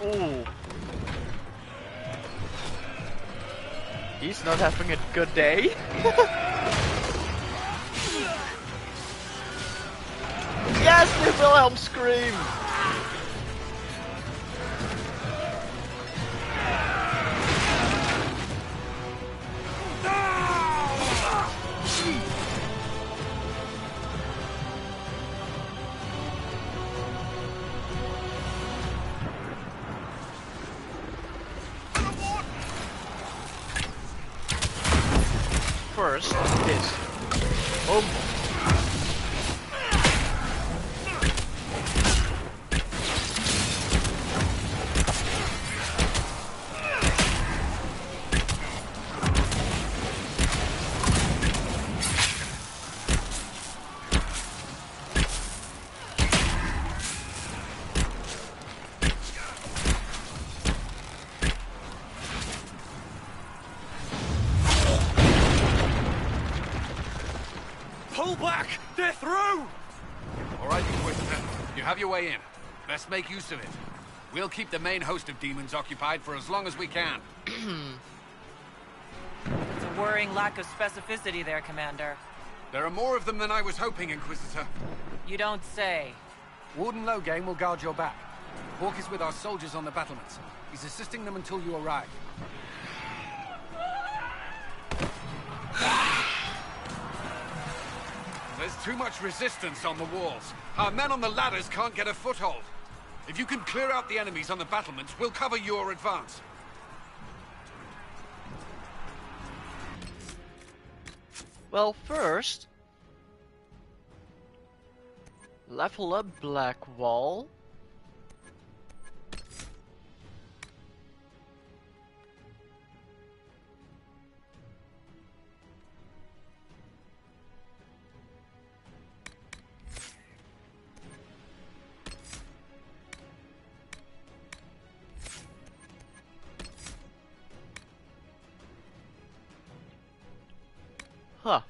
Ooh. He's not having a good day. Yes, the Wilhelm scream! First, this. Boom. Black! They're through! All right, Inquisitor. You have your way in. Best make use of it. We'll keep the main host of demons occupied for as long as we can. It's a worrying lack of specificity there, Commander. There are more of them than I was hoping, Inquisitor. You don't say. Warden Loghain will guard your back. Hawk is with our soldiers on the battlements. He's assisting them until you arrive. There's too much resistance on the walls. Our men on the ladders can't get a foothold. If you can clear out the enemies on the battlements, we'll cover your advance. Well, first, level up Black Wall. Huh.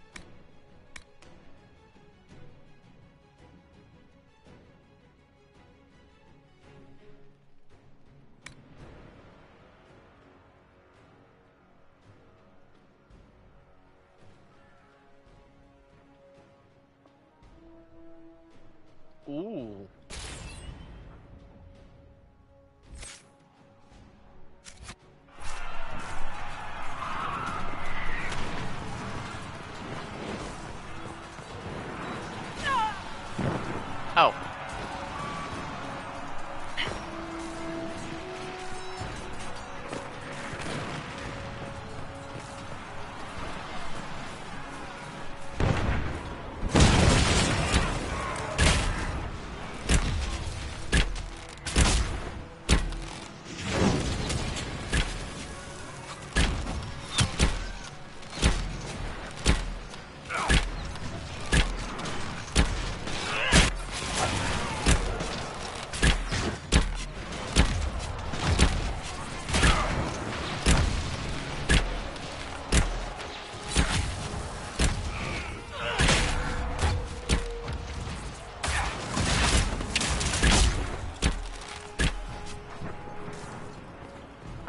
Ooh. Oh.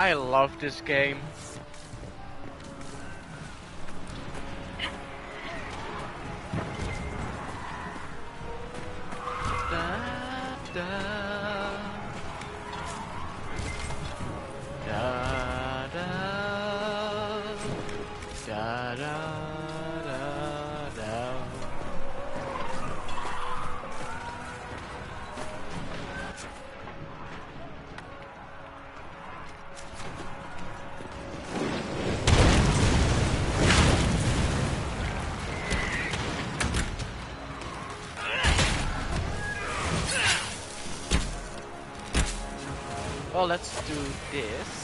I love this game. Well, let's do this.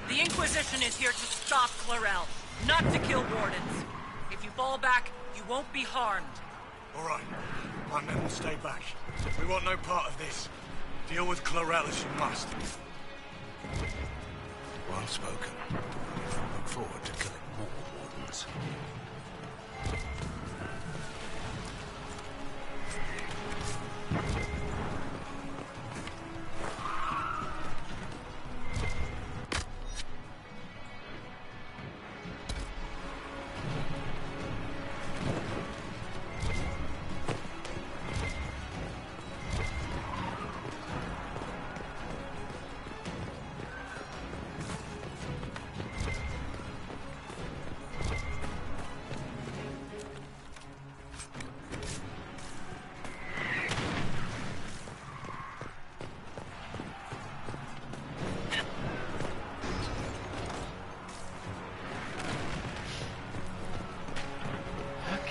The Inquisition is here to stop Clarel, not to kill wardens. If you fall back, you won't be harmed. All right. My men will stay back. We want no part of this. Deal with Clarel as you must. Well spoken. Look forward to killing more wardens.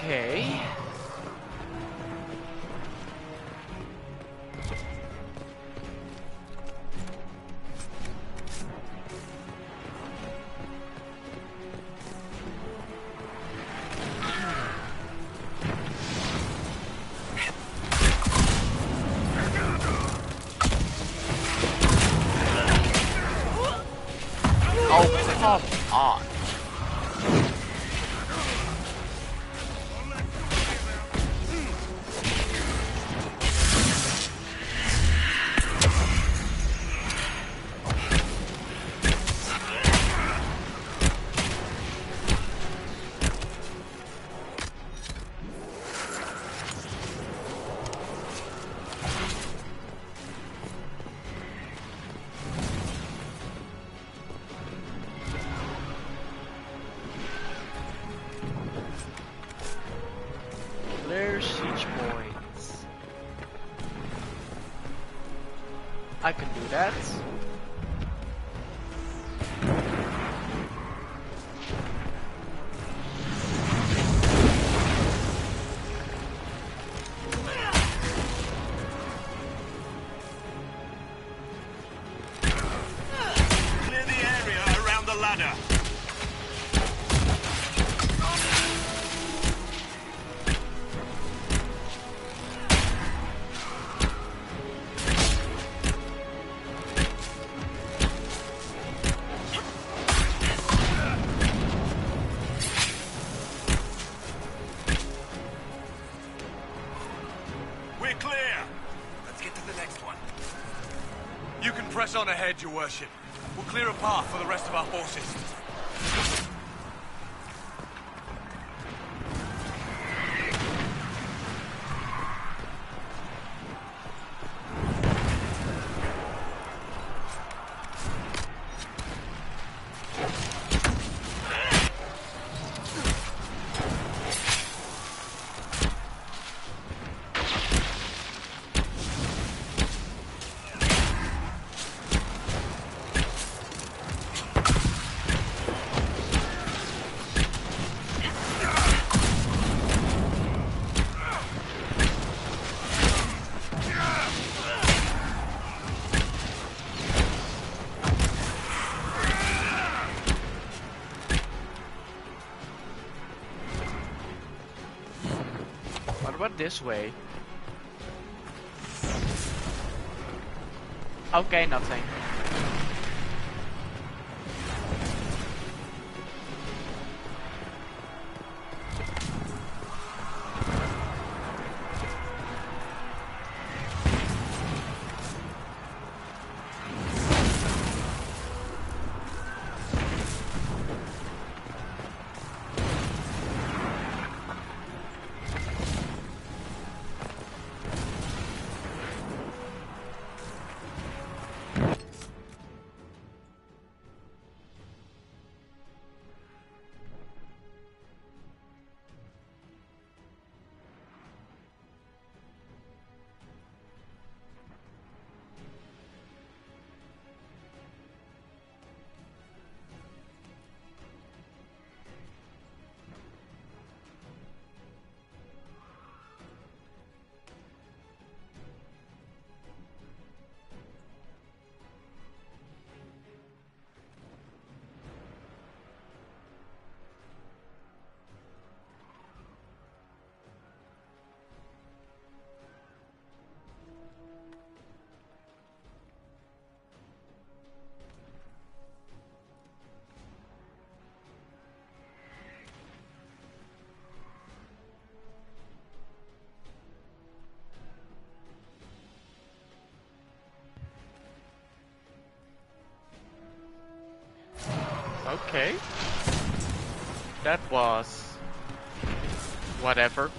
Okay. Oh, come on. Clear siege points. I can do that. Clear the area around the ladder. We're clear. Let's get to the next one. You can press on ahead, your worship. We'll clear a path for the rest of our forces. What about this way? Okay, nothing. Okay. That was... whatever.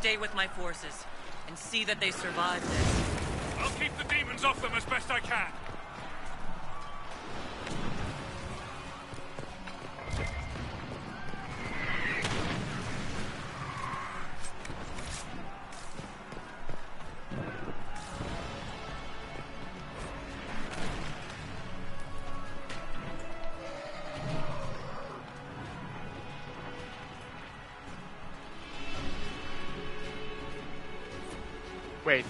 stay with my forces and see that they survive this. I'll keep the demons off them as best I can. Wait,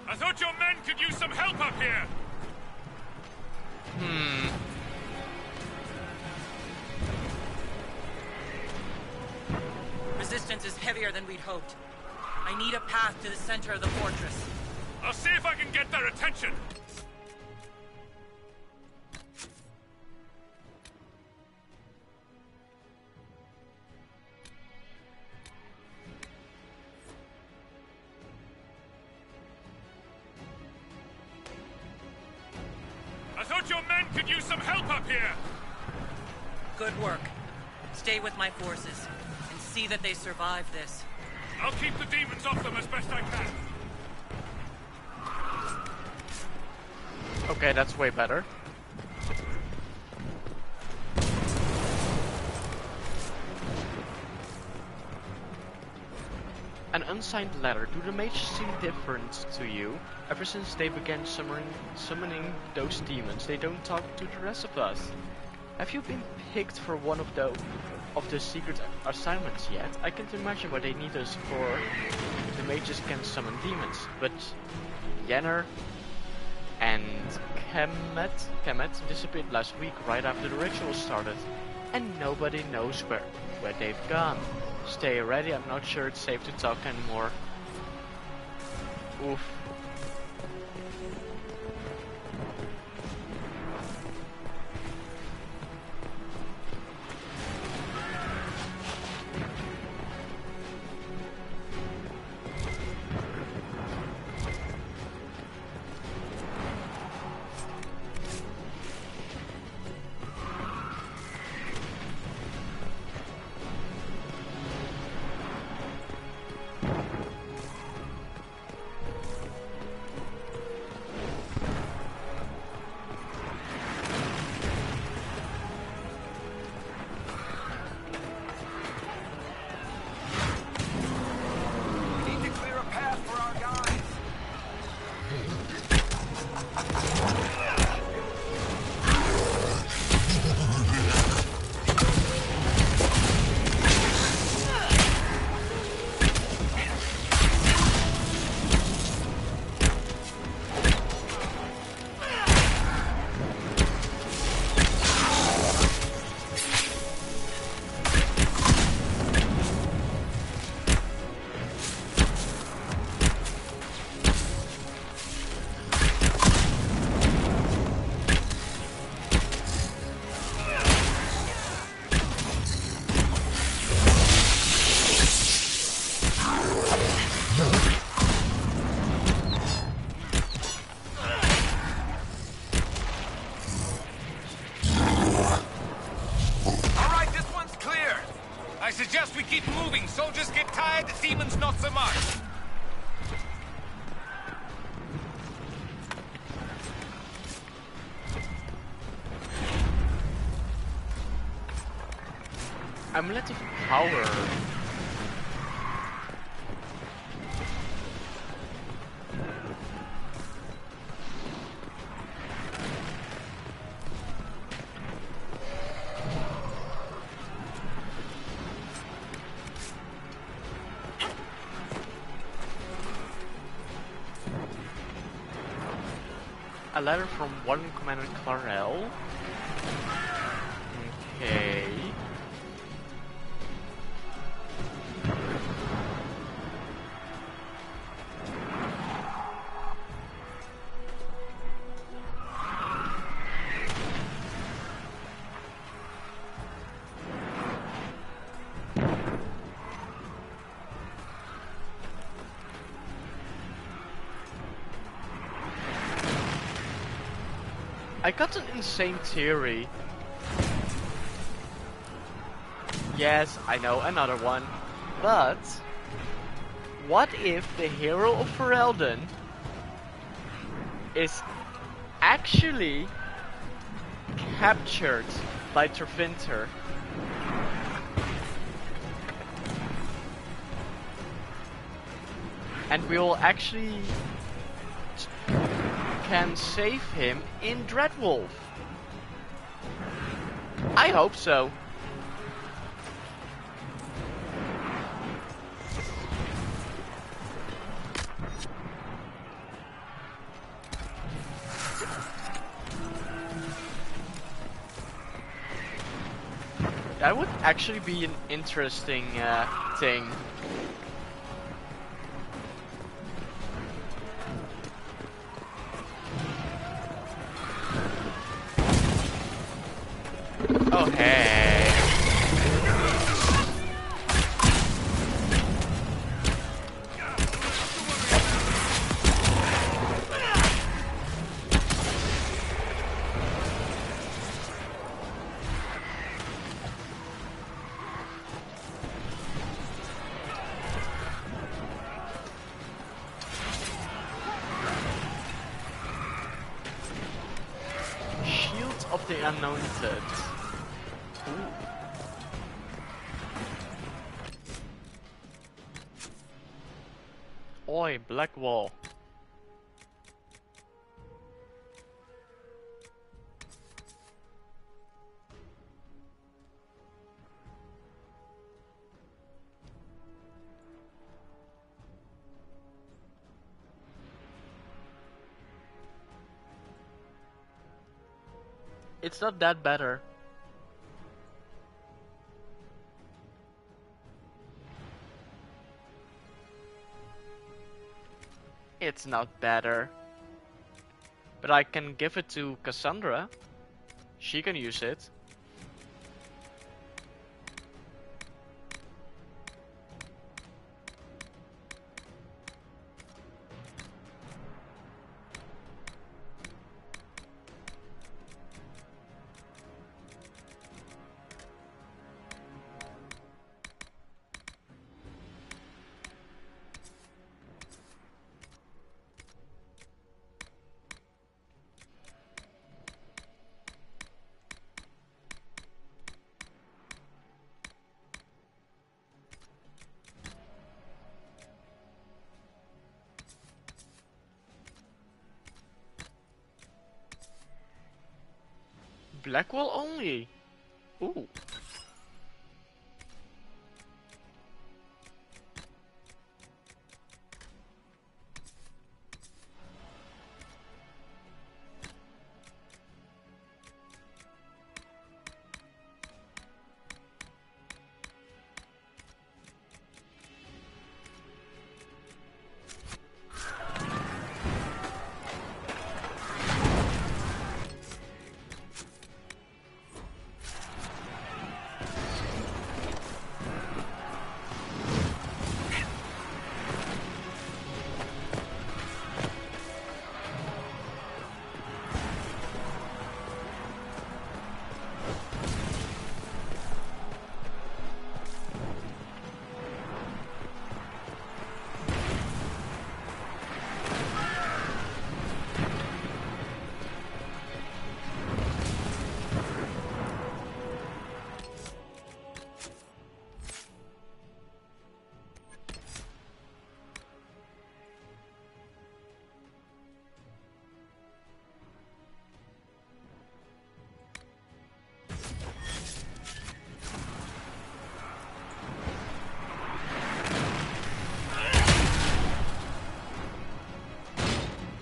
I thought your men could use some help up here! Resistance is heavier than we'd hoped. I need a path to the center of the fortress. I'll see if I can get their attention! I thought your men could use some help up here! Good work. Stay with my forces and see that they survive this. I'll keep the demons off them as best I can. okay, that's way better. An unsigned letter. Do the mages seem different to you? Ever since they began summoning those demons, they don't talk to the rest of us. Have you been picked for one of the secret assignments yet? I can't imagine why they need us for the mages can summon demons, but Yenner and Kemet disappeared last week right after the ritual started, and nobody knows where they've gone. Stay ready, I'm not sure it's safe to talk anymore. Oof. Soldiers get tired, demons not so much. Amulet of Power. A letter from one Commander Clarel. Okay. I got an insane theory. Yes, I know, another one. But what if the hero of Ferelden is actually captured by Tervinter? And we will actually can save him in Dreadwolf. I hope so. That would actually be an interesting thing. Oh, hey. Shield of the Anointed. Oi, Black Wall. It's not that better. It's not better. But I can give it to Cassandra. She can use it. Blackwall only. Ooh.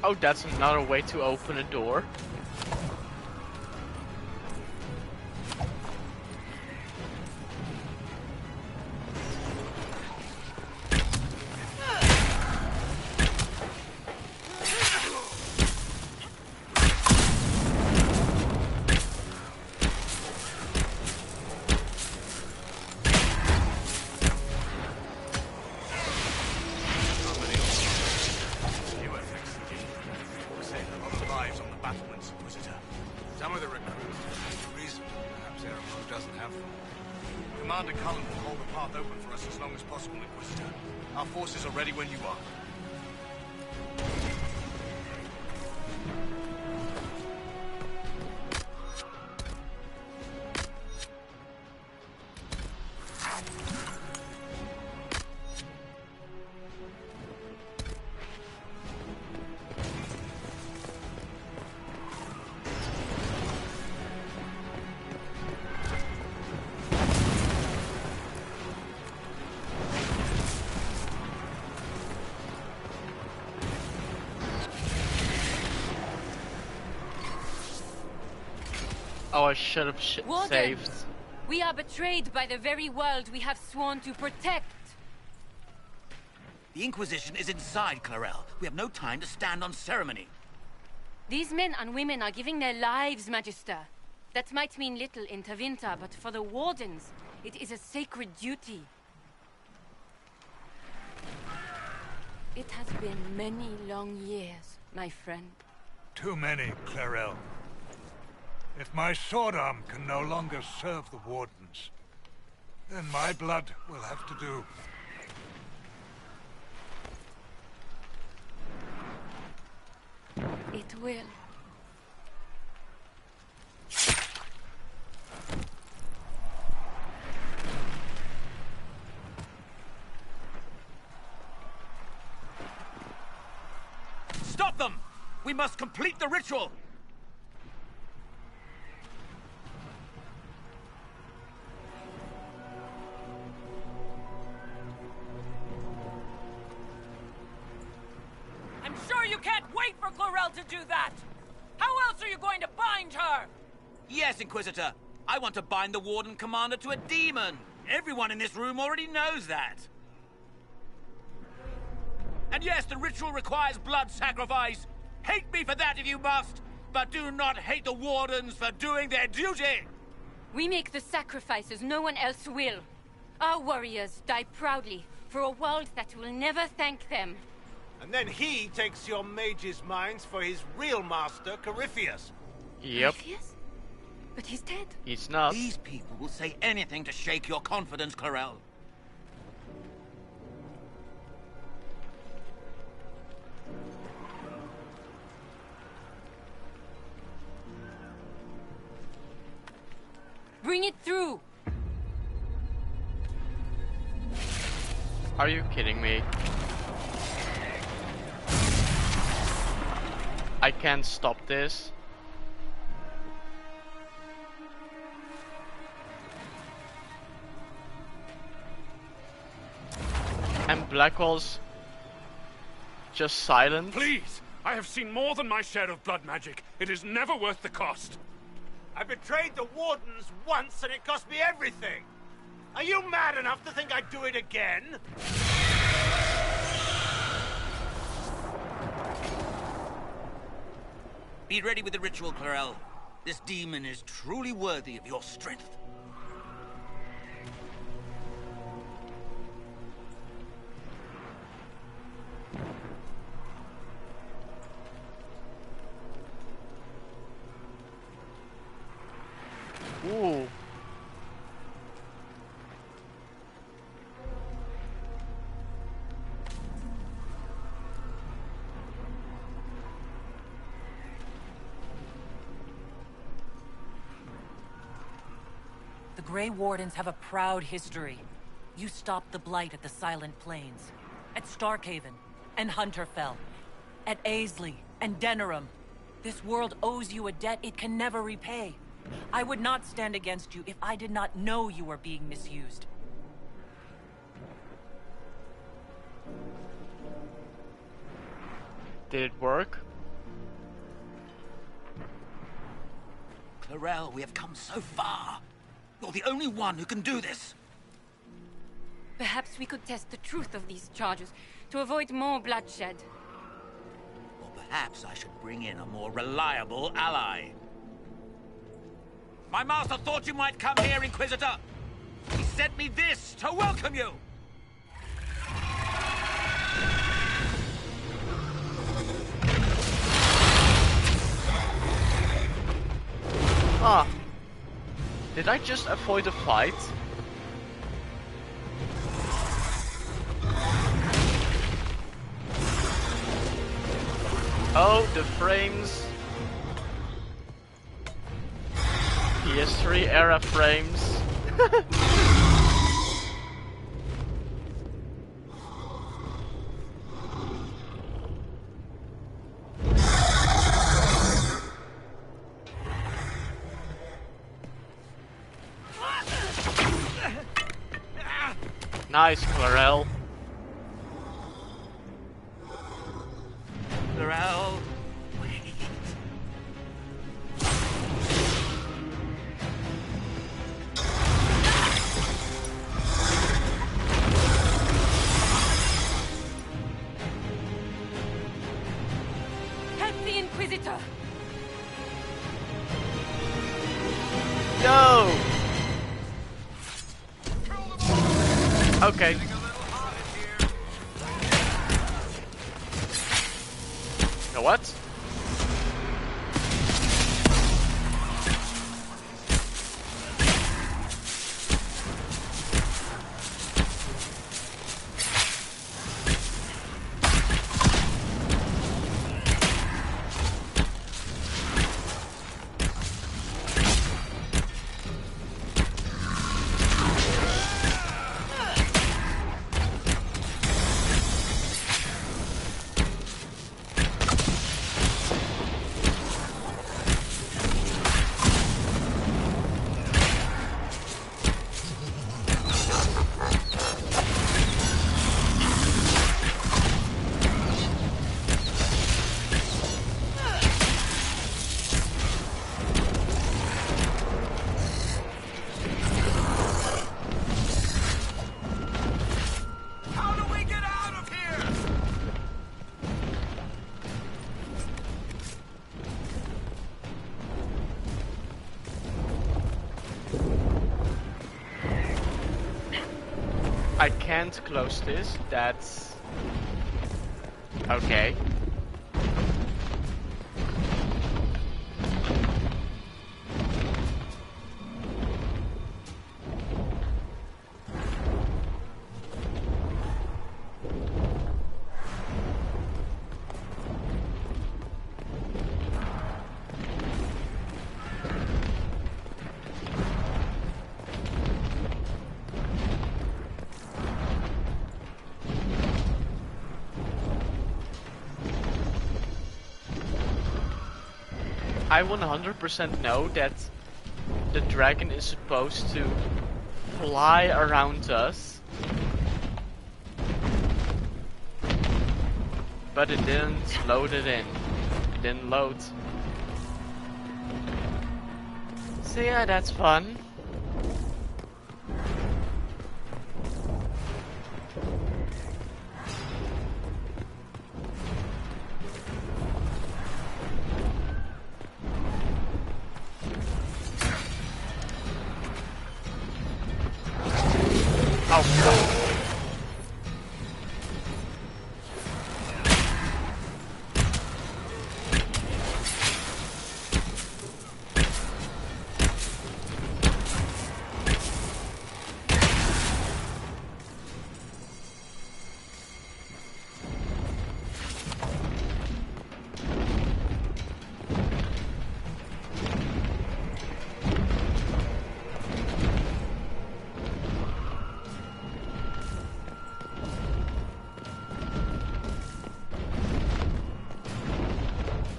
Oh, that's another way to open a door. Lives on the battlements, Inquisitor. Some of the recruits have reason. Perhaps Erebor doesn't have them. Commander Cullen will hold the path open for us as long as possible, Inquisitor. Our forces are ready when you are. Oh, I should have saved. We are betrayed by the very world we have sworn to protect. The Inquisition is inside, Clarel. We have no time to stand on ceremony. These men and women are giving their lives, Magister. That might mean little in Tavinta, but for the Wardens, it is a sacred duty. It has been many long years, my friend. Too many, Clarel. If my sword arm can no longer serve the Wardens, then my blood will have to do. It will. Stop them! We must complete the ritual! I'm sure you can't wait for Clarel to do that! How else are you going to bind her? Yes, Inquisitor. I want to bind the Warden Commander to a demon. Everyone in this room already knows that. And yes, the ritual requires blood sacrifice. Hate me for that if you must, but do not hate the Wardens for doing their duty! We make the sacrifices no one else will. Our warriors die proudly for a world that will never thank them. And then he takes your mage's minds for his real master, Corypheus. Yep. Corypheus? But he's dead. He's not. These people will say anything to shake your confidence, Clarel. Bring it through! Are you kidding me? I can't stop this. And Blackwell's just silent. Please! I have seen more than my share of blood magic. It is never worth the cost. I betrayed the Wardens once and it cost me everything. Are you mad enough to think I'd do it again? Be ready with the ritual, Clarel. This demon is truly worthy of your strength. Ooh. The Grey Wardens have a proud history. You stopped the Blight at the Silent Plains, at Starkhaven, and Hunterfell, at Aisley and Denerim. This world owes you a debt it can never repay. I would not stand against you if I did not know you were being misused. Did it work? Clarel, we have come so far. You're the only one who can do this. Perhaps we could test the truth of these charges to avoid more bloodshed. Or perhaps I should bring in a more reliable ally. My master thought you might come here, Inquisitor. He sent me this to welcome you. Huh. Did I just avoid a fight? Oh, the frames. PS3 era frames. Nice, Clarel. Clarel. Help the Inquisitor! Yo! Okay. Know what? I can't close this, that's... okay. I 100% know that the dragon is supposed to fly around us, but it didn't load it in. It didn't load. So yeah, that's fun.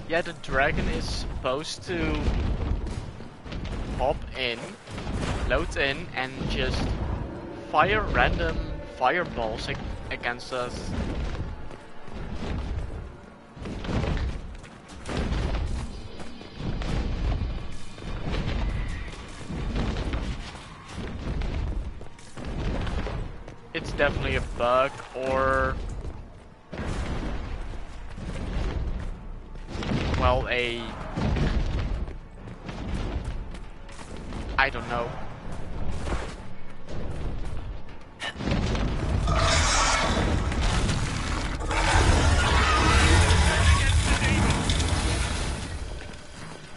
Yeah, the dragon is supposed to hop in, load in, and just fire random fireballs against us. It's definitely a bug, or well, I don't know.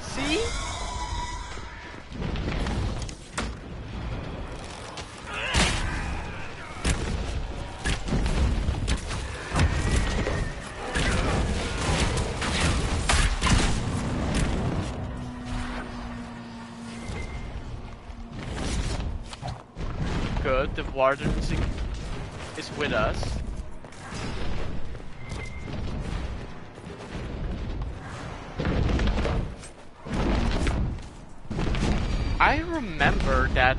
See? good. The warden is with us. I remember that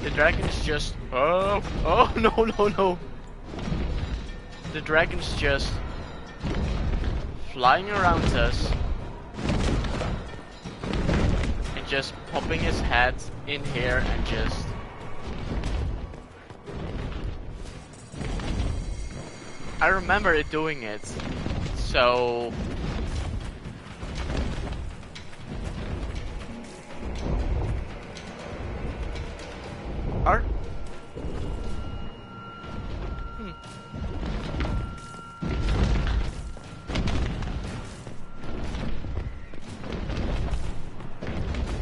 the dragon is just... Oh, no. The dragon's just flying around us and just popping his head in here and just... I remember it doing it, so... Are...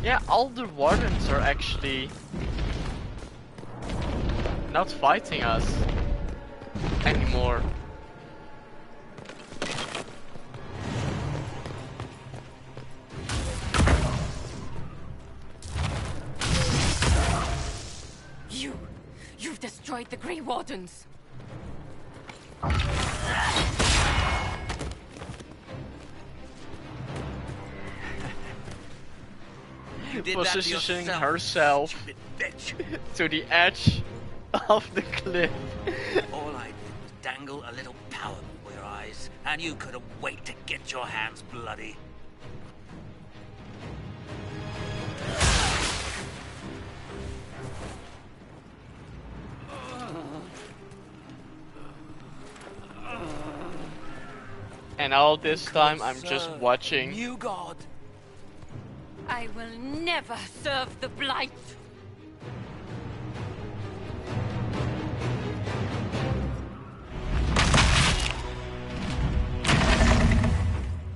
Yeah, all the wardens are actually not fighting us anymore. You've destroyed the Grey Wardens. Positioning herself to the edge of the cliff. All I did was dangle a little power before your eyes, and you couldn't wait to get your hands bloody. And all this time I'm just watching. New god. I will never serve the Blight.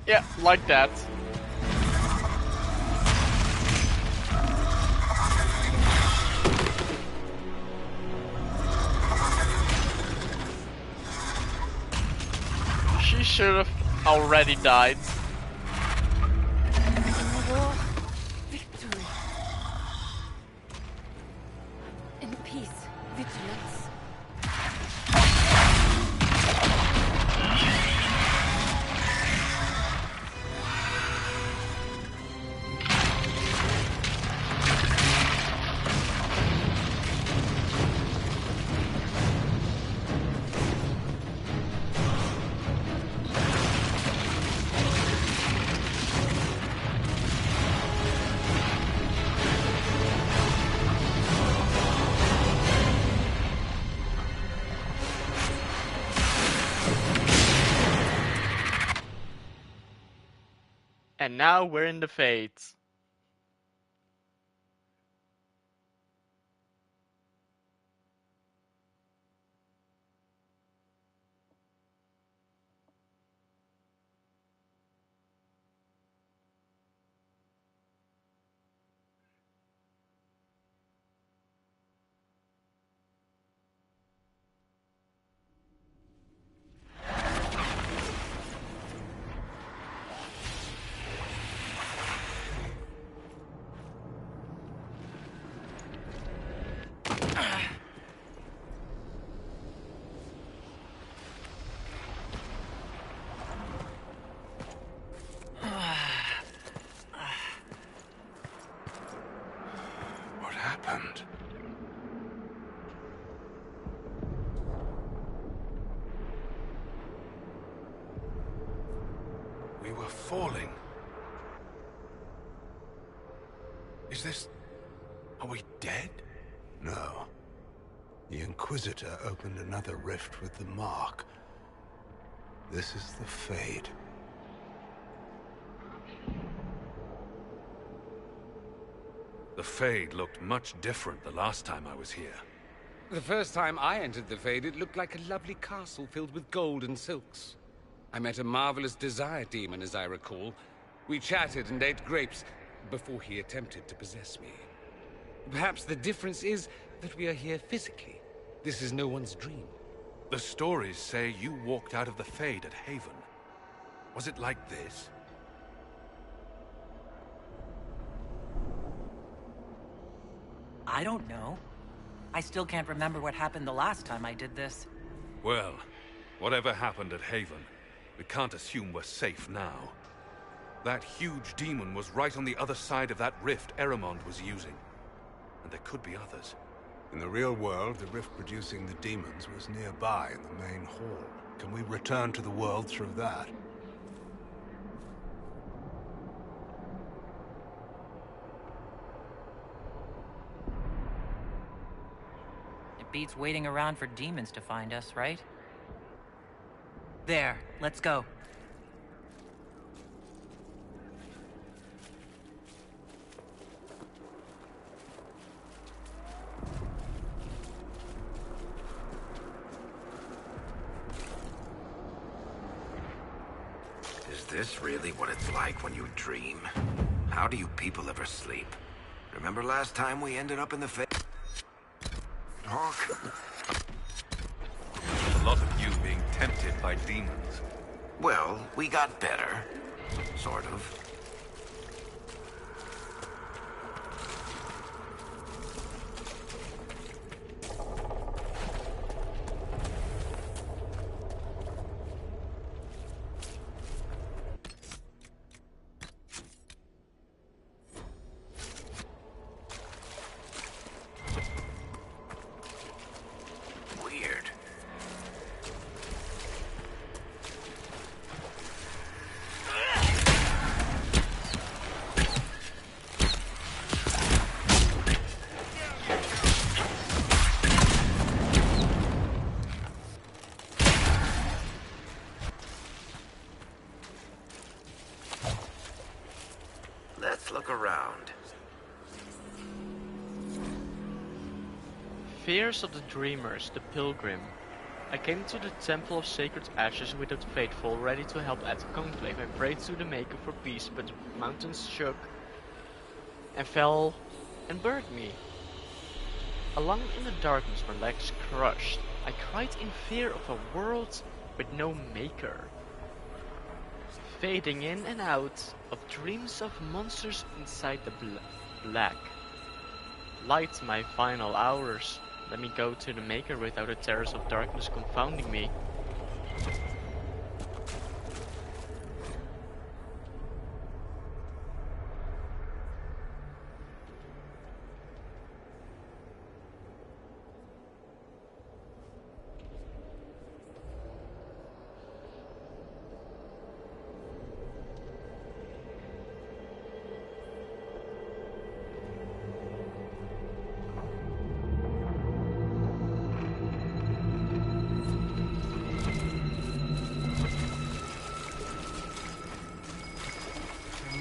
Yeah, like that. She should have already died. Victory. In peace, vigilance. And now we're in the Fates. What happened? We were falling. Is this... Are we dead? No. The Inquisitor opened another rift with the Mark. This is the Fade. The Fade looked much different the last time I was here. The first time I entered the Fade, it looked like a lovely castle filled with gold and silks. I met a marvelous desire demon, as I recall. We chatted and ate grapes before he attempted to possess me. Perhaps the difference is that we are here physically. This is no one's dream. The stories say you walked out of the Fade at Haven. Was it like this? I don't know. I still can't remember what happened the last time I did this. Well, whatever happened at Haven, we can't assume we're safe now. That huge demon was right on the other side of that rift Eramond was using. And there could be others. In the real world, the rift producing the demons was nearby in the main hall. Can we return to the world through that? It beats waiting around for demons to find us, right? There, let's go. Is this really what it's like when you dream? How do you people ever sleep? Remember last time we ended up in the Hawk? A lot of you being tempted by demons. Well, we got better. Sort of. Look around. Fears of the Dreamers, the Pilgrim. I came to the Temple of Sacred Ashes with the faithful, ready to help at the conclave. I prayed to the Maker for peace, but the mountains shook and fell and buried me. Alone in the darkness, my legs crushed. I cried in fear of a world with no Maker. Fading in and out of dreams of monsters inside the black. Light my final hours. Let me go to the Maker without the terrors of darkness confounding me.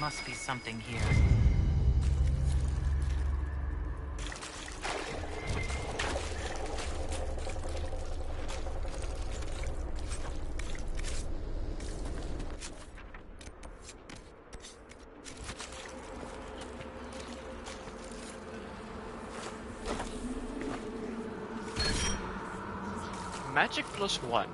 Must be something here. Magic +1.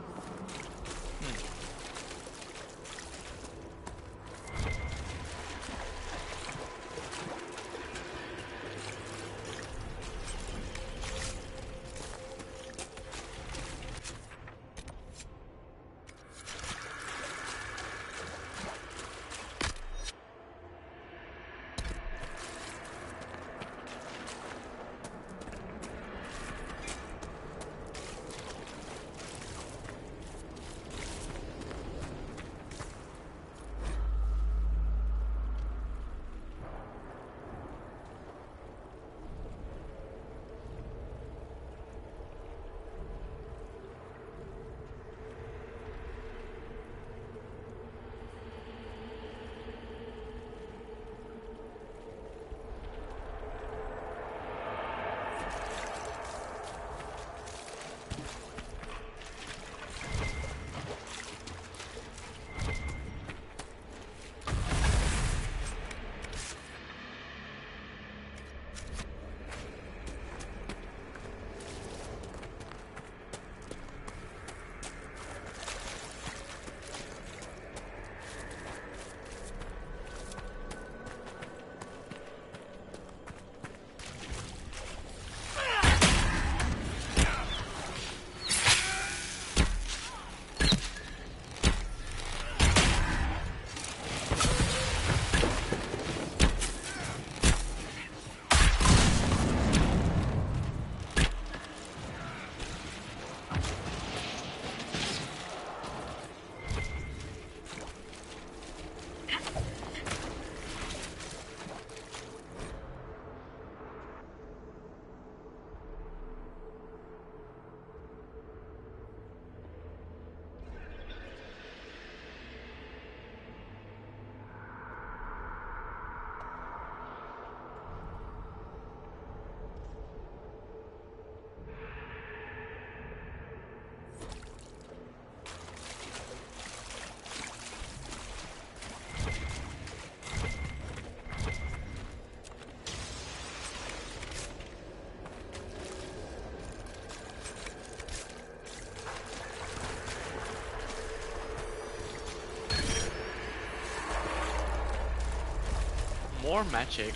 more magic.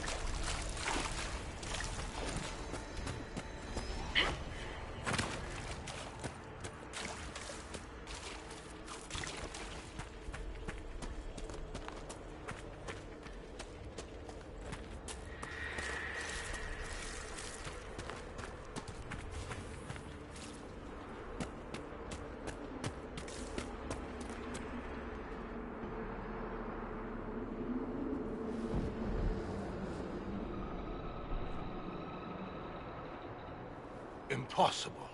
Impossible.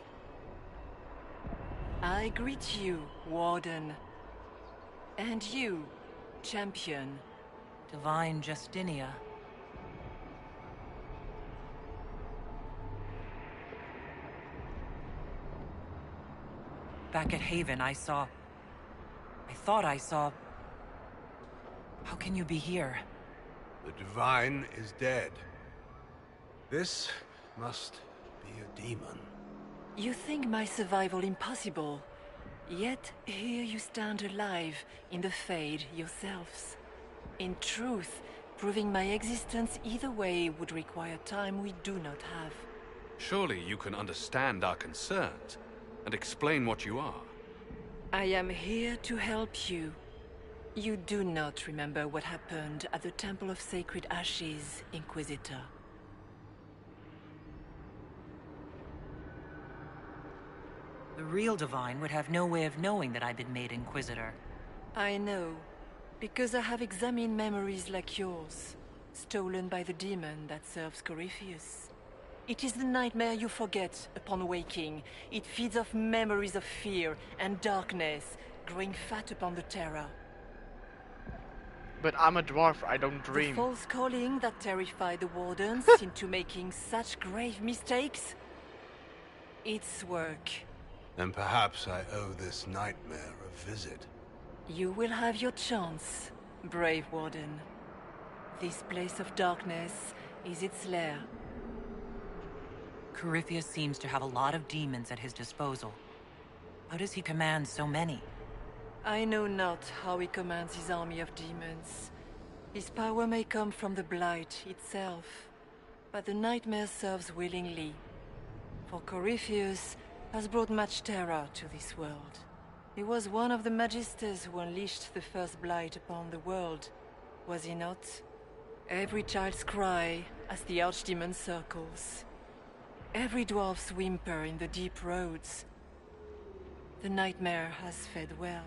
I greet you, Warden. And you, Champion. Divine Justinia. Back at Haven, I thought I saw... How can you be here? The Divine is dead. This must be a demon. You think my survival impossible, yet here you stand alive in the Fade yourselves. In truth, proving my existence either way would require time we do not have. Surely you can understand our concerns and explain what you are. I am here to help you. You do not remember what happened at the Temple of Sacred Ashes, Inquisitor. The real Divine would have no way of knowing that I'd been made Inquisitor. I know, because I have examined memories like yours, stolen by the demon that serves Corypheus. It is the nightmare you forget upon waking. It feeds off memories of fear and darkness, growing fat upon the terror. But I'm a dwarf, I don't The dream. false calling that terrified the Wardens into making such grave mistakes? It's work. Then perhaps I owe this nightmare a visit. You will have your chance, brave Warden. This place of darkness is its lair. Corypheus seems to have a lot of demons at his disposal. How does he command so many? I know not how he commands his army of demons. His power may come from the Blight itself, but the nightmare serves willingly. For Corypheus has brought much terror to this world. He was one of the Magisters who unleashed the first Blight upon the world, was he not? Every child's cry as the Archdemon circles. Every dwarf's whimper in the deep roads. The nightmare has fed well.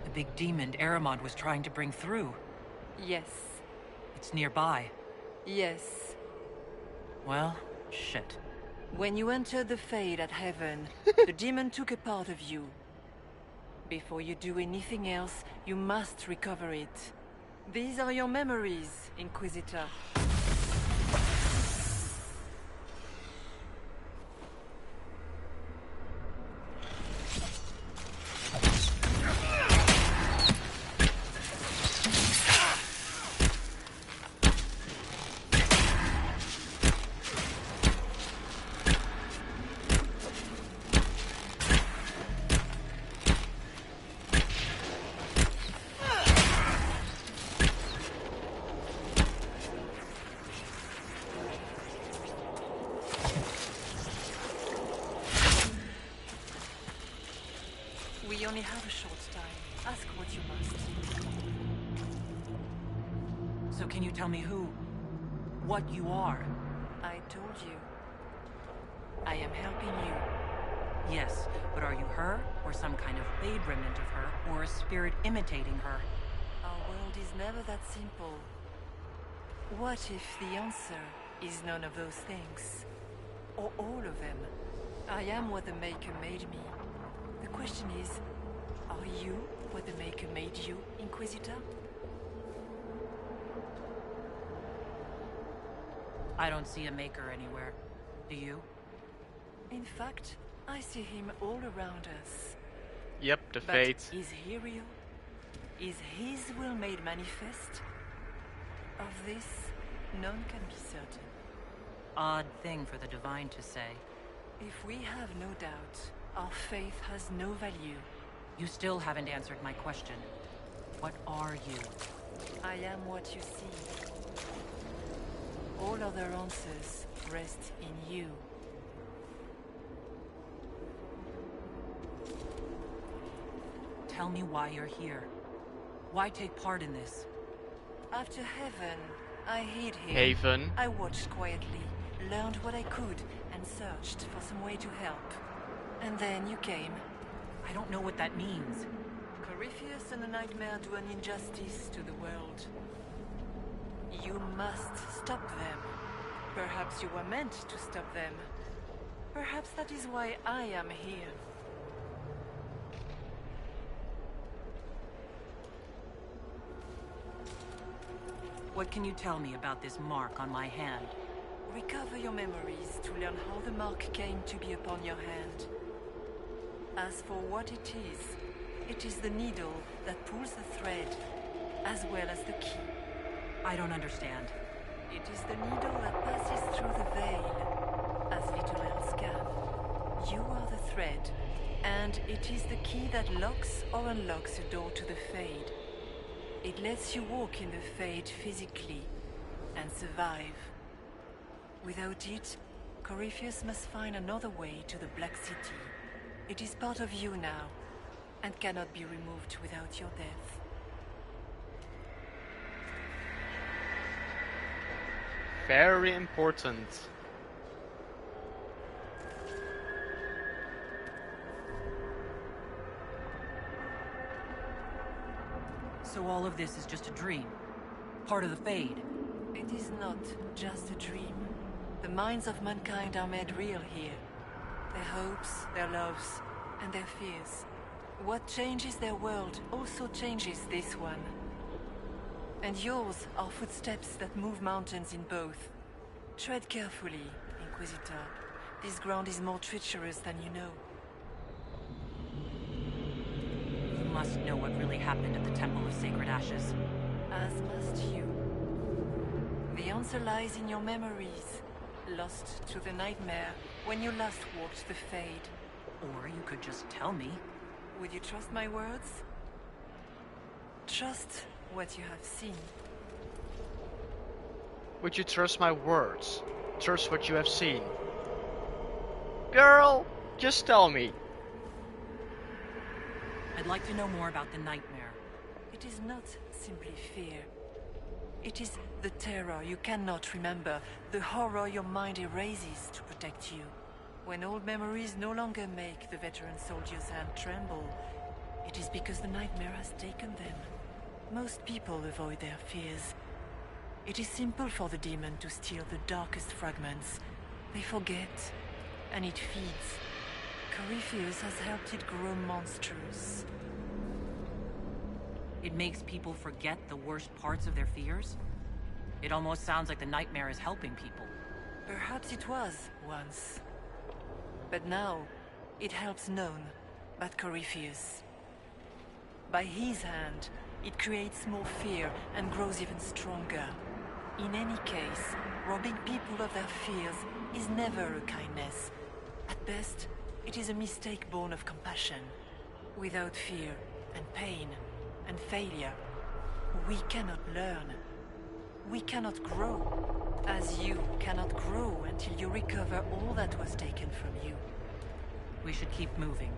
The big demon Aramond was trying to bring through. Yes. It's nearby. Yes. Well, shit. When you entered the Fade at Heaven, the demon took a part of you. Before you do anything else, you must recover it. These are your memories, Inquisitor. We only have a short time. Ask what you must. So can you tell me who? What you are? I told you. I am helping you. Yes, but are you her, or some kind of Fade remnant of her, or a spirit imitating her? Our world is never that simple. What if the answer is none of those things? Or all of them? I am what the Maker made me. The question is, are you what the Maker made you, Inquisitor? I don't see a Maker anywhere. Do you? In fact, I see him all around us. Yep, the But fate. is he real? Is his will made manifest? Of this, none can be certain. Odd thing for the Divine to say. If we have no doubt, our faith has no value. You still haven't answered my question. What are you? I am what you see. All other answers rest in you. Tell me why you're here. Why take part in this? After Heaven, I hid here. Haven. I watched quietly, learned what I could, and searched for some way to help. And then you came. I don't know what that means. Corypheus and the Nightmare do an injustice to the world. You must stop them. Perhaps you were meant to stop them. Perhaps that is why I am here. What can you tell me about this mark on my hand? Recover your memories to learn how the mark came to be upon your hand. As for what it is the needle that pulls the thread, as well as the key. I don't understand. It is the needle that passes through the veil, as little else can. You are the thread, and it is the key that locks or unlocks the door to the Fade. It lets you walk in the Fade physically, and survive. Without it, Corypheus must find another way to the Black City. It is part of you now, and cannot be removed without your death. Very important. So all of this is just a dream? Part of the Fade? It is not just a dream. The minds of mankind are made real here. Their hopes, their loves, and their fears. What changes their world also changes this one. And yours are footsteps that move mountains in both. Tread carefully, Inquisitor. This ground is more treacherous than you know. You must know what really happened at the Temple of Sacred Ashes. As must you. The answer lies in your memories, lost to the Nightmare when you last walked the Fade. Or you could just tell me. Would you trust my words? Trust what you have seen. Would you trust my words? Trust what you have seen? Girl, just tell me. I'd like to know more about the Nightmare. It is not simply fear. It is the terror you cannot remember, the horror your mind erases to protect you. When old memories no longer make the veteran soldier's hand tremble, it is because the Nightmare has taken them. Most people avoid their fears. It is simple for the demon to steal the darkest fragments. They forget, and it feeds. Corypheus has helped it grow monstrous. It makes people forget the worst parts of their fears? It almost sounds like the Nightmare is helping people. Perhaps it was, once. But now, it helps none but Corypheus. By his hand, it creates more fear and grows even stronger. In any case, robbing people of their fears is never a kindness. At best, it is a mistake born of compassion. Without fear and pain and failure, we cannot learn. We cannot grow, as you cannot grow until you recover all that was taken from you. We should keep moving.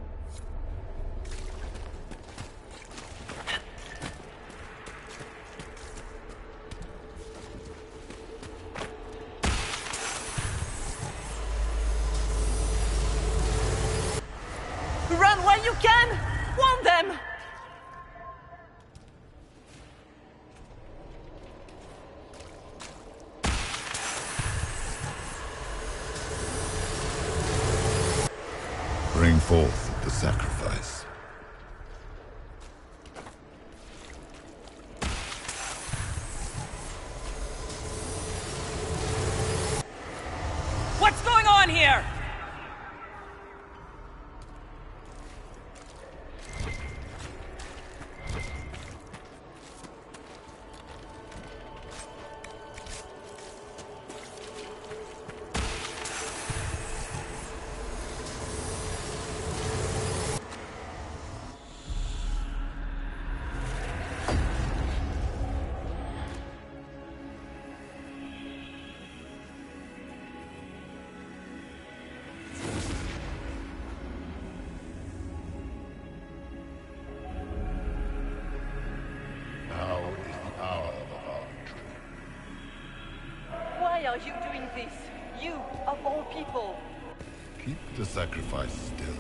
Run while you can! Warn them! Bring forth the sacrifice. What's going on here? this? You, of all people. Keep the sacrifice still.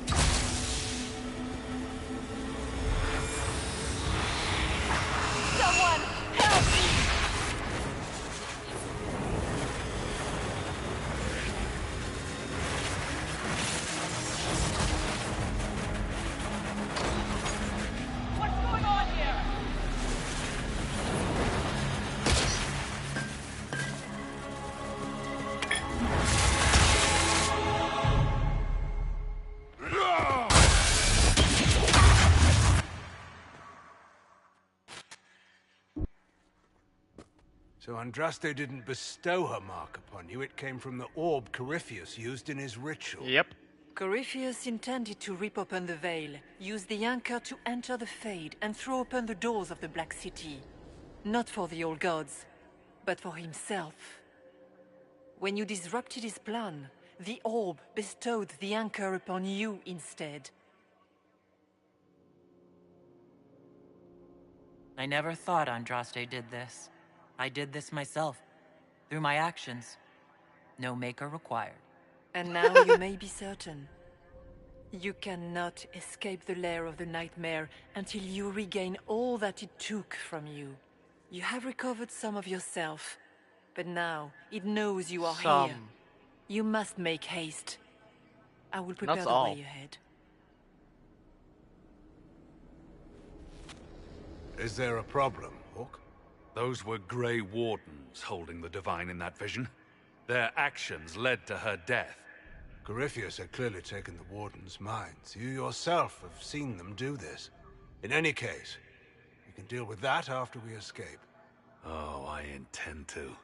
Someone, help me! What's going on here? So Andraste didn't bestow her mark upon you, it came from the orb Corypheus used in his ritual. Yep. Corypheus intended to rip open the veil, use the anchor to enter the Fade, and throw open the doors of the Black City. Not for the old gods, but for himself. When you disrupted his plan, the orb bestowed the anchor upon you instead. I never thought Andraste did this. I did this myself, through my actions. No maker required. And now you may be certain. You cannot escape the lair of the nightmare until you regain all that it took from you. You have recovered some of yourself, but now it knows you are here. You must make haste. I will prepare the way ahead. Is there a problem, Hawk? Those were Grey Wardens holding the Divine in that vision. Their actions led to her death. Corypheus had clearly taken the Warden's minds. You yourself have seen them do this. In any case, we can deal with that after we escape. Oh, I intend to.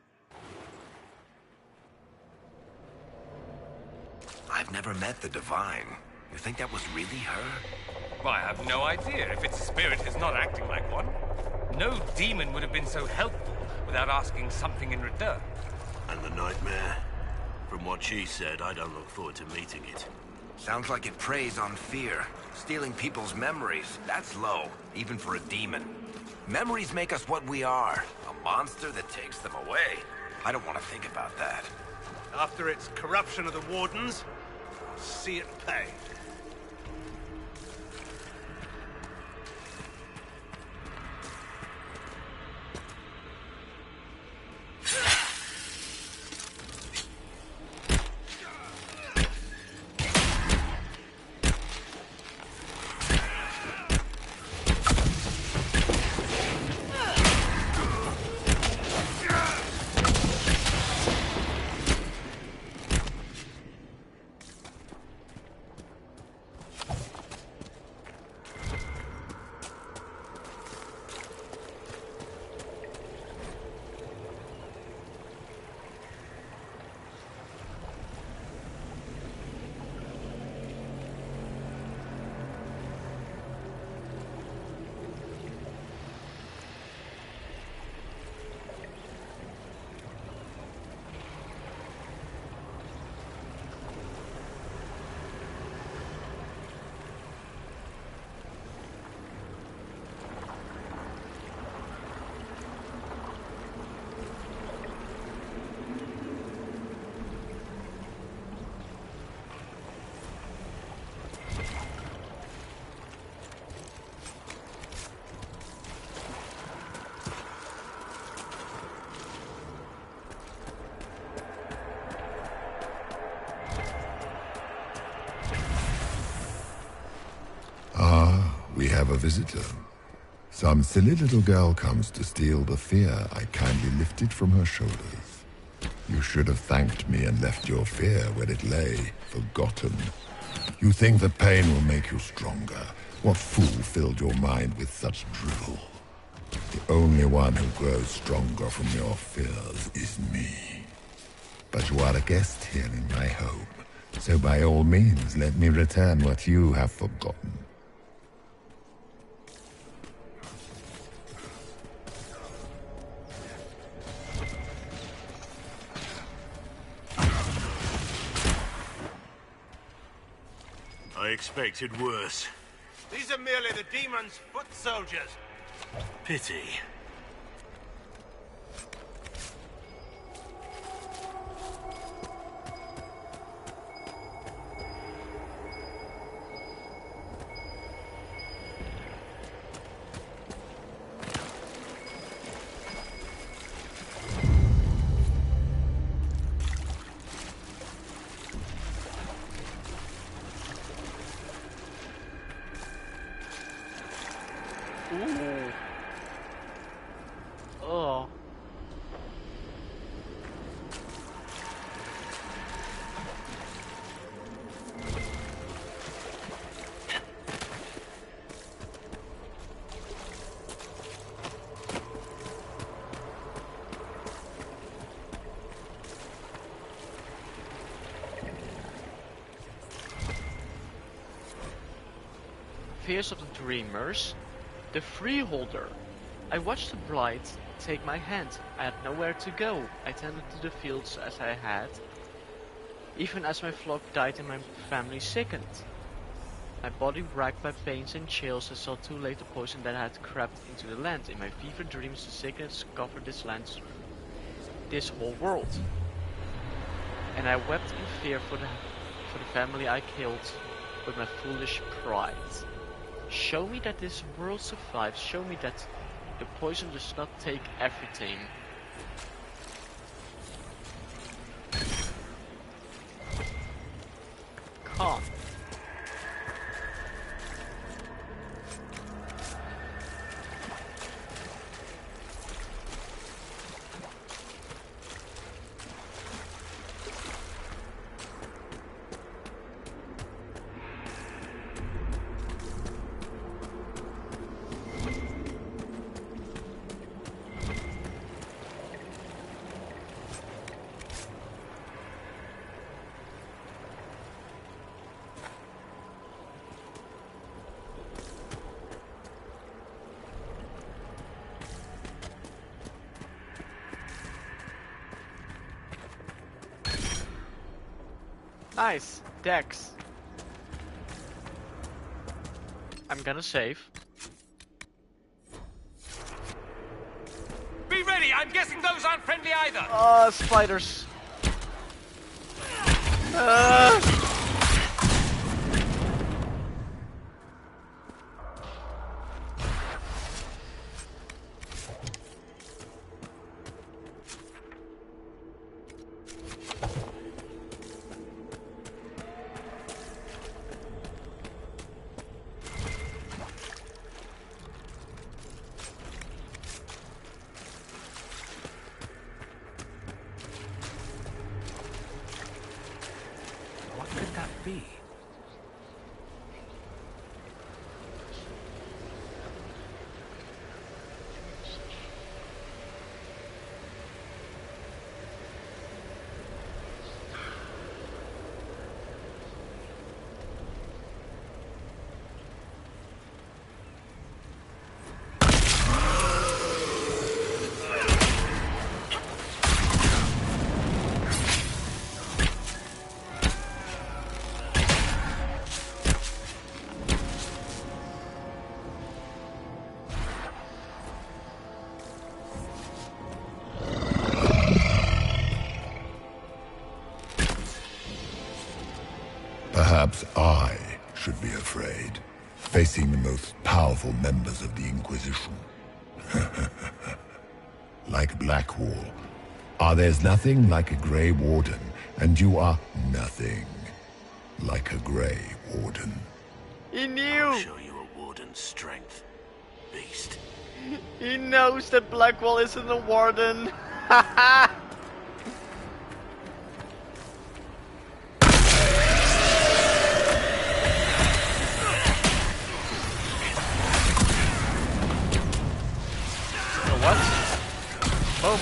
I've never met the Divine. You think that was really her? Well, I have no idea. If its spirit is not acting like one, no demon would have been so helpful without asking something in return. And the nightmare? From what she said, I don't look forward to meeting it. Sounds like it preys on fear. Stealing people's memories. That's low, even for a demon. Memories make us what we are. A monster that takes them away. I don't want to think about that. After its corruption of the Wardens, we'll see it pay. We have a visitor. Some silly little girl comes to steal the fear I kindly lifted from her shoulders. You should have thanked me and left your fear where it lay, forgotten. You think the pain will make you stronger. What fool filled your mind with such drivel? The only one who grows stronger from your fears is me. But you are a guest here in my home, so by all means let me return what you have forgotten. I expected worse. These are merely the demon's foot soldiers. Pity. fears of the dreamers, the freeholder. I watched the blight take my hand. I had nowhere to go. I tended to the fields as I had, even as my flock died and my family sickened. My body racked by pains and chills, I saw too late the poison that had crept into the land. In my fevered dreams, the sickness covered this land, this whole world. And I wept in fear for the family I killed with my foolish pride. Show me that this world survives. Show me that the poison does not take everything. Calm. Nice, Dex. I'm gonna save. Be ready! I'm guessing those aren't friendly either! Spiders. What could that be? Perhaps I should be afraid, facing the most powerful members of the Inquisition. Like Blackwall. There's nothing like a Grey Warden, and you are nothing like a Grey Warden. He knew! I'll show you a warden's strength, beast. He knows that Blackwall isn't a warden. Haha! Boom.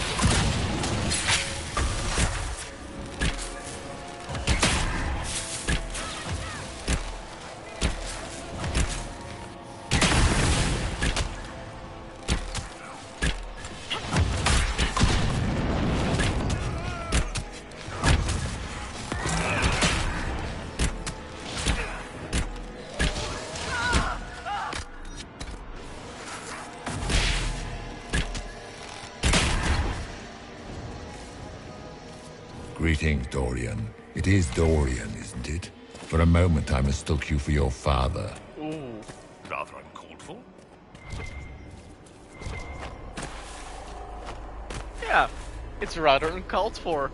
Greetings, Dorian. It is Dorian, isn't it? For a moment I mistook you for your father. Ooh, rather uncalled for. Yeah, it's rather uncalled for.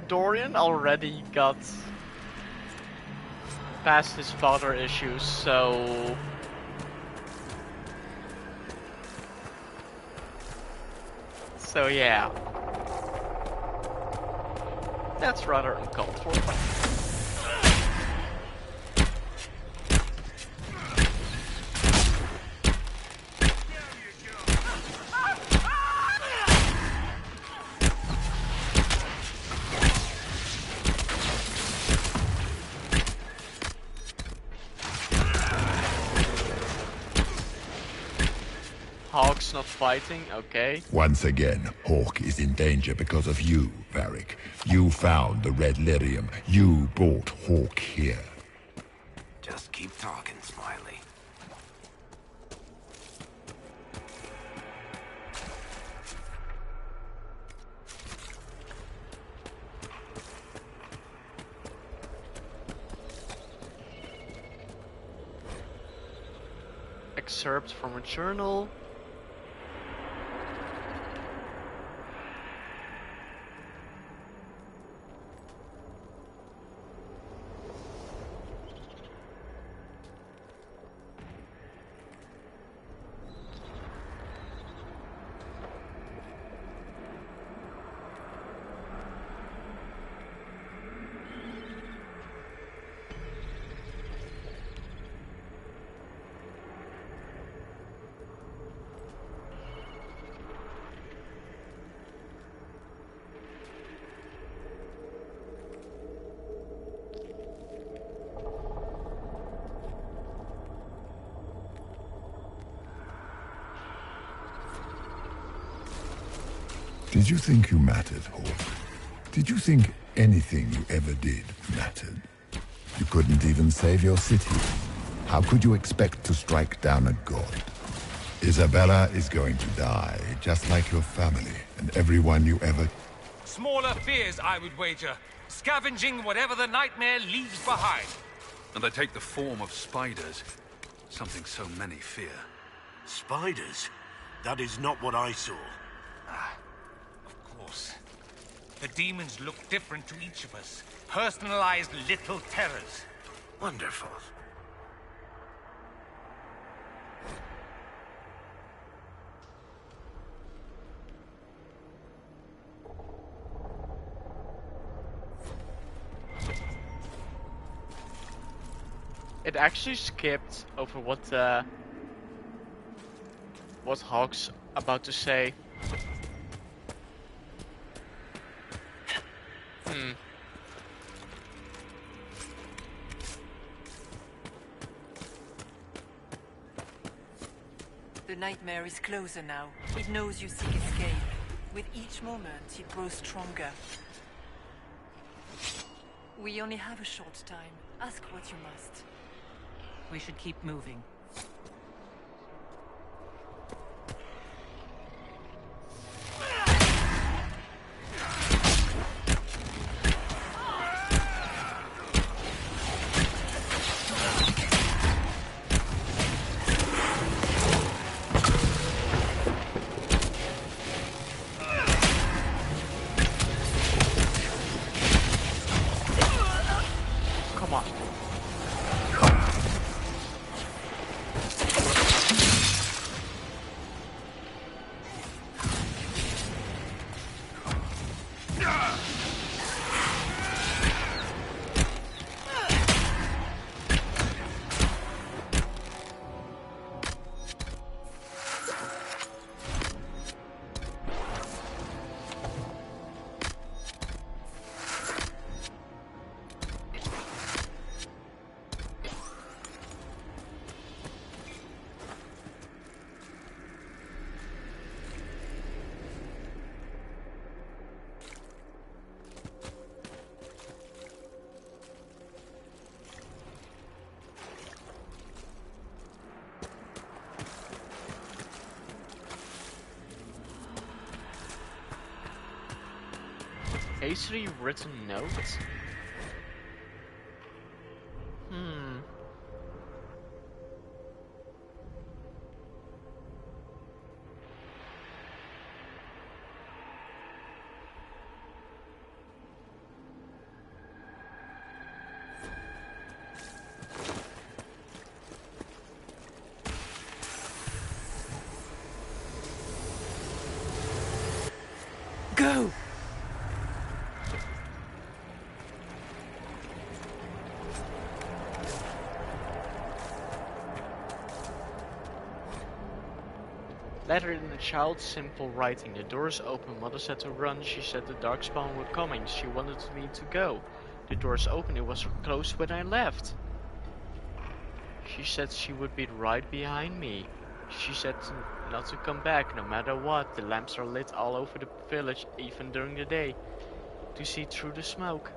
Dorian already got past his father issues, so... So yeah. That's rather uncalled for. Hawk's not fighting, okay. Once again, Hawk is in danger because of you, Varric. You found the red lyrium. You brought Hawk here. Just keep talking, Smiley. Excerpt from a journal. Did you think you mattered, Hawk? Did you think anything you ever did mattered? You couldn't even save your city. How could you expect to strike down a god? Isabella is going to die, just like your family and everyone you ever... Smaller fears, I would wager. Scavenging whatever the nightmare leaves behind. And they take the form of spiders. Something so many fear. Spiders? That is not what I saw. Of course. The demons look different to each of us. Personalized little terrors. Wonderful. It actually skipped over what Hawk's about to say. The nightmare is closer now. It knows you seek escape. With each moment, it grows stronger. We only have a short time. Ask what you must. We should keep moving. Come on. Hastily written note? Go! Letter in the child's simple writing. The doors open. Mother said to run. She said the darkspawn were coming. She wanted me to go. The doors open. It was closed when I left. She said she would be right behind me. She said not to come back no matter what. The lamps are lit all over the village, even during the day, to see through the smoke.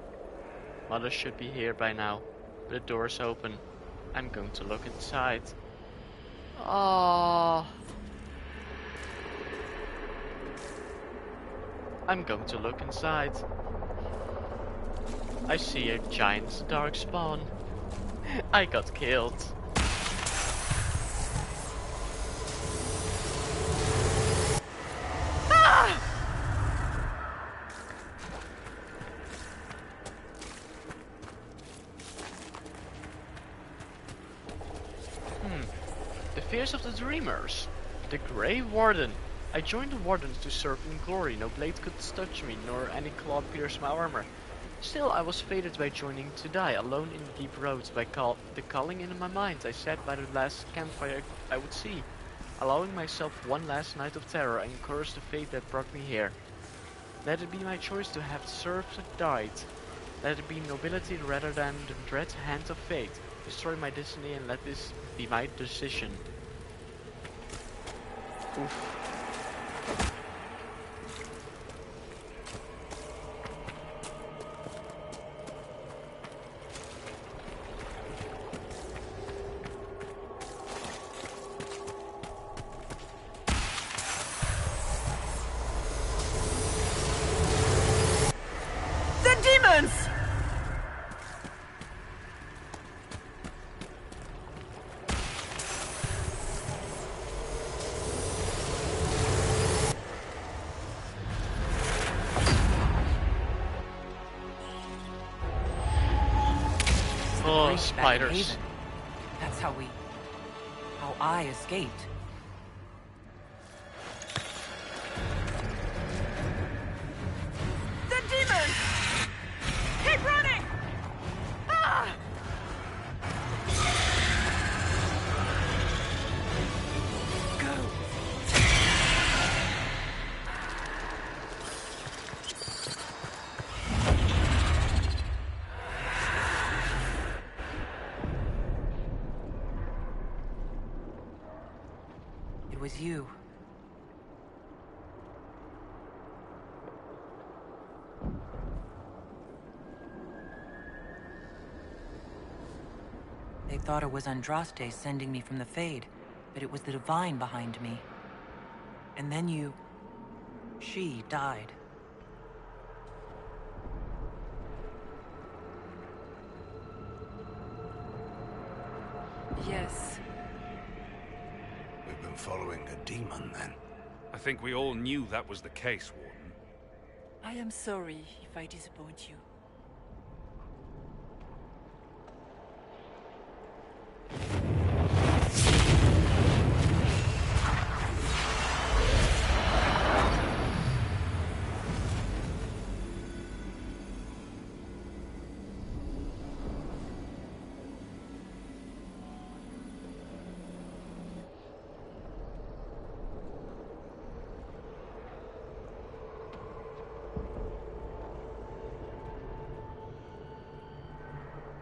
Mother should be here by now, but the door's open. I'm going to look inside. Oh, I'm going to look inside. I see a giant dark spawn. I got killed. Ah! The fears of the dreamers. The Grey Warden. I joined the Wardens to serve in glory. No blade could touch me, nor any claw pierce my armor. Still, I was fated by joining to die, alone in the deep roads. By the calling in my mind, I sat by the last campfire I would see, allowing myself one last night of terror, and cursed the fate that brought me here. Let it be my choice to have served or died. Let it be nobility rather than the dread hand of fate. Destroy my destiny and let this be my decision. Oof. Oh, spiders. That's how I escaped. The demon! Keep running! Ah! It was you. They thought it was Andraste sending me from the Fade, but it was the Divine behind me. And then she died. Yes. We've been following a demon, then. I think we all knew that was the case, Warden. I am sorry if I disappoint you.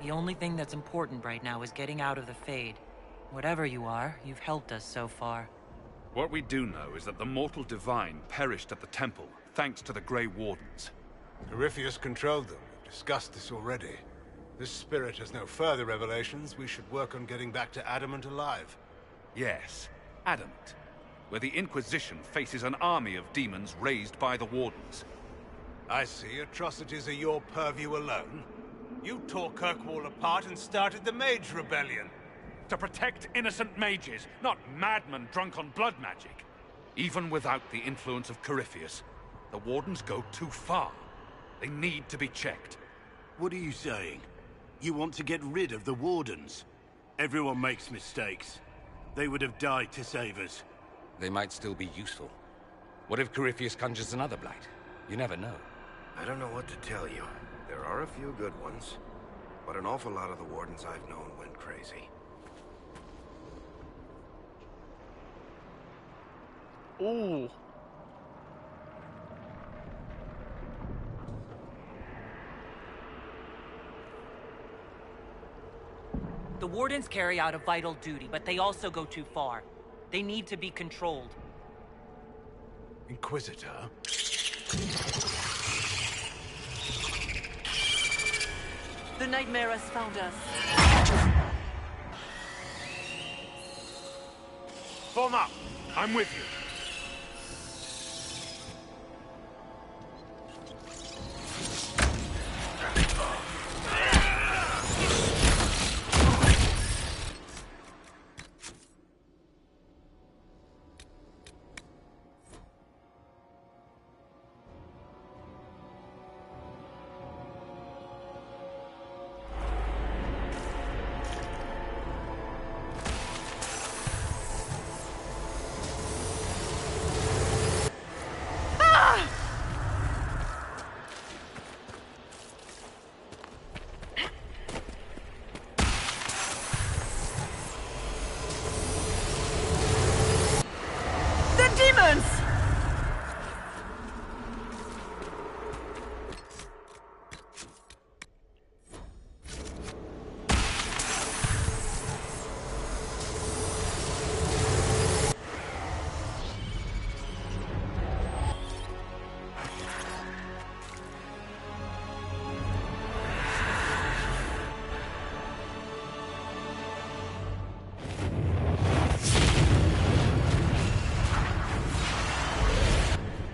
The only thing that's important right now is getting out of the Fade. Whatever you are, you've helped us so far. What we do know is that the mortal divine perished at the temple, thanks to the Grey Wardens. Corypheus controlled them. We've discussed this already. This spirit has no further revelations. We should work on getting back to Adamant alive. Yes, Adamant, where the Inquisition faces an army of demons raised by the Wardens. I see. Atrocities are your purview alone. You tore Kirkwall apart and started the Mage Rebellion. To protect innocent mages, not madmen drunk on blood magic. Even without the influence of Corypheus, the Wardens go too far. They need to be checked. What are you saying? You want to get rid of the Wardens? Everyone makes mistakes. They would have died to save us. They might still be useful. What if Corypheus conjures another blight? You never know. I don't know what to tell you. There are a few good ones, but an awful lot of the Wardens I've known went crazy. Ooh. The Wardens carry out a vital duty, but they also go too far. They need to be controlled. Inquisitor? The Nightmare has found us. Form up! I'm with you.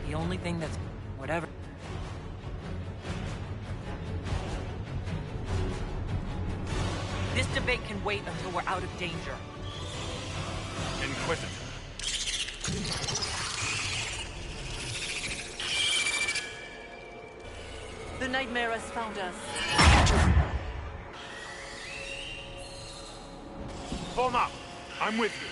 The only thing that's... whatever. This debate can wait until we're out of danger. Inquisitor. The Nightmare has found us. Form up! I'm with you.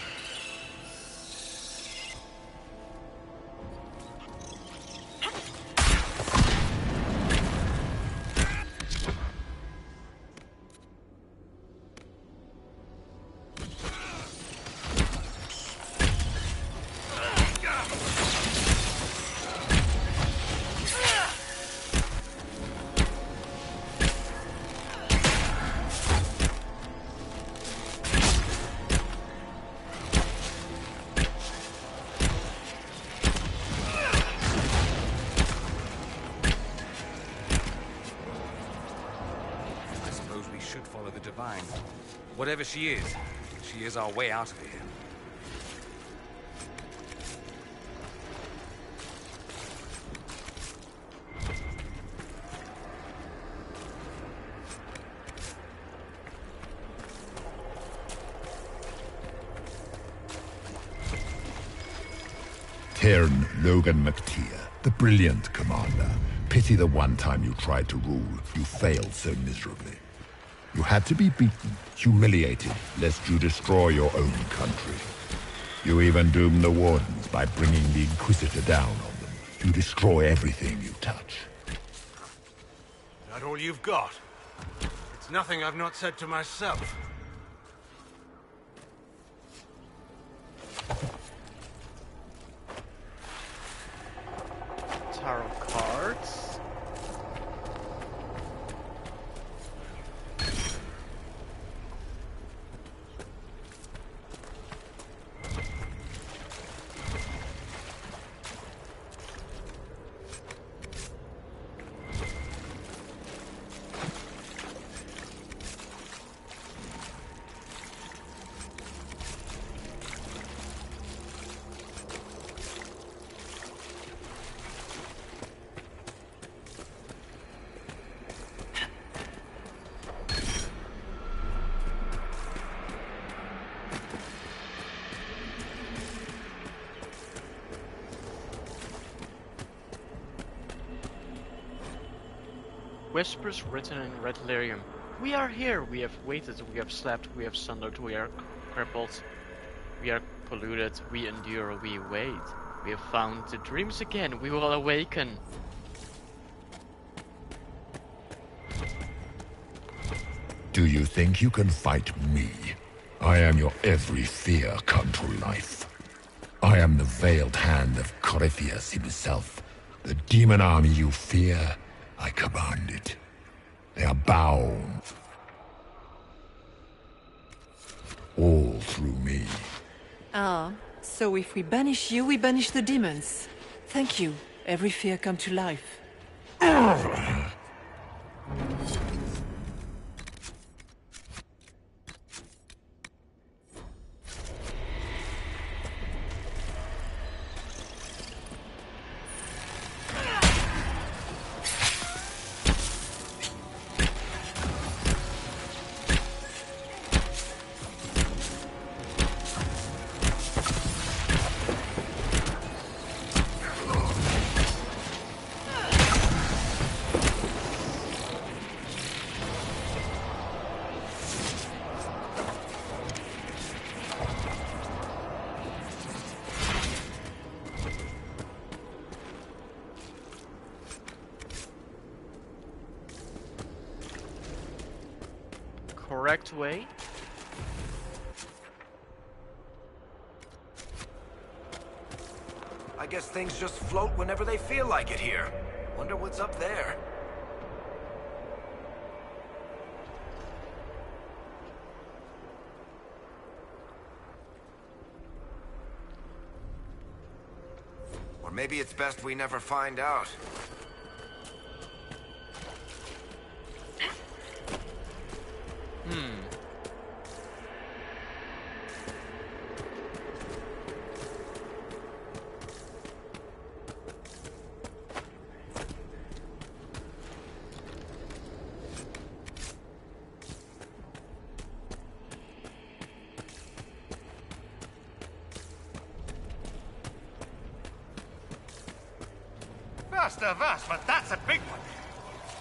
Whatever she is our way out of here. Cairn Logan McTeer, the brilliant commander. Pity the one time you tried to rule, you failed so miserably. You had to be beaten, humiliated, lest you destroy your own country. You even doomed the Wardens by bringing the Inquisitor down on them. You destroy everything you touch. That all you've got? It's nothing I've not said to myself. Tarot cards. Whispers written in red lyrium. We are here, we have waited, we have slept, we have sundered, we are crippled. We are polluted, we endure, we wait. We have found the dreams again, we will awaken. Do you think you can fight me? I am your every fear come to life. I am the veiled hand of Corypheus himself. The demon army you fear, I command it. They are bound. All through me. Ah, So if we banish you, we banish the demons. Thank you. Every fear come to life. Correct way. I guess things just float whenever they feel like it here. Wonder what's up there. Or maybe it's best we never find out. Vast of us, but that's a big one.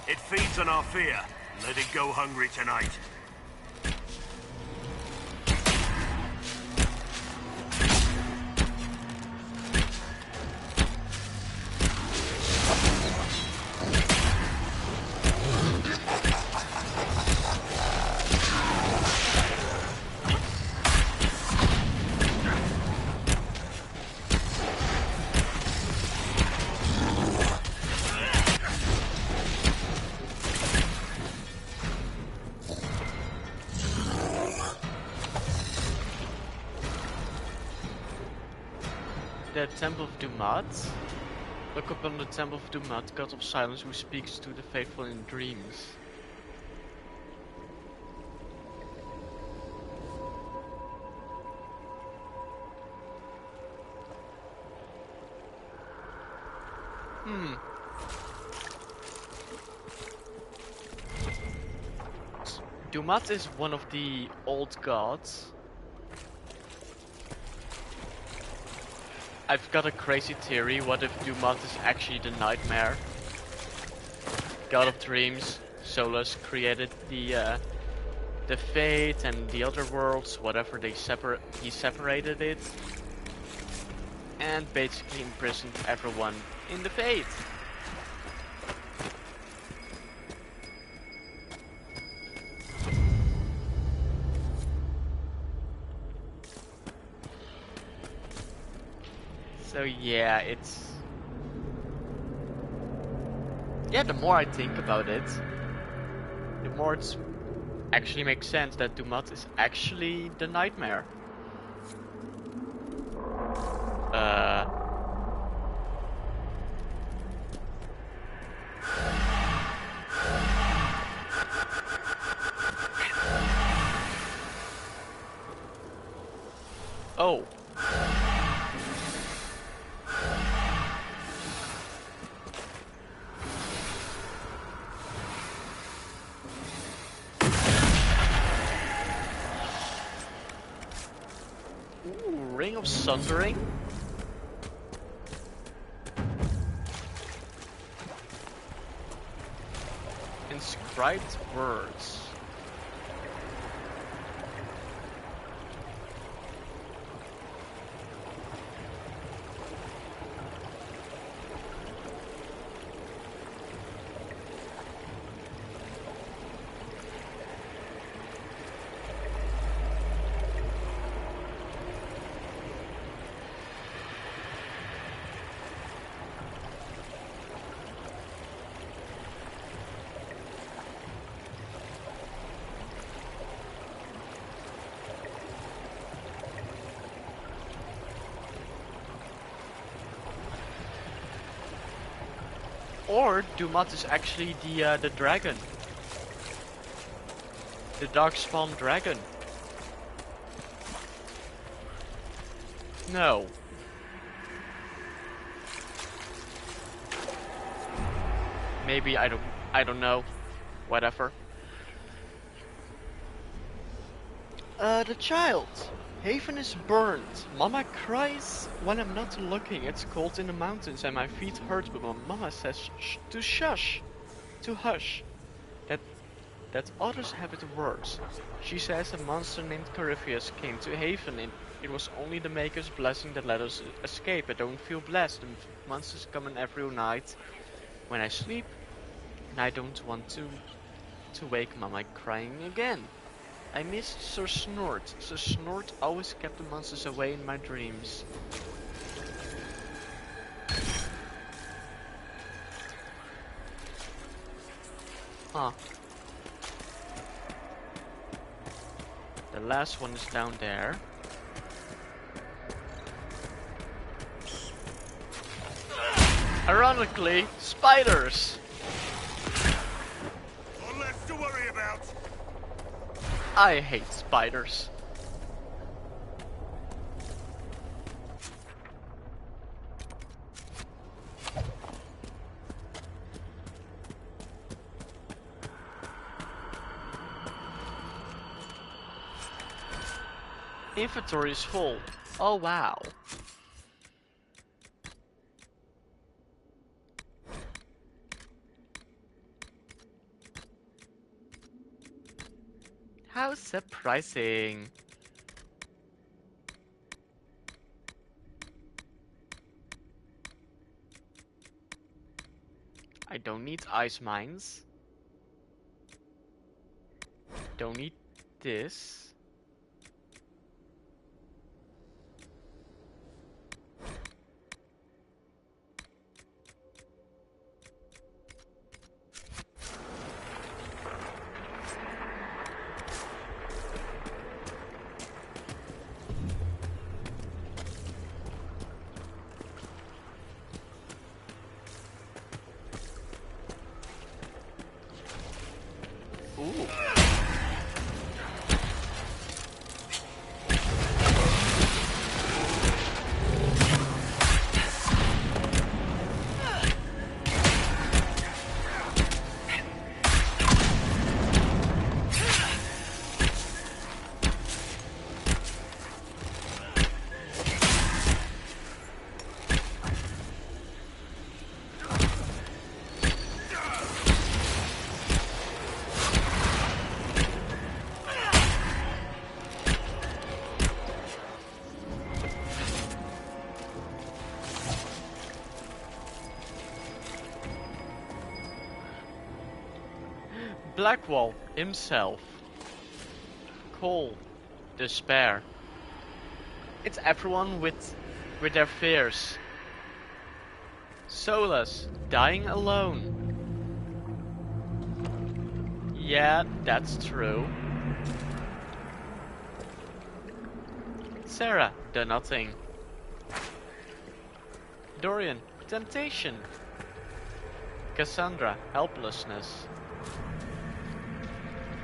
It feeds on our fear. Let it go hungry tonight. The Temple of Dumat. Look upon the Temple of Dumat, God of Silence, who speaks to the faithful in dreams. Dumat is one of the old gods. I've got a crazy theory. What if Dumat is actually the nightmare? God of dreams. Solus created the fate and the other worlds, whatever he separated it, and basically imprisoned everyone in the fate. So yeah, the more I think about it, the more it actually makes sense that Dumat is actually the nightmare. Oh. Ring of Sundering? Inscribed words. Or Dumat is actually the dragon. The darkspawn dragon. No. Maybe, I don't know. Whatever. The child. Haven is burned. Mama cries when I'm not looking. It's cold in the mountains and my feet hurt, but my mama says to shush. To hush. That others have it worse. She says a monster named Corypheus came to Haven and it was only the Maker's blessing that let us escape. I don't feel blessed. The monsters come in every night when I sleep and I don't want to wake Mama crying again. I miss Sir Snort. Sir Snort always kept the monsters away in my dreams. Huh. The last one is down there. Ironically, spiders! One less to worry about. I hate spiders. Inventory is full. Oh wow. How surprising. I don't need ice mines. Don't need this. Ooh. Blackwall himself. Cole. Despair. It's everyone with their fears. Solus. Dying alone. Yeah, that's true. Sarah. The nothing. Dorian. Temptation. Cassandra. Helplessness.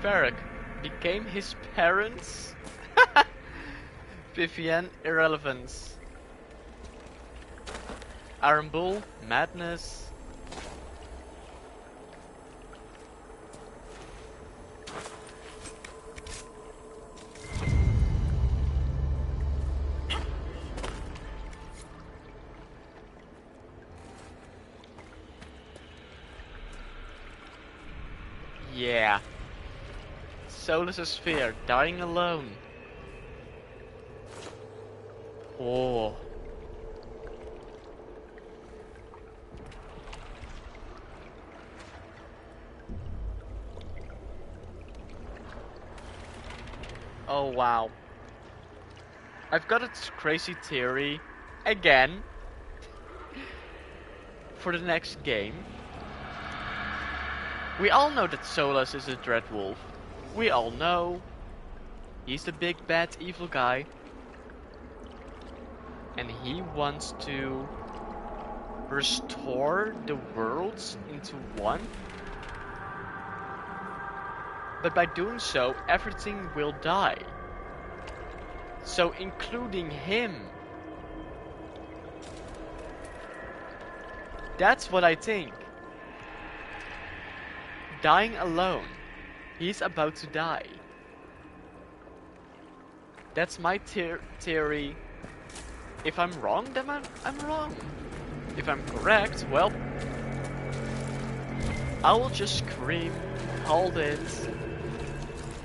Varric became his parents? Vivienne, irrelevance. Iron Bull, madness. Yeah. Solus' sphere, dying alone. Oh. Oh wow. I've got a crazy theory, again, for the next game. We all know that Solus is a Dreadwolf. We all know. He's the big bad evil guy. And he wants to restore the worlds into one. But by doing so, everything will die. So including him. That's what I think. Dying alone. He's about to die. That's my theory. If I'm wrong, then I'm wrong. If I'm correct, well, I will just scream, hold it,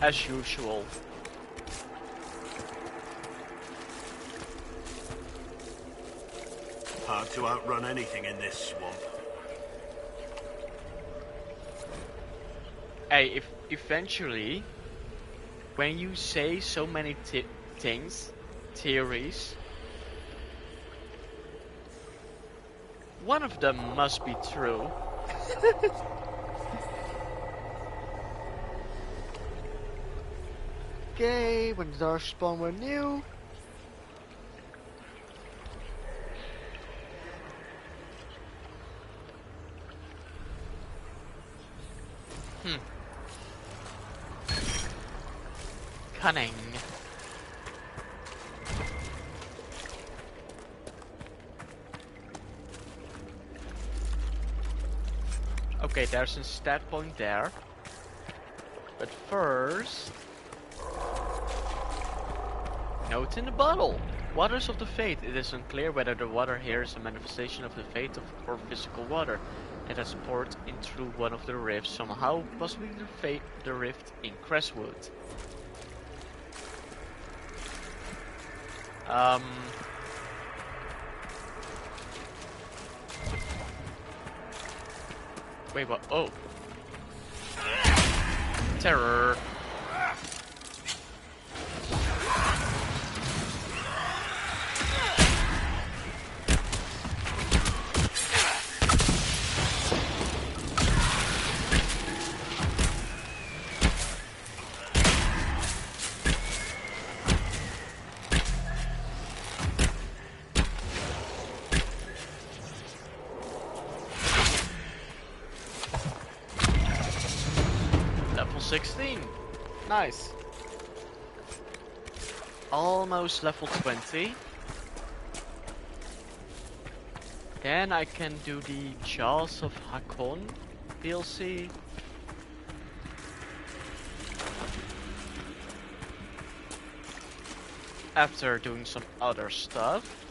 as usual. Hard to outrun anything in this swamp. Hey, if eventually, when you say so many things, theories, one of them must be true. Okay, when the doors spawn were new. Cunning. Okay, there's a stat point there. But first... Note in the bottle! Waters of the Fate. It is unclear whether the water here is a manifestation of the fate of or physical water. It has poured in through one of the rifts somehow, possibly the rift in Crestwood. Wait, what? Oh. Terror. Level 16. Nice. Almost level 20. Then I can do the Jaws of Hakon DLC. After doing some other stuff.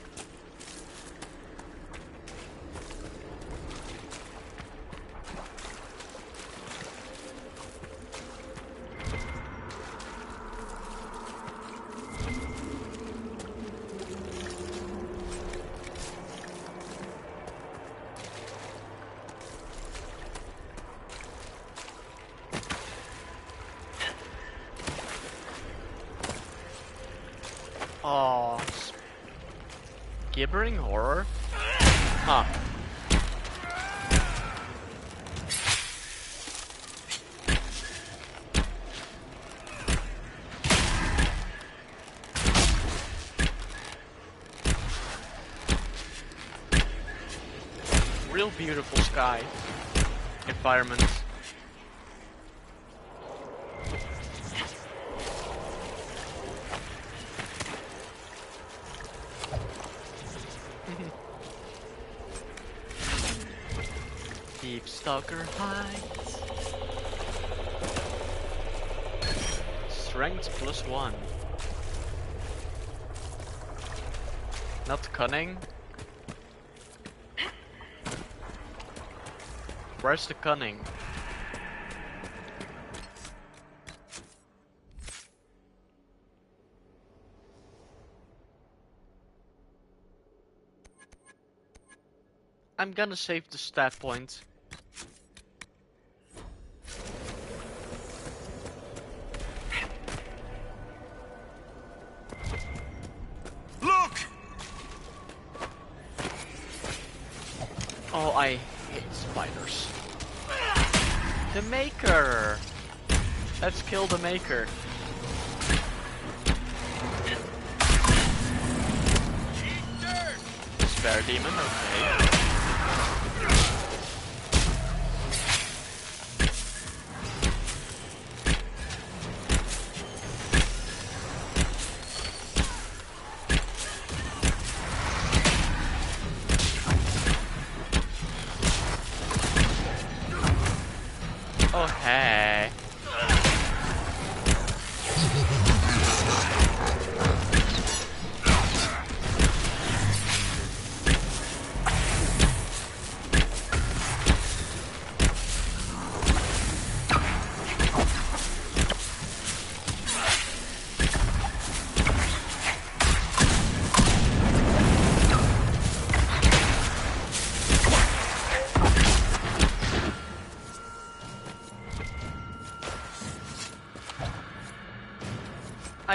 Oh, gibbering horror? Huh. Real beautiful sky environment. Deep Stalker Heights. Strength +1. Not cunning. Where's the cunning? I'm gonna save the stat point. Look! Oh, I hate spiders. The Maker! Let's kill the Maker. Spare demon, okay.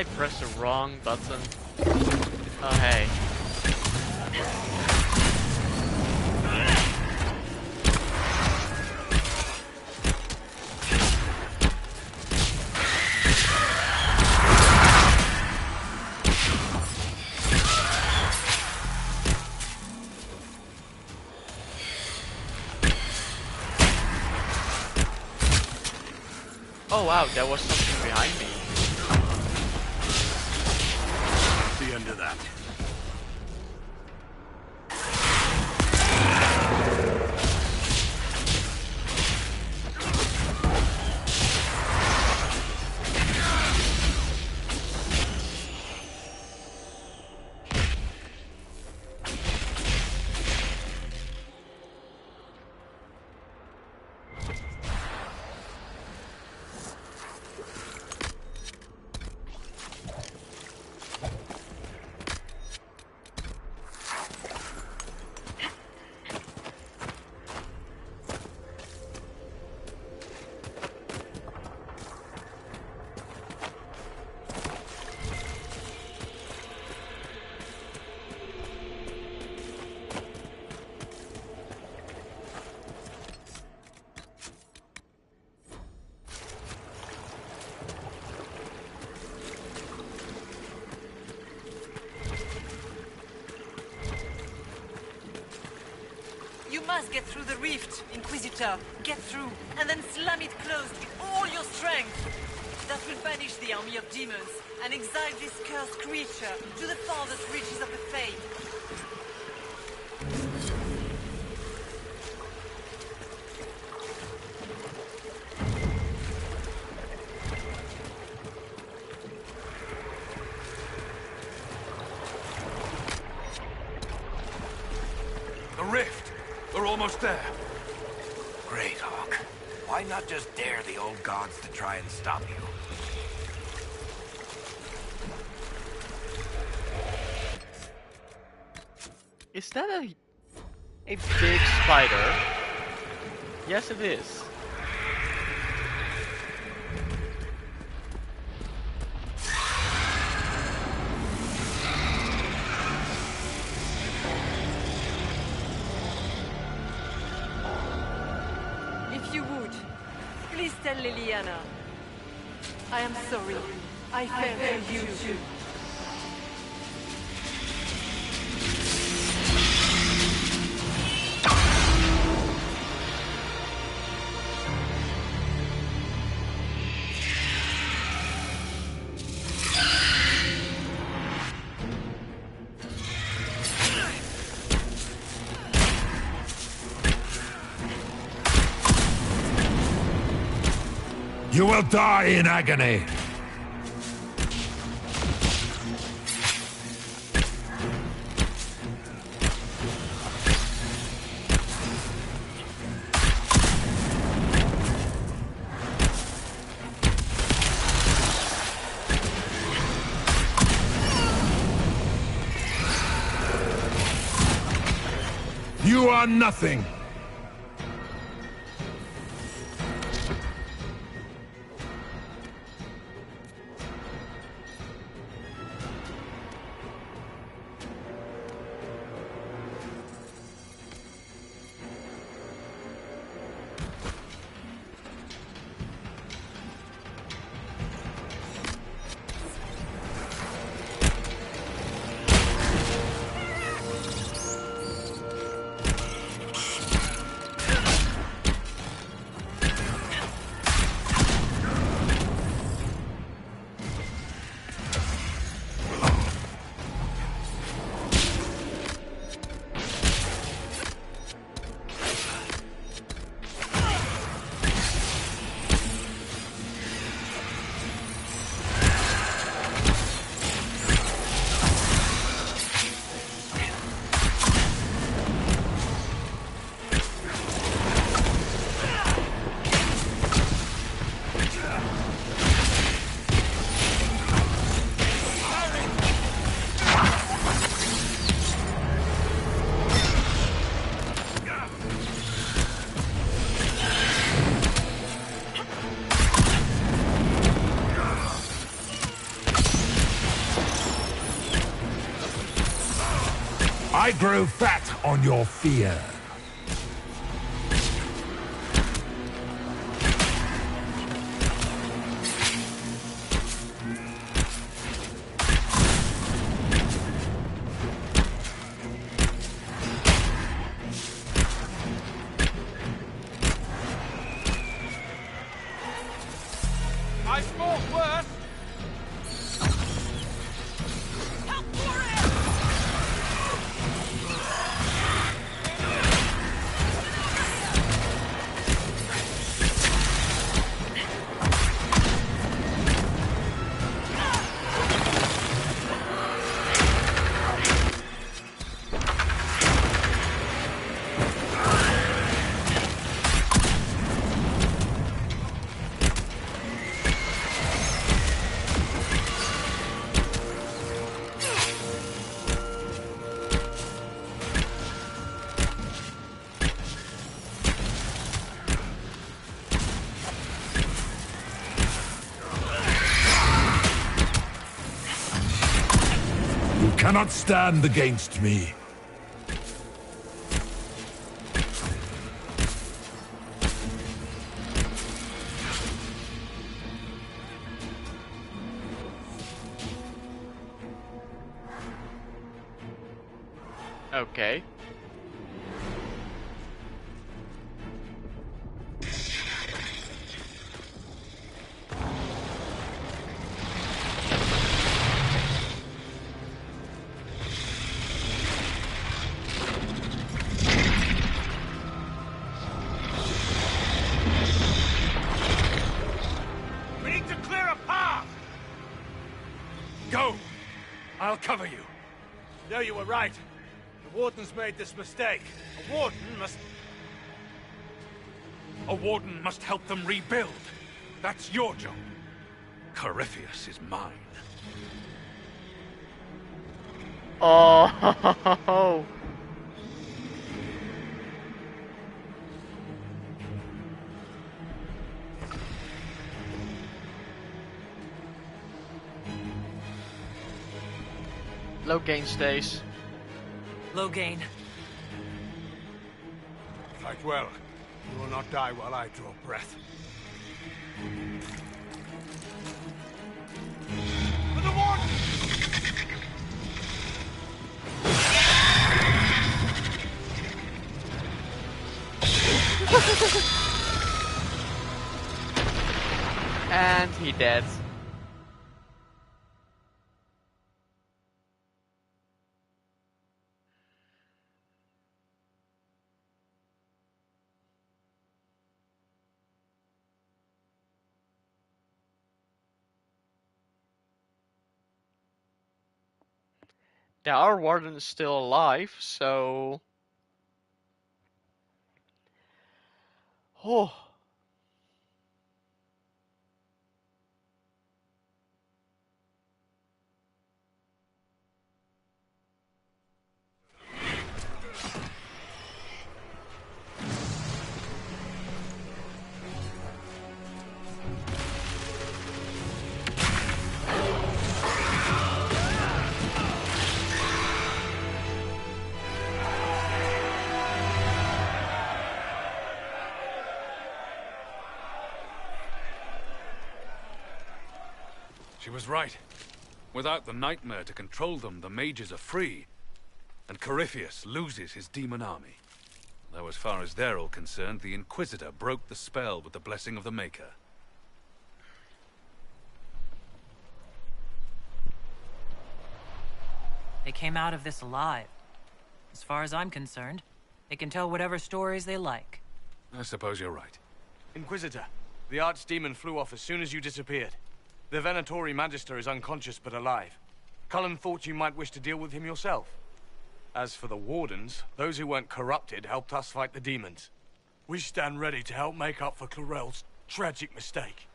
I press the wrong button? Oh hey. Oh wow, there was something behind me. The end of that. You must get through the rift, Inquisitor. Get through, and then slam it closed with all your strength. That will banish the army of demons and exile this cursed creature to the farthest reaches of the Fade. The rift! We're almost there. Great, Hawk. Why not just dare the old gods to try and stop you? Is that a big spider? Yes, it is. If you would, please tell Liliana. I am sorry. I failed you too. You will die in agony. You are nothing. I grow fat on your fear. I fought worse! You cannot stand against me. Okay. We need to clear a path! Go! I'll cover you. No, you were right. The Warden's made this mistake. A Warden must... A Warden must help them rebuild. That's your job. Corypheus is mine. Oh. Low gain stays. Low gain. Fight well. You will not die while I draw breath. For the Warden! And he dead. Yeah, our warden is still alive, so... Oh. She was right. Without the nightmare to control them, the mages are free. And Corypheus loses his demon army. Though as far as they're all concerned, the Inquisitor broke the spell with the blessing of the Maker. They came out of this alive. As far as I'm concerned, they can tell whatever stories they like. I suppose you're right. Inquisitor, the Archdemon flew off as soon as you disappeared. The Venatori Magister is unconscious but alive. Cullen thought you might wish to deal with him yourself. As for the Wardens, those who weren't corrupted helped us fight the demons. We stand ready to help make up for Clarel's tragic mistake.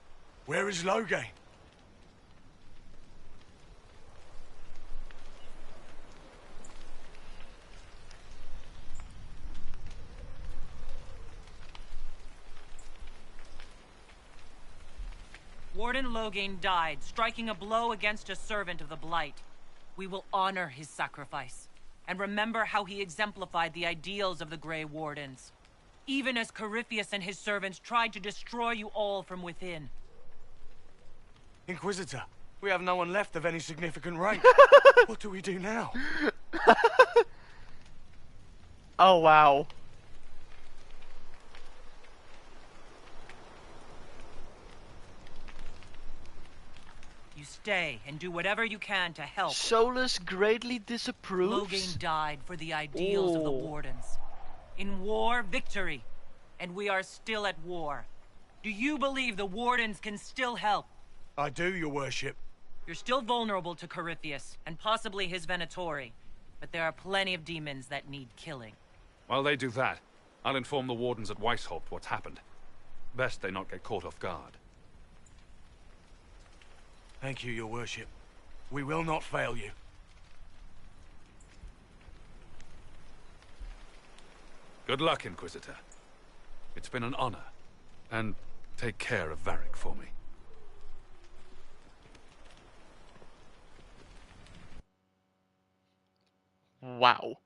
Where is Loghain? Warden Loghain died, striking a blow against a servant of the Blight. We will honor his sacrifice. And remember how he exemplified the ideals of the Grey Wardens. Even as Corypheus and his servants tried to destroy you all from within. Inquisitor, we have no one left of any significant rank. What do we do now? Oh, wow. You stay and do whatever you can to help. Solus greatly disapproves. Loghain died for the ideals of the Wardens. In war, victory. And we are still at war. Do you believe the Wardens can still help? I do, your worship. You're still vulnerable to Corypheus, and possibly his Venatori. But there are plenty of demons that need killing. While they do that, I'll inform the Wardens at Weishaupt what's happened. Best they not get caught off guard. Thank you, your worship. We will not fail you. Good luck, Inquisitor. It's been an honor. And take care of Varric for me. Wow.